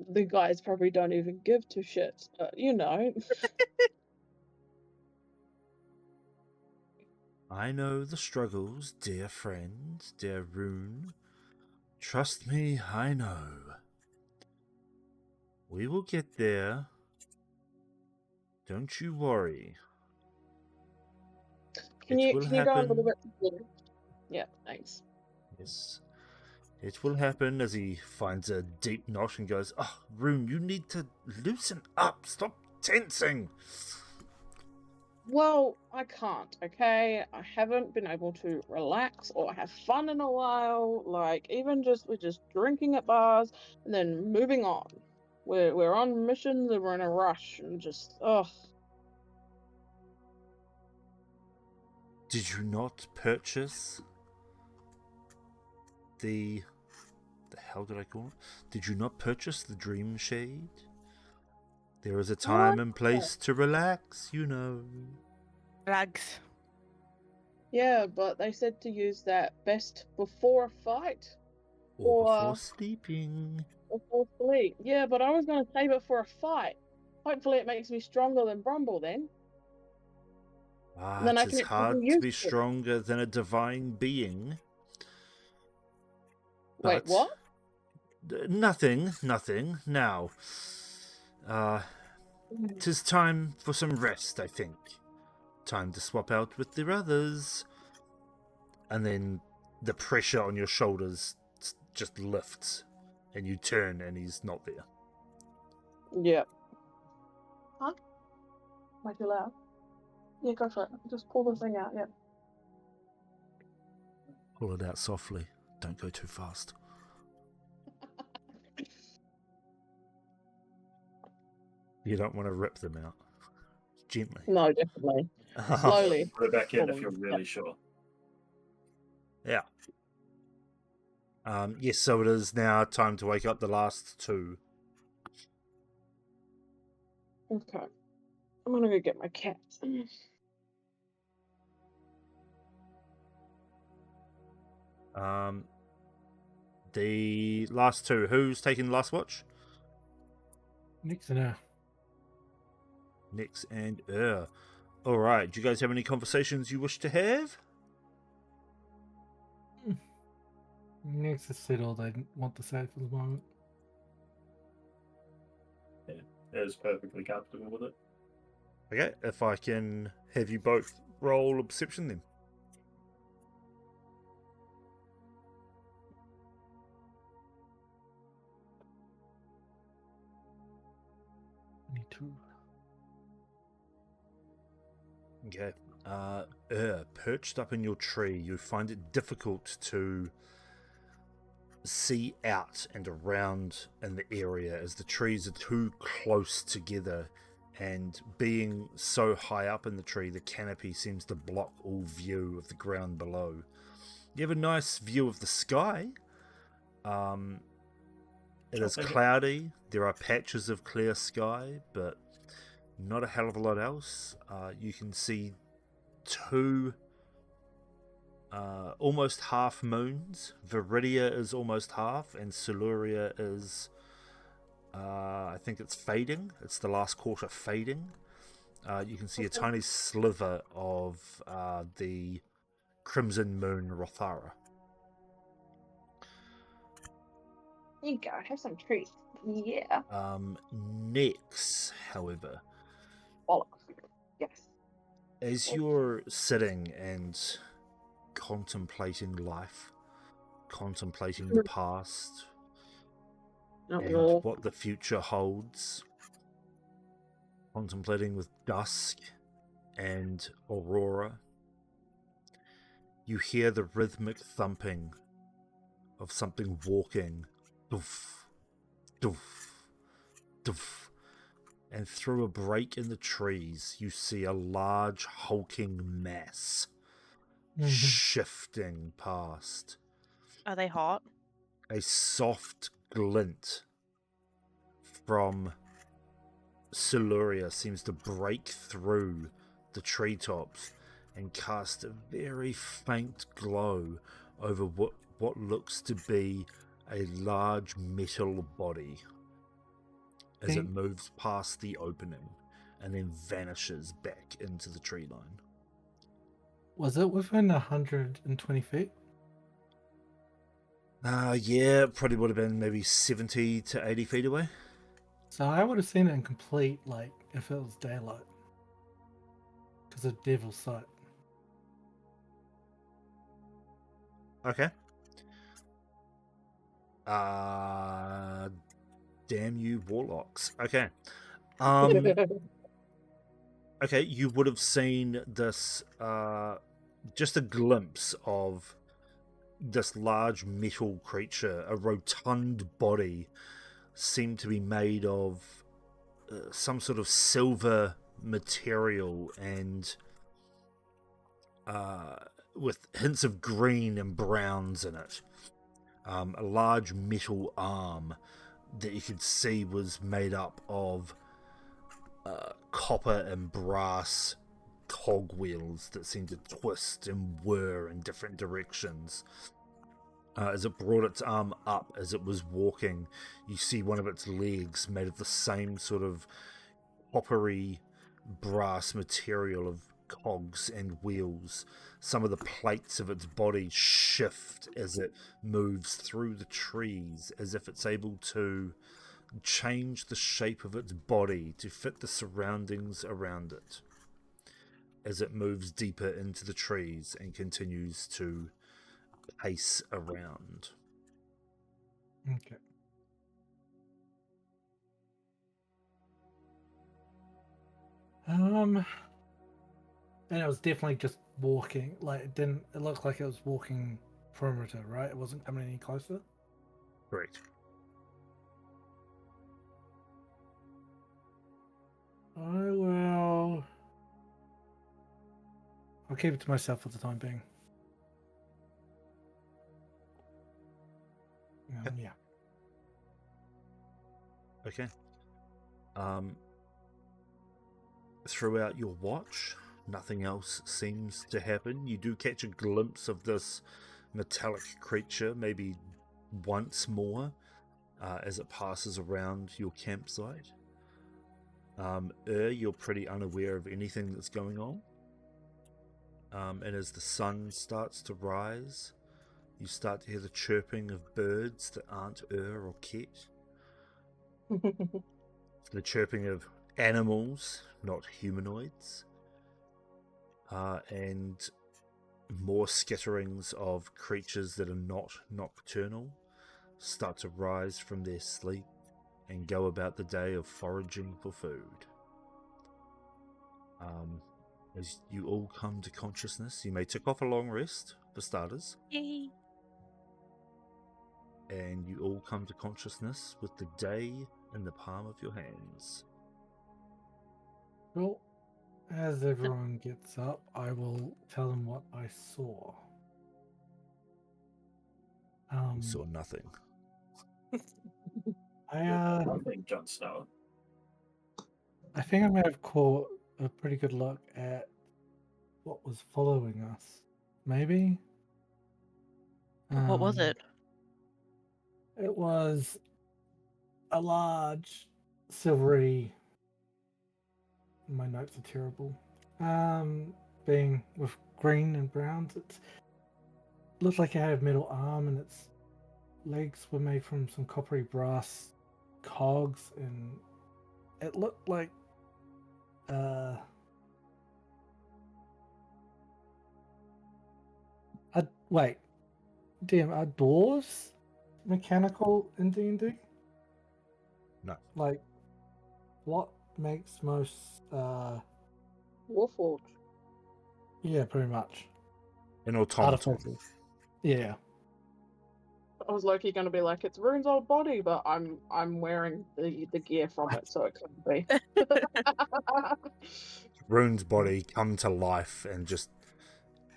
the guys probably don't even give two shits, but you know. I know the struggles, dear friend, dear Rune. Trust me, I know. We will get there. Don't you worry. Can It you will go a happen. little bit? Yeah, thanks. Yes. It will happen as he finds a deep knot and goes, "Oh, Rune, you need to loosen up. Stop tensing." Well, I can't, okay? I haven't been able to relax or have fun in a while. Like, even we're just drinking at bars and then moving on. We're on missions and we're in a rush and just, ugh. Did you not purchase the hell did I call it? Did you not purchase the Dream Shade? There is a time and place to relax, you know. Rags. Yeah, but they said to use that best before a fight. Or before sleeping. Before sleep. Yeah, but I was going to save it for a fight. Hopefully it makes me stronger than Brumble then. Then I It can is hard actually to use be it. stronger than a divine being. Wait, But what? Nothing. Now, 'tis time for some rest, I think. Time to swap out with the others. And then the pressure on your shoulders just lifts, and you turn, and he's not there. Yeah. Huh? Am I too loud? Yeah, go for it. Just pull the thing out, yeah. Pull it out softly. Don't go too fast. You don't want to rip them out. Gently. No, definitely. Slowly. Put it back in if you're really sure. Yeah. Yes, so it is now time to wake up the last two. Okay. I'm gonna go get my cat. The last two. Who's taking the last watch? Nix and her. Nix and Alright, do you guys have any conversations you wish to have? Nix has said all they want to say for the moment. Yeah, is perfectly comfortable with it. Okay, if I can have you both roll a perception then. Me too. Okay. Perched up in your tree, you find it difficult to see out and around in the area as the trees are too close together, and being so high up in the tree, the canopy seems to block all view of the ground below. You have a nice view of the sky. It is cloudy. There are patches of clear sky, but not a hell of a lot else. You can see two almost half moons. Viridia is almost half, and Siluria is, I think it's fading. It's the last quarter fading. You can see a tiny sliver of the crimson moon Rothara. Here you go, have some treats. Yeah. Next, however, Bollocks. Yes. as you're sitting and contemplating life, contemplating the past, and what the future holds, contemplating with dusk and aurora, you hear the rhythmic thumping of something walking, doof, doof, doof, and through a break in the trees you see a large hulking mass shifting past. Are they hot? A soft glint from Siluria seems to break through the treetops and cast a very faint glow over what looks to be a large metal body as it moves past the opening and then vanishes back into the tree line. Was it within 120 feet? Yeah, probably would have been maybe 70 to 80 feet away. So I would have seen it in complete, like, if it was daylight. Because of Devil's Sight. Okay. Damn you, warlocks. Okay. Okay, you would have seen this, just a glimpse of this large metal creature, a rotund body, seemed to be made of some sort of silver material and with hints of green and browns in it. A large metal arm that you could see was made up of copper and brass cogwheels that seemed to twist and whir in different directions. As it brought its arm up as it was walking, you see one of its legs made of the same sort of coppery brass material of cogs and wheels. Some of the plates of its body shift as it moves through the trees, as if it's able to change the shape of its body to fit the surroundings around it as it moves deeper into the trees and continues to pace around. Okay. And it was definitely just walking. Like it looked like it was walking perimeter, right? It wasn't coming any closer. Correct. I'll keep it to myself for the time being. Yeah. Okay. Throughout your watch, nothing else seems to happen. You do catch a glimpse of this metallic creature, maybe once more, as it passes around your campsite. You're pretty unaware of anything that's going on. And as the sun starts to rise, you start to hear the chirping of birds that aren't or Ket. The chirping of animals, not humanoids. And more skitterings of creatures that are not nocturnal start to rise from their sleep and go about the day of foraging for food. As you all come to consciousness, you may take off a long rest, for starters. Yay. And you all come to consciousness with the day in the palm of your hands. Well, as everyone gets up, I will tell them what I saw. You saw nothing. I think Jon Snow. I think I may have caught a pretty good look at what was following us. Maybe. What was it? It was a large silvery. My notes are terrible. Being with green and browns, it looked like it had a metal arm, and its legs were made from some coppery brass cogs, and it looked like wait, damn, are doors mechanical in D&D? No. Like, what makes most Warforged. yeah, pretty much. An automaton. Yeah. I was Loki going to be like, it's Rune's old body, but I'm wearing the gear from it, so it couldn't be. Rune's body come to life and just,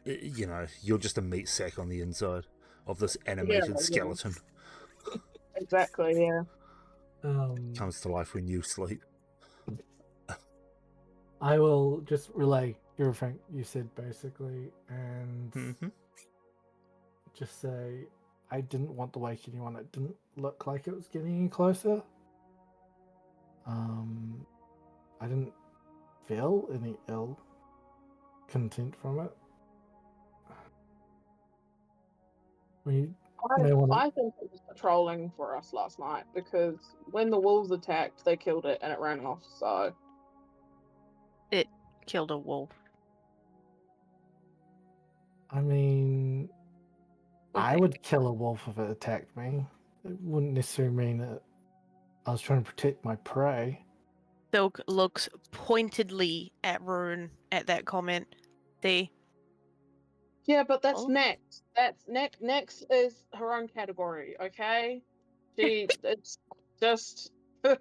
you're just a meat sack on the inside of this animated skeleton. Yeah. Exactly, yeah. Comes to life when you sleep. I will just relay everything you said, basically, and just say I didn't want to wake anyone. It didn't look like it was getting any closer. I didn't feel any ill content from it. I think it was patrolling for us last night, because when the wolves attacked, they killed it and it ran off, so... It killed a wolf. I mean, I would kill a wolf if it attacked me. It wouldn't necessarily mean that I was trying to protect my prey. Silk looks pointedly at Rune at that comment. See? Yeah, but that's Oh. next. That's next is her own category, okay? It's just I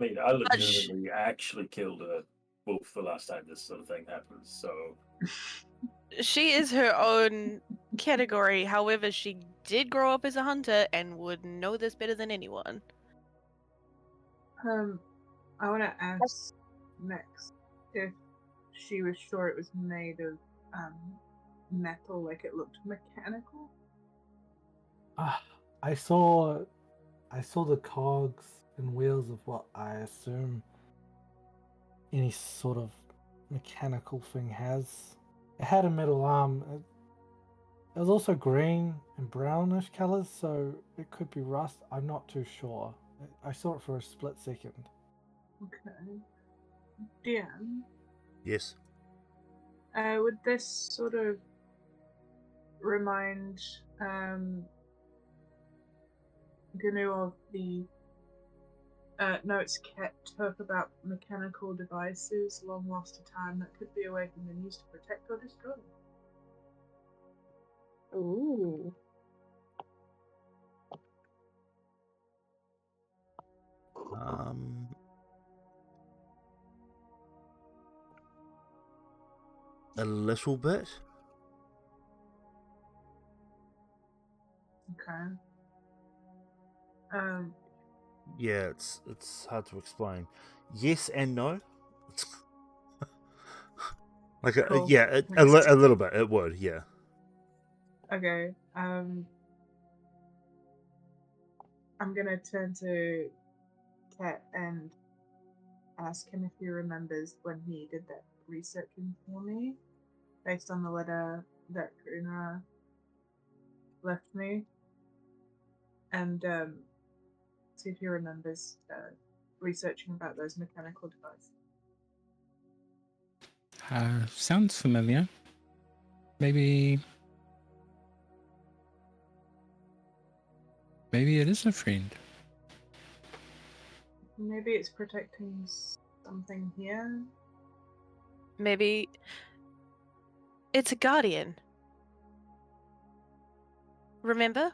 mean, I legitimately actually killed a wolf the last time this sort of thing happens, so She is her own category. However, she did grow up as a hunter and would know this better than anyone. I want to ask next if she was sure it was made of metal, like it looked mechanical. I saw the cogs and wheels of what I assume any sort of mechanical thing has. It had a metal arm. It was also green and brownish colors, so it could be rust. I'm not too sure. I saw it for a split second. Okay. Dan, Yes. would this sort of remind Gnu of the notes Ket took about mechanical devices long lost to time that could be awakened and used to protect or destroy? ooh. A little bit. Okay. Yeah, it's hard to explain. Yes and no. Like Cool. yeah, a little bit. It would, yeah. Okay. I'm gonna turn to Ket and ask him if he remembers when he did that researching for me, based on the letter that Karina left me, and see if he remembers researching about those mechanical devices. Sounds familiar. Maybe it is a friend. Maybe it's protecting something here. Maybe it's a guardian. Remember?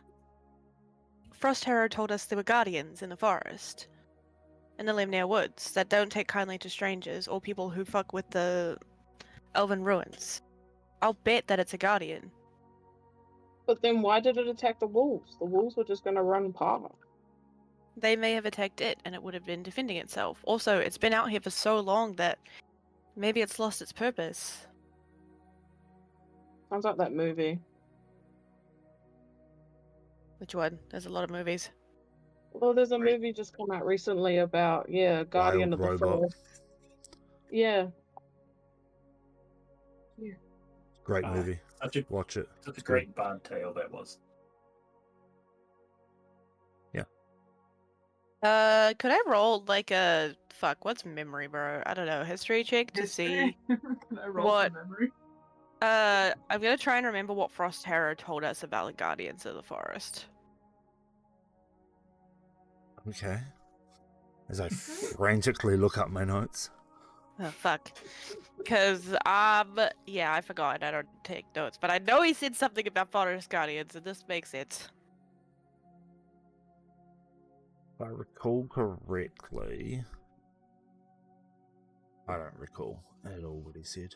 Frost Harrow told us there were guardians in the forest, in the Lemnir woods, that don't take kindly to strangers or people who fuck with the elven ruins. I'll bet that it's a guardian. But then why did it attack the wolves? The wolves were just gonna run past. They may have attacked it and it would have been defending itself. Also, it's been out here for so long that maybe it's lost its purpose. Sounds like that movie. Which one? There's a lot of movies. Well, there's a Right. movie just come out recently about Guardian Wild of the Robot. Forest. Yeah. Great movie. Watch it. Such a It's good. great barn tale that was. Could I roll like a what's memory, bro? I don't know, history check to see Can I roll what- for memory? I'm gonna try and remember what Frost Harrow told us about the Guardians of the Forest. Okay. As I frantically look up my notes. Oh fuck. Cause yeah, I forgot. I don't take notes, but I know he said something about Forest Guardians, and this makes sense. If I recall correctly, I don't recall at all what he said.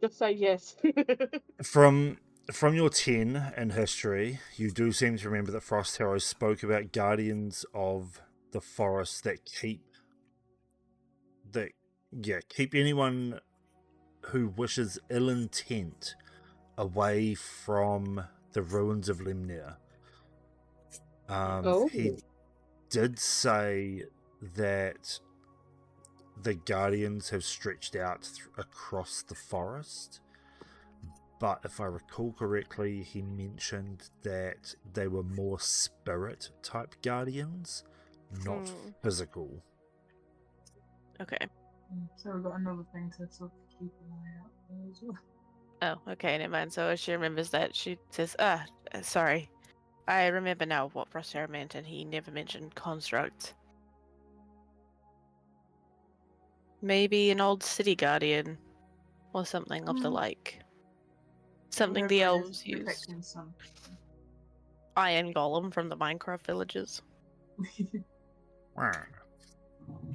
Just say yes. From your 10 in history, you do seem to remember that Frost Harrow spoke about guardians of the forest that keep anyone who wishes ill intent away from the ruins of Lemnir. He did say that the guardians have stretched out across the forest, but if I recall correctly, he mentioned that they were more spirit type guardians, not physical. Okay. So we've got another thing to sort of keep an eye out for as well. Oh, okay, never mind. So she remembers that. She says, sorry. I remember now what Prospero meant, and he never mentioned construct. Maybe an old city guardian, or something of the like. Something the Whoever it is elves use. protecting some. Iron Golem from the Minecraft villages. Hmm.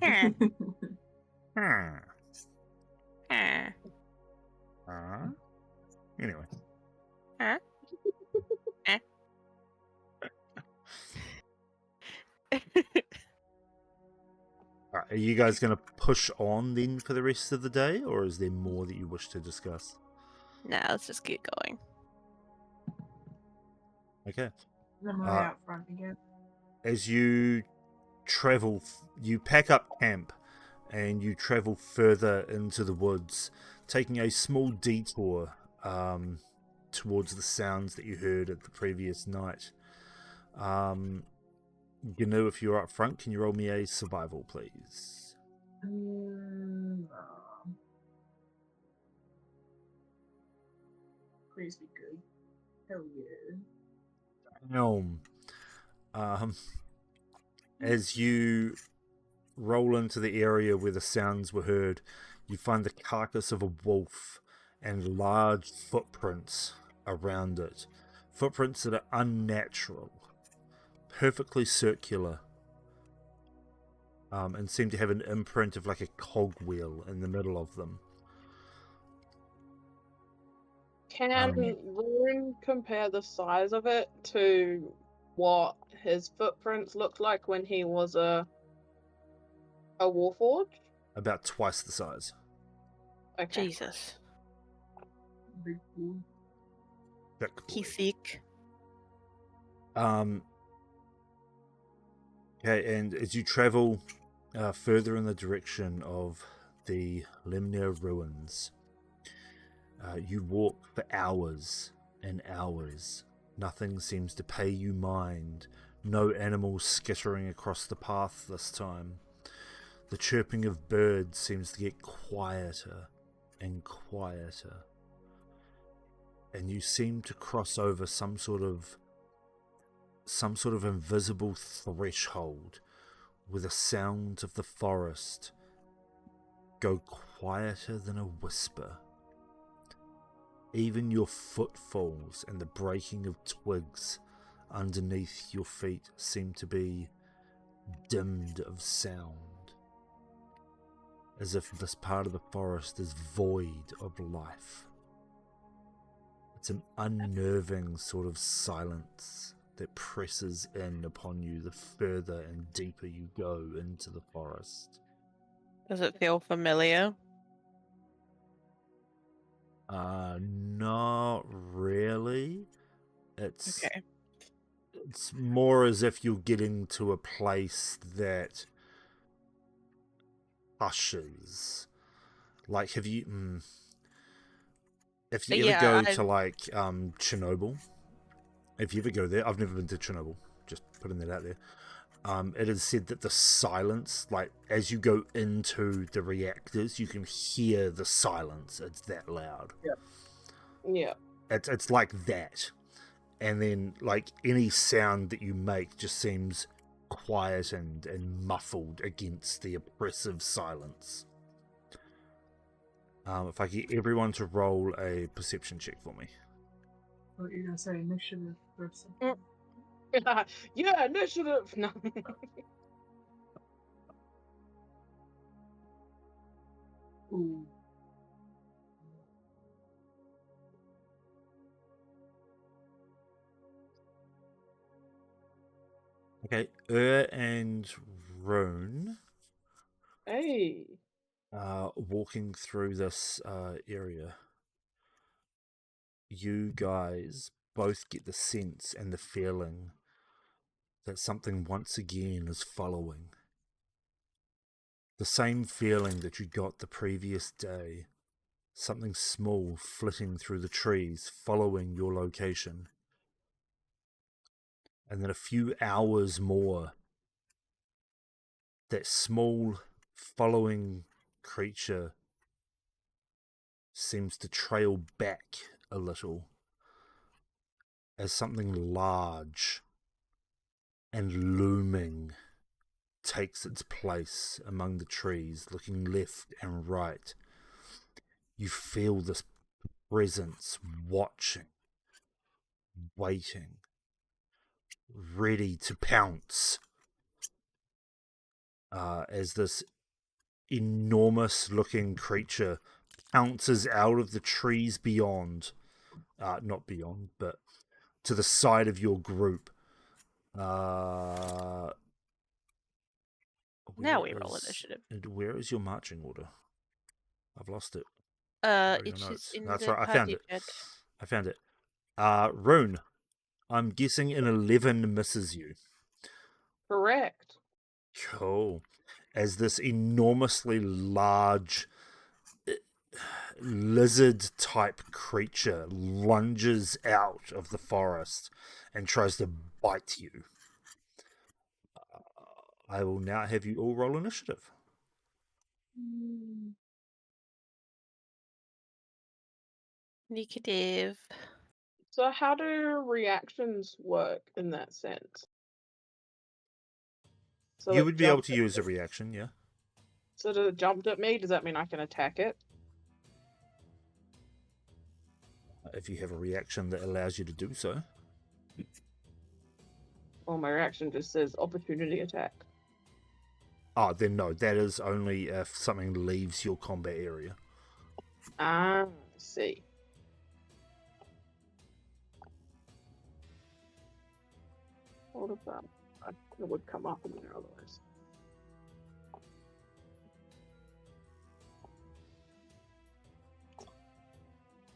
Eh, Hmm. eh, Anyway. eh. Are you guys going to push on then for the rest of the day, or is there more that you wish to discuss? Nah, let's just get going. Okay. Then we're Uh, out front again. As you travel, you pack up camp and you travel further into the woods, taking a small detour towards the sounds that you heard at the previous night. You know, if you're up front, can you roll me a survival, please? Please be good. Hell yeah. Elm. As you roll into the area where the sounds were heard, you find the carcass of a wolf and large footprints around it. Footprints that are unnatural, perfectly circular, and seem to have an imprint of like a cogwheel in the middle of them. Can Rune compare the size of it to what his footprints looked like when he was a warforged? About twice the size. Okay. Jesus. Big boy. Thick boy. He's sick. Okay, and as you travel further in the direction of the Lemnir ruins, you walk for hours and hours. Nothing seems to pay you mind. No animals skittering across the path this time. The chirping of birds seems to get quieter and quieter. And you seem to cross over some sort of invisible threshold where the sounds of the forest go quieter than a whisper. Even your footfalls and the breaking of twigs underneath your feet seem to be dimmed of sound, as if this part of the forest is void of life. It's an unnerving sort of silence that presses in upon you the further and deeper you go into the forest. Does it feel familiar? Not really. It's Okay. it's more as if you're getting to a place that hushes. Like, have you if you ever Yeah, go I- to like Chernobyl, if you ever go there, I've never been to Chernobyl, just putting that out there. It is said that the silence, like as you go into the reactors, you can hear the silence. It's that loud. Yeah. It's like that, and then like any sound that you make just seems quiet and muffled against the oppressive silence. If I get everyone to roll a perception check for me. What you're gonna say, initiative or something? Yeah, initiative. No. Ooh. Okay, and Rune Hey. walking through this area. You guys both get the sense and the feeling that something once again is following. The same feeling that you got the previous day. Something small flitting through the trees, following your location. And then a few hours more, that small following creature seems to trail back a little as something large and looming takes its place among the trees, looking left and right. You feel this presence watching, waiting, ready to pounce, as this enormous looking creature pounces out of the trees beyond, not beyond, but to the side of your group. Now we roll initiative. Where is your marching order? I've lost it. It is in That's the right. I found party it. chat. I found it. Rune, I'm guessing an 11 misses you. Correct. Cool. As this enormously large lizard-type creature lunges out of the forest and tries to bite you. I will now have you all roll initiative. Negative. So how do reactions work in that sense? So You it would be able jumped to at use a me. reaction, yeah. So that it jumped at me, does that mean I can attack it? If you have a reaction that allows you to do so. Well, my reaction just says opportunity attack. Oh, then no, that is only if something leaves your combat area. Ah, I see. What about? It would come up in there otherwise.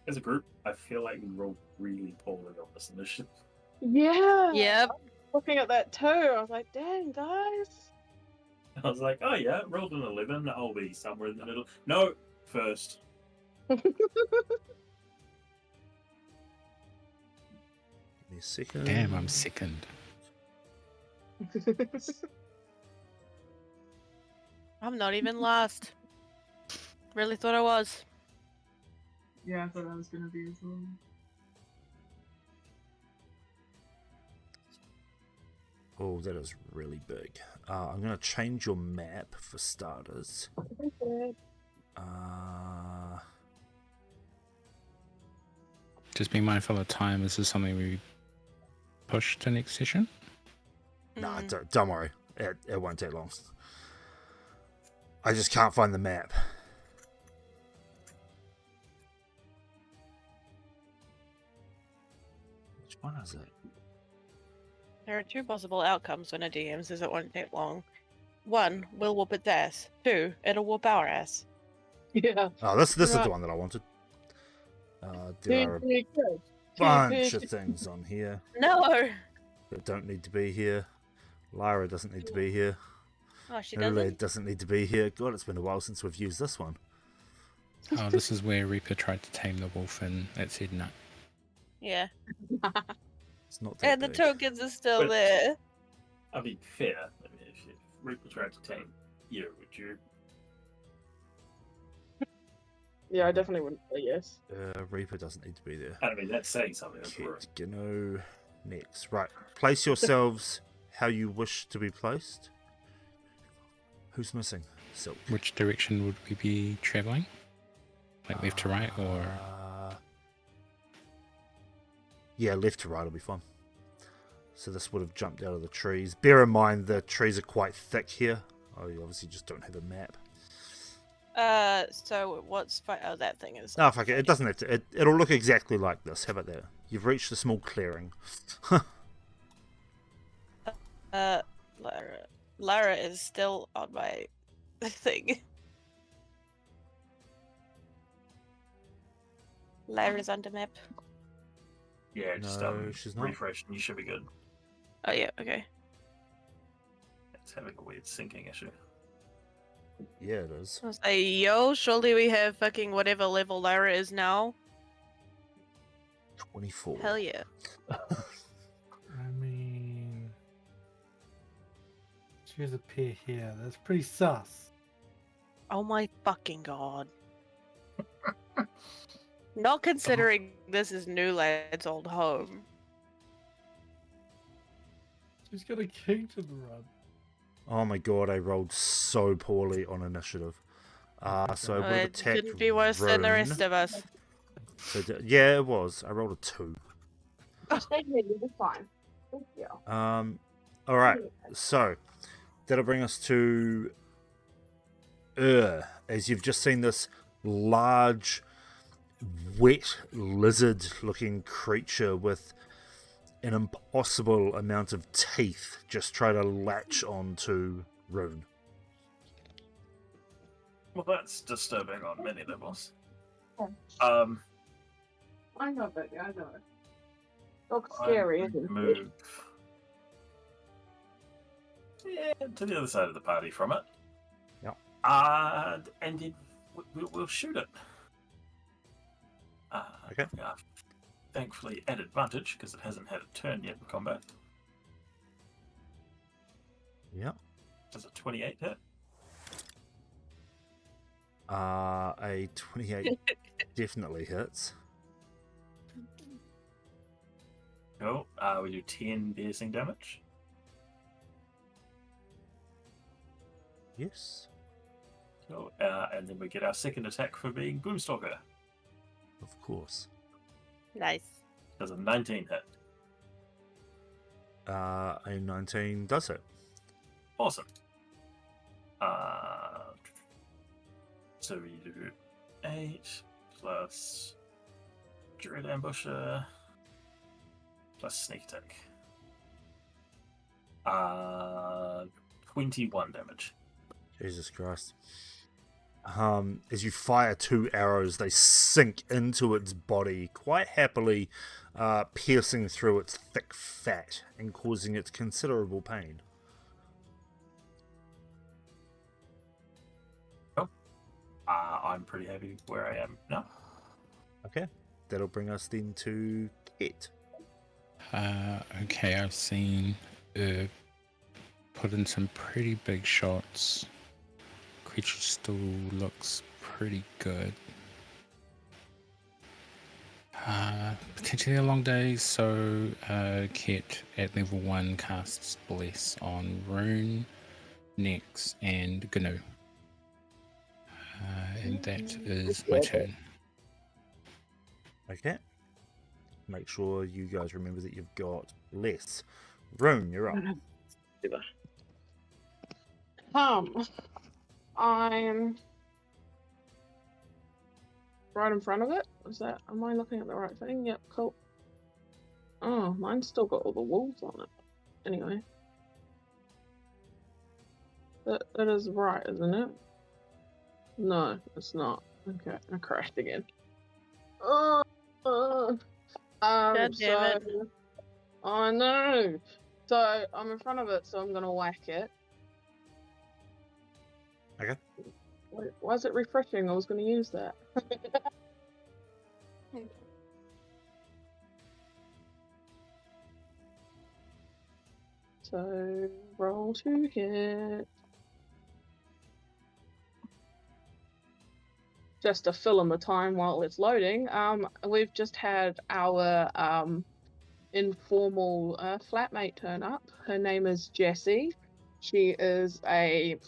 As a group, I feel like we rolled really poorly on this initiative. Yeah. Yep. Looking at that too, I was like, dang, guys. I was like, oh yeah, rolled an 11, I'll be somewhere in the middle. No, first. Give me a second. Damn, I'm second. I'm not even last. Really thought I was. Yeah, I thought I was gonna be as well. Oh, that is really big. I'm going to change your map for starters. Just be mindful of time. Is this something we push to next session? Nah, don't worry. It won't take long. I just can't find the map. Which one is it? There are two possible outcomes when a DM says it won't take long. 1, we'll whoop its ass. 2, it'll whoop our ass. Yeah. Oh, this is Right. the one that I wanted. There are a bunch of things on here No! that don't need to be here. Lyra doesn't need to be here. Oh, she Hula doesn't? doesn't need to be here. God, it's been a while since we've used this one. Oh, this is where Reaper tried to tame the wolf and it said no. Yeah. It's not that And the big. tokens are still But- there. I mean, fair. I mean, if Reaper tried to tame you, would you? Yeah, I definitely wouldn't say yes. Reaper doesn't need to be there. I mean, that's saying something. That's right. Kit Gino next. Right. Place yourselves how you wish to be placed. Who's missing? Silk. Which direction would we be traveling? Like left to right or? Yeah, left to right will be fine. So this would have jumped out of the trees. Bear in mind the trees are quite thick here. Oh, you obviously just don't have a map. So what's oh, that thing is. Oh, fuck it. It doesn't have to. It'll look exactly like this. How about that? You've reached a small clearing. Lara is still on my thing. Lara's on the map. Yeah, just No, she's not. refresh and you should be good. Oh yeah, okay. It's having a weird syncing issue. Yeah, it is. I was like, yo, surely we have fucking whatever level Lara is now. 24. Hell yeah. I mean, choose a pair here. That's pretty sus. Oh my fucking god. Not considering this is New Lad's old home. She's got a kingdom run. Oh my god, I rolled so poorly on initiative. So I would have It attacked couldn't be worse than the Rune. rest of us. So yeah, it was. I rolled a 2. Stay here, you'll be fine. Thank you. All right. So that'll bring us to as you've just seen this large, wet lizard-looking creature with an impossible amount of teeth just try to latch onto Rune. Well, that's disturbing on many levels. Yeah. I know, baby, I know. Looks scary, I'm going isn't to it? move to the other side of the party from it. Yep. And then we'll shoot it. Okay. Thankfully, at advantage because it hasn't had a turn yet in combat. Yep. Does a 28 hit? A 28 definitely hits. Cool. We do 10 piercing damage. Yes. Cool. And then we get our second attack for being Boomstalker. Of course. Nice. Does a 19 hit. A 19 does it. Awesome. So we do 8 plus Dread Ambusher plus Sneak Attack. 21 damage. Jesus Christ. As you fire 2 arrows, they sink into its body quite happily, piercing through its thick fat and causing it considerable pain. I'm pretty happy where I am now. Okay, that'll bring us then to Kit. Okay, I've seen put in some pretty big shots. Creature still looks pretty good. Potentially a long day, so Kit at level 1 casts Bless on Rune, Nex, and Gnu. And that is my turn. Okay. Make sure you guys remember that you've got less. Rune, you're up. I'm right in front of it. Is that? Am I looking at the right thing? Yep, cool. Oh, mine's still got all the wolves on it. Anyway, that is right, isn't it? No, it's not. Okay, I crashed again. God damn So, it. oh no. So I'm in front of it, so I'm gonna whack it. Okay. Why is it refreshing? I was gonna use that. So roll to hit. Just to fill in the time while it's loading, we've just had our informal flatmate turn up. Her name is Jessie. She is a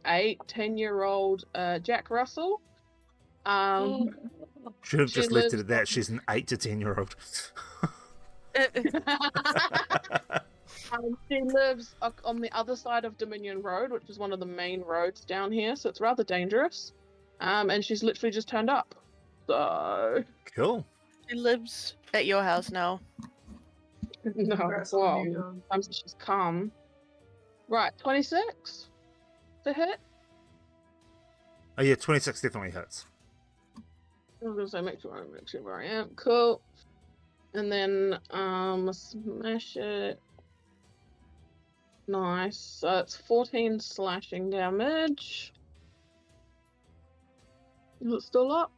10-year-old Jack Russell. Should have she just left it lives- at that. She's an 8 to 10-year-old. She lives on the other side of Dominion Road, which is one of the main roads down here, so it's rather dangerous. And she's literally just turned up. So Cool. She lives at your house now. no, Congrats on well, you, dog. sometimes she's come. Right, 26 to hit. Oh yeah, 26 definitely hits. I was gonna say make sure I am cool. And then smash it. Nice. So it's 14 slashing damage. Is it still up?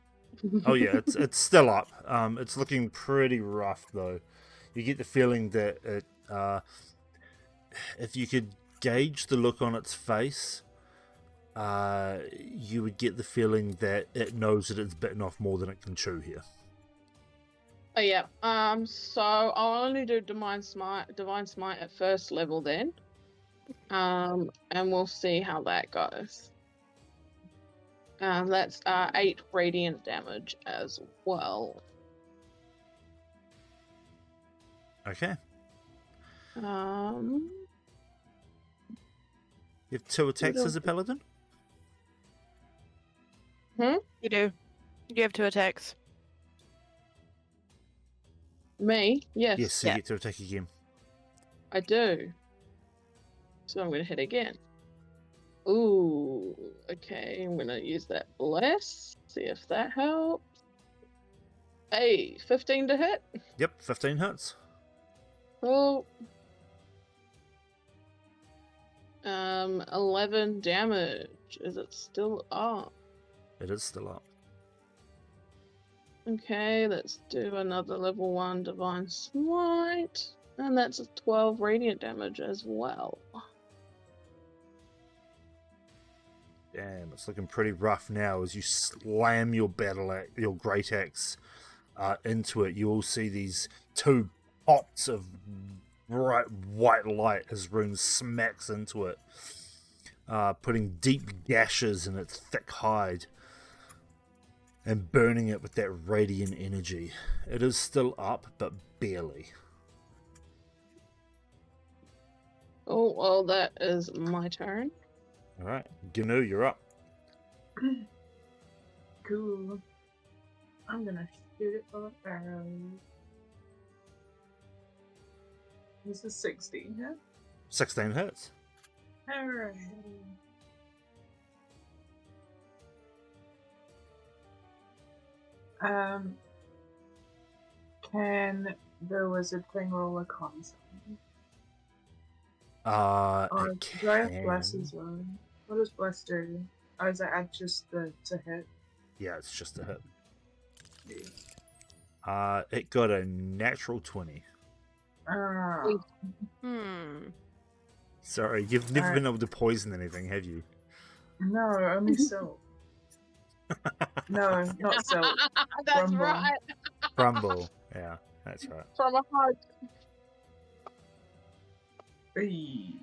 Oh yeah, it's still up. It's looking pretty rough though. You get the feeling that it, if you could gauge the look on its face, you would get the feeling that it knows that it's bitten off more than it can chew here. Oh yeah. So I'll only do divine smite at first level then. And we'll see how that goes. That's 8 radiant damage as well. Okay. Um. You have 2 attacks as a paladin? You do. You have 2 attacks. Me? Yes. Yes, so you Yeah. get to attack again. I do. So I'm gonna hit again. Ooh. Okay, I'm gonna use that bless. See if that helps. Hey, 15 to hit. Yep, 15 hits. Oh. 11 damage. Is it still up? It is still up. Okay, let's do another level 1 divine smite. And that's a 12 radiant damage as well. Damn, it's looking pretty rough now as you slam your your great axe into it. You will see these 2 pots of bright white light as Rune smacks into it, putting deep gashes in its thick hide and burning it with that radiant energy. It is still up, but barely. Oh, well, that is my turn. All right, Gnu, you're up. Cool. I'm gonna shoot it full of arrows. This is 16, yeah? 16 hits. Alright. Can the wizard thing roll a con save? Or It do I have bless can. as well? What does bless do? Or is it add just the to hit? Yeah, it's just a hit. It got a natural 20. Ah, Sorry, you've never been able to poison anything, have you? no, only silk. No, not silk. That's Rumble. right. Rumble. Yeah, that's right. From a hug. Eee.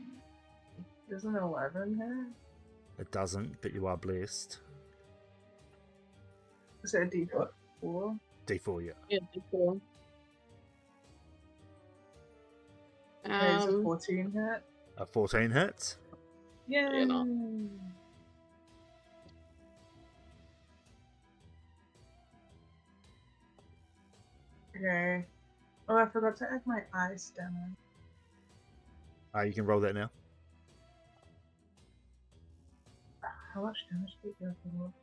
There's an 11 here. It doesn't, but you are blessed. Is it a D4? D4, yeah. Yeah, before. There's a 14 hit. A 14 hits. Yay! You know. Okay. Oh, I forgot to add my ice damage. You can roll that now. How much damage did you have to roll?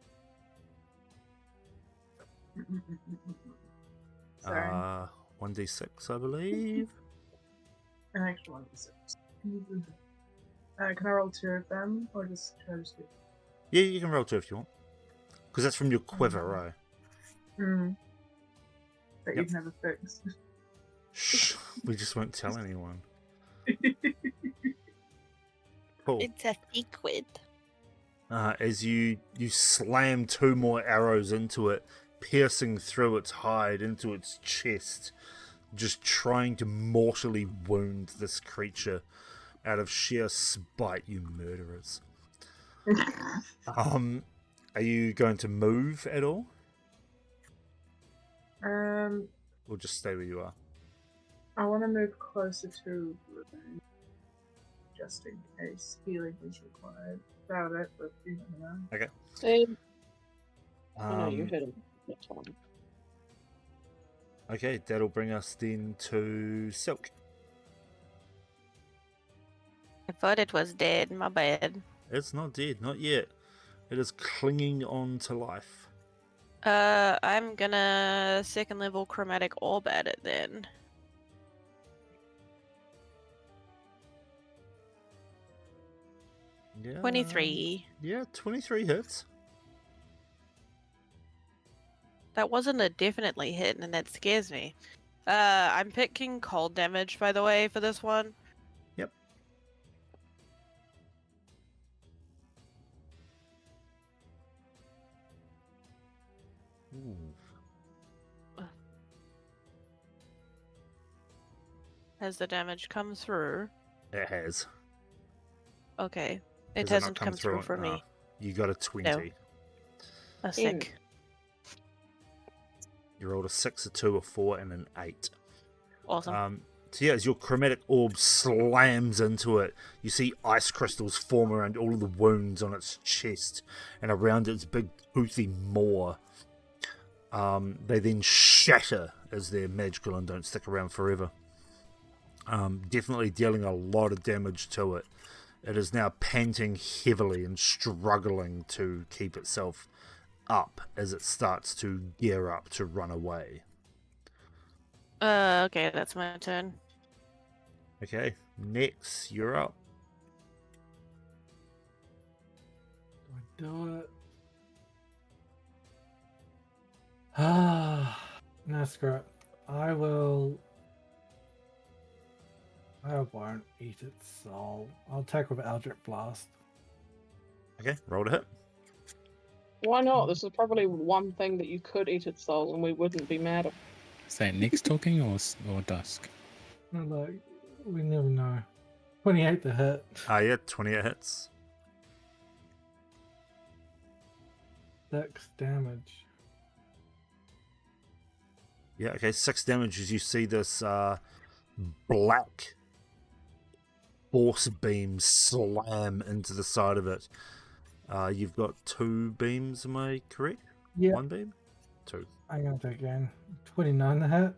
Sorry. 1d6, I believe. An extra 1d6. Can I roll 2 of them, or just try to do? Yeah, you can roll 2 if you want. Because that's from your quiver, right? That Yep. you've never fixed. Shh, we just won't tell anyone. Cool. It's a secret. As you slam 2 more arrows into it, piercing through its hide into its chest, just trying to mortally wound this creature out of sheer spite, you murderers. Are you going to move at all, or just stay where you are? I want to move closer to Ruben, just in case healing is required. Doubt it, but you never know. Okay. Same. I know you hit him. That's fine. Okay, that'll bring us then to Silk. I thought it was dead. My bad. It's not dead, not yet. It is clinging on to life. I'm gonna 2nd level chromatic orb at it then. Yeah. 23. Yeah, 23 hits. That wasn't a definitely hit, and that scares me. I'm picking cold damage, by the way, for this one. Yep. Ooh. Has the damage come through? It has. Okay. It Has hasn't not come through for No. me. You got a 20. No. A sick. You rolled a 6, a 2, a 4, and an 8. Awesome. So yeah, as your chromatic orb slams into it, you see ice crystals form around all of the wounds on its chest and around its big toothy maw. They then shatter as they're magical and don't stick around forever. Definitely dealing a lot of damage to it. It is now panting heavily and struggling to keep itself up as it starts to gear up to run away. Okay, that's my turn. Okay, next, you're up. Do I do it? Ah, no, screw it. I won't eat its soul. I'll attack with Eldritch Blast. Okay, roll to hit. Why not? This is probably one thing that you could eat its soul and we wouldn't be mad at. Is that next talking or dusk? No, like, we never know. 28 to hit. Yeah, 28 hits. 6 damage. Yeah, okay, 6 damage as you see this black force beam slam into the side of it. You've got 2 beams, am I correct? Yeah. 1 beam? 2. I'm going to take again. 29 to hit.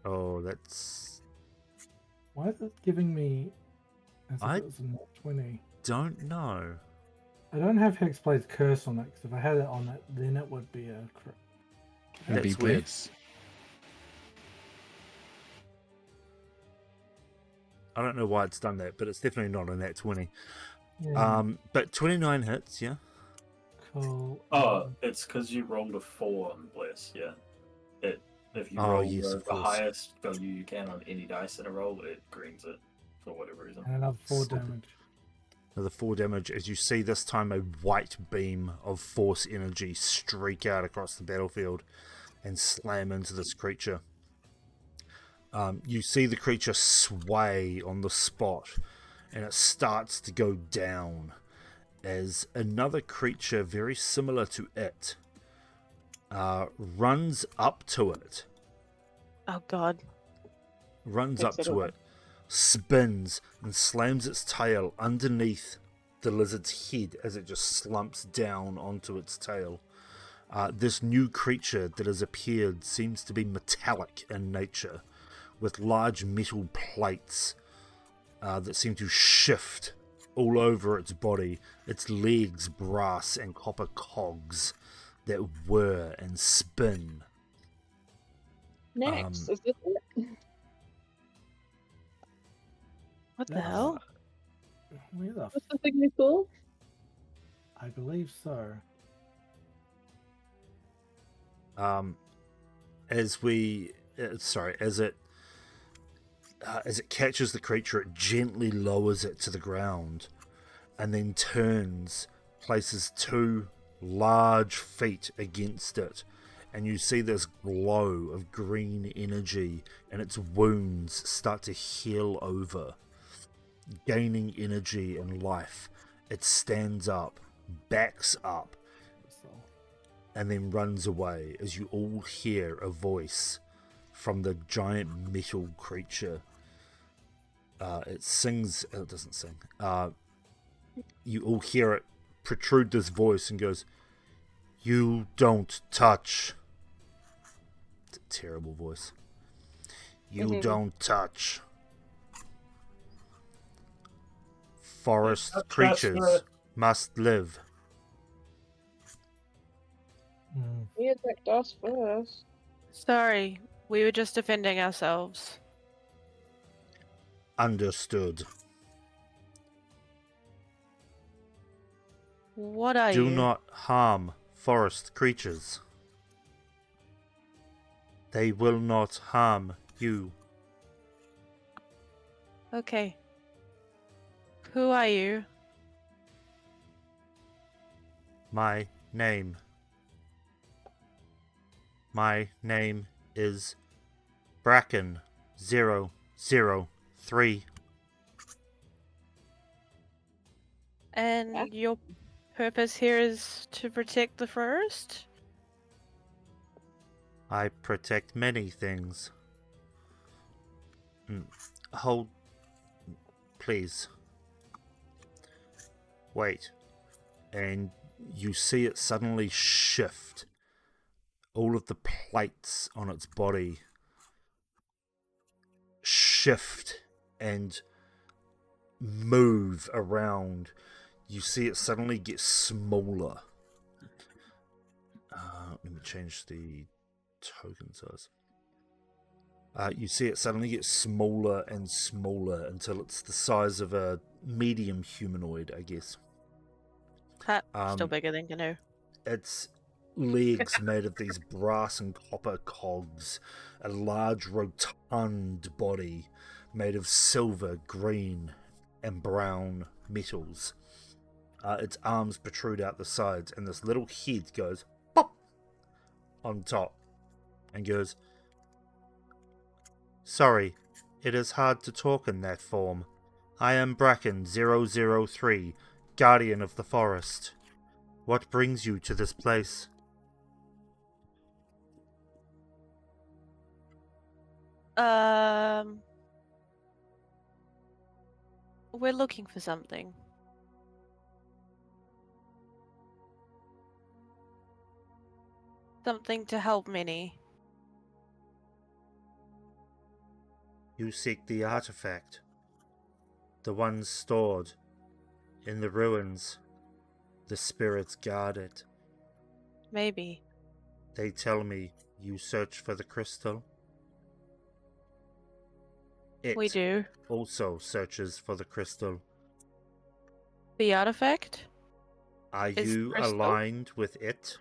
Oh, that's... Why is it giving me as if I it was a nat 20? Don't know. I don't have Hexblade's Curse on it, because if I had it on it, then it would be a crit. It'd be That's weird. bliss. I don't know why it's done that, but it's definitely not a nat 20. Yeah, But 29 hits, yeah? cool. Oh, it's because you rolled a 4 on Bless, yeah. If you Oh, roll yes, of the course. highest value you can on any dice in a roll, it greens it for whatever reason. And another 4 Stupid. damage. Another 4 damage as you see this time a white beam of force energy streak out across the battlefield and slam into this creature. You see the creature sway on the spot and it starts to go down as another creature very similar to it runs up to it. Oh god. Runs up to it, spins, and slams its tail underneath the lizard's head as it just slumps down onto its tail. This new creature that has appeared seems to be metallic in nature, with large metal plates that seem to shift all over its body, its legs brass and copper cogs that whir and spin. Next, is this it? What the That's- hell? Where the What's the thing we saw? I believe so. As it catches the creature, it gently lowers it to the ground and then turns, places 2 large feet against it, and you see this glow of green energy and its wounds start to heal over, gaining energy and life. It stands up, backs up, So, and then runs away as you all hear a voice from the giant metal creature. It sings, it doesn't sing. You all hear it protrude this voice and goes, "You don't touch." It's a terrible voice. "You don't touch. Forest Touch us, creatures Spirit." must live." He attacked us first. Sorry, we were just defending ourselves. Understood. What are Do you? not harm forest creatures. They will not harm you. Okay. Who are you? My name is Bracken 007. 003. And Yeah. your purpose here is to protect the forest? I protect many things. Hold. Please. Wait. And you see it suddenly shift. All of the plates on its body shift and move around. You see it suddenly get smaller. Let me change the token size. You see it suddenly get smaller and smaller until it's the size of a medium humanoid, I guess. Still bigger than Canoe. Its legs made of these brass and copper cogs, a large rotund body made of silver, green, and brown metals. Its arms protrude out the sides, and this little head goes pop on top and goes, "Sorry, it is hard to talk in that form. I am Bracken 003, Guardian of the Forest. What brings you to this place?" We're looking for something. Something to help many. You seek the artifact. The one stored in the ruins. The spirits guard it. Maybe. They tell me you search for the crystal. It We do. also searches for the crystal. The artifact? Are Is you crystal? aligned with it?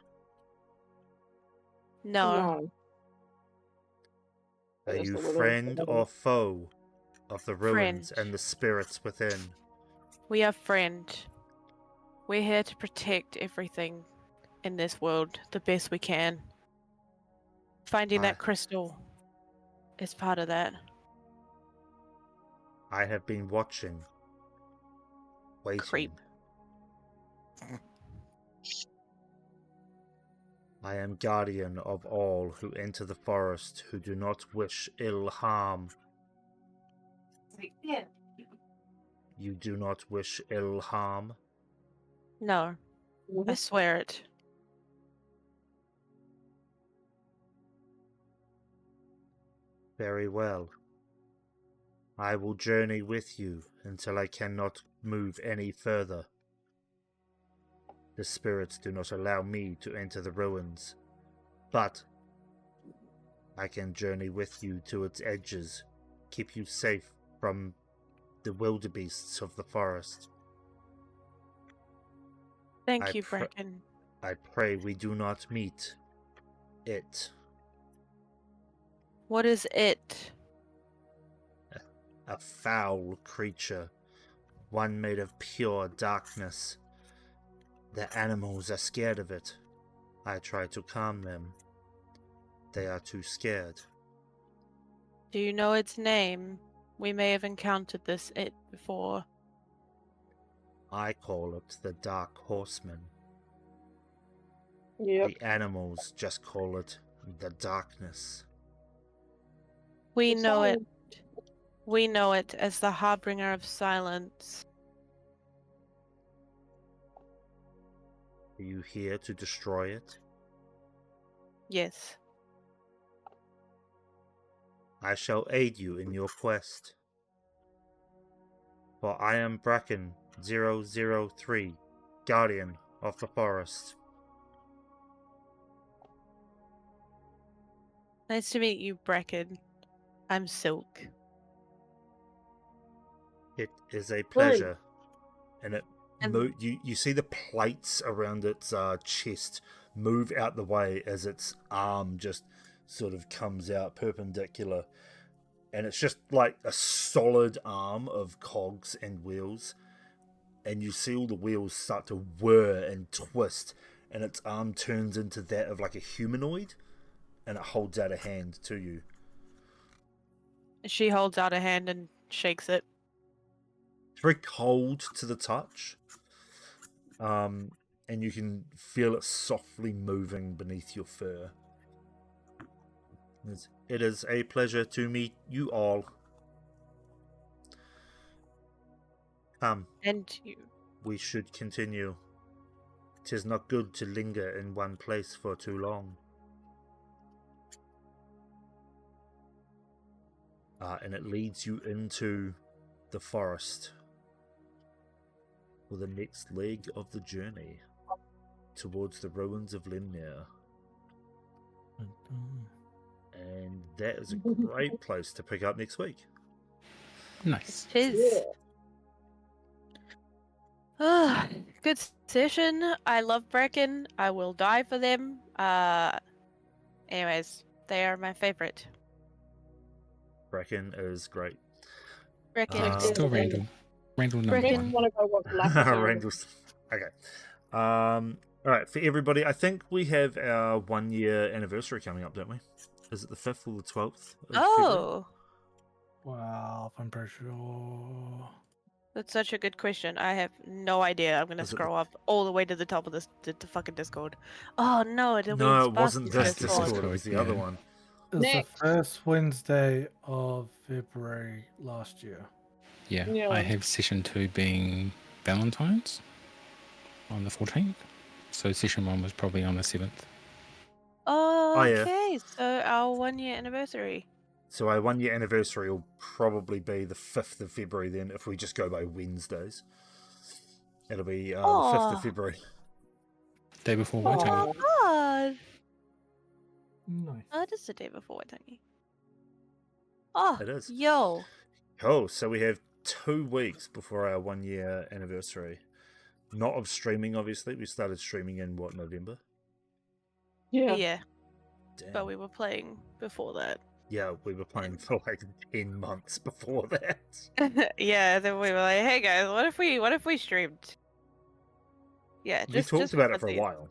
No. Are It is you the wither- friend the or wither. foe of the ruins Friend. and the spirits within? We are friend. We're here to protect everything in this world the best we can. Finding that crystal is part of that. I have been watching. Waiting. Creep. I am guardian of all who enter the forest who do not wish ill harm. Yeah. You do not wish ill harm? No. I swear it. Very well. I will journey with you until I cannot move any further. The spirits do not allow me to enter the ruins, but I can journey with you to its edges, keep you safe from the wildebeests of the forest. Thank you, Bracken. I pray we do not meet it. What is it? A foul creature, one made of pure darkness. The animals are scared of it. I try to calm them. They are too scared. Do you know its name? We may have encountered it before. I call it the Dark Horseman. Yep. The animals just call it the Darkness. We The know it. silence. We know it as the Harbinger of Silence. Are you here to destroy it? Yes. I shall aid you in your quest. For I am Bracken 003, Guardian of the Forest. Nice to meet you, Bracken. I'm Silk. It is a pleasure. And it And- you see the plates around its chest move out the way as its arm just sort of comes out perpendicular. And it's just like a solid arm of cogs and wheels. And you see all the wheels start to whir and twist. And its arm turns into that of like a humanoid. And it holds out a hand to you. She holds out a hand and shakes it. It's very cold to the touch. And you can feel it softly moving beneath your fur. It is a pleasure to meet you all. Come, And you. we should continue. 'Tis not good to linger in one place for too long. And it leads you into the forest for the next leg of the journey towards the ruins of Limnir. And that is a great place to pick up next week. Nice. Tis. Ah, good session. I love Bracken. I will die for them. Anyways, they are my favorite. Bracken is great. Bracken. Still Randall. Randall number Bracken. I one. want to go watch Lapis. Randall's. Okay. All right, for everybody, I think we have our 1 year anniversary coming up, don't we? Is it the 5th or the 12th? of February? Oh, Wow, I'm pretty sure. that's such a good question. I have no idea. I'm gonna Was it the- scroll up all the way to the top of the fucking Discord. Oh no, it'll be No, in it wasn't Sparky's this Discord. Discord, it was the other Yeah. one. It was Next. the first Wednesday of February last year. Yeah. Yeah. I have session 2 being Valentine's on the 14th. So session 1 was probably on the 7th. Oh, yeah. okay. So our 1 year anniversary. So our 1 year anniversary will probably be the 5th of February then, if we just go by Wednesdays. It'll be the 5th of Aw. February. Day before Aw. Waitangi. Oh God. Nice. Oh, it is the day before Waitangi. Oh, It is. yo. Cool, so we have 2 weeks before our 1 year anniversary. Not of streaming, obviously. We started streaming in, November? Yeah. Yeah, Damn. but we were playing before that. Yeah, we were playing for like 10 months before that. Yeah, then we were like, "Hey guys, what if we streamed?" Yeah, We just talked about it for a funsies.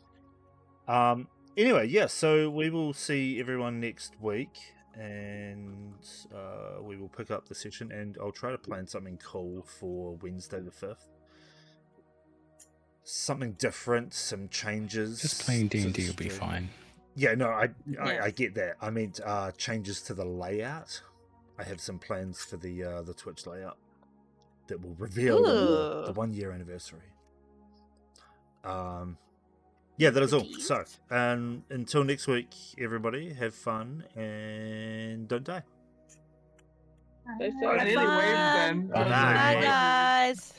while. Anyway, yeah, so we will see everyone next week, and we will pick up the session, and I'll try to plan something cool for Wednesday the 5th. Something different, some changes. Just playing to the D&D will be stream. fine. Yeah, no, I Yeah. get that. I meant changes to the layout. I have some plans for the Twitch layout that will reveal the Ooh. 1 year anniversary. Yeah, that is all. So, until next week, everybody, have fun and don't die. They I say nearly waved then. Bye. Bye, guys.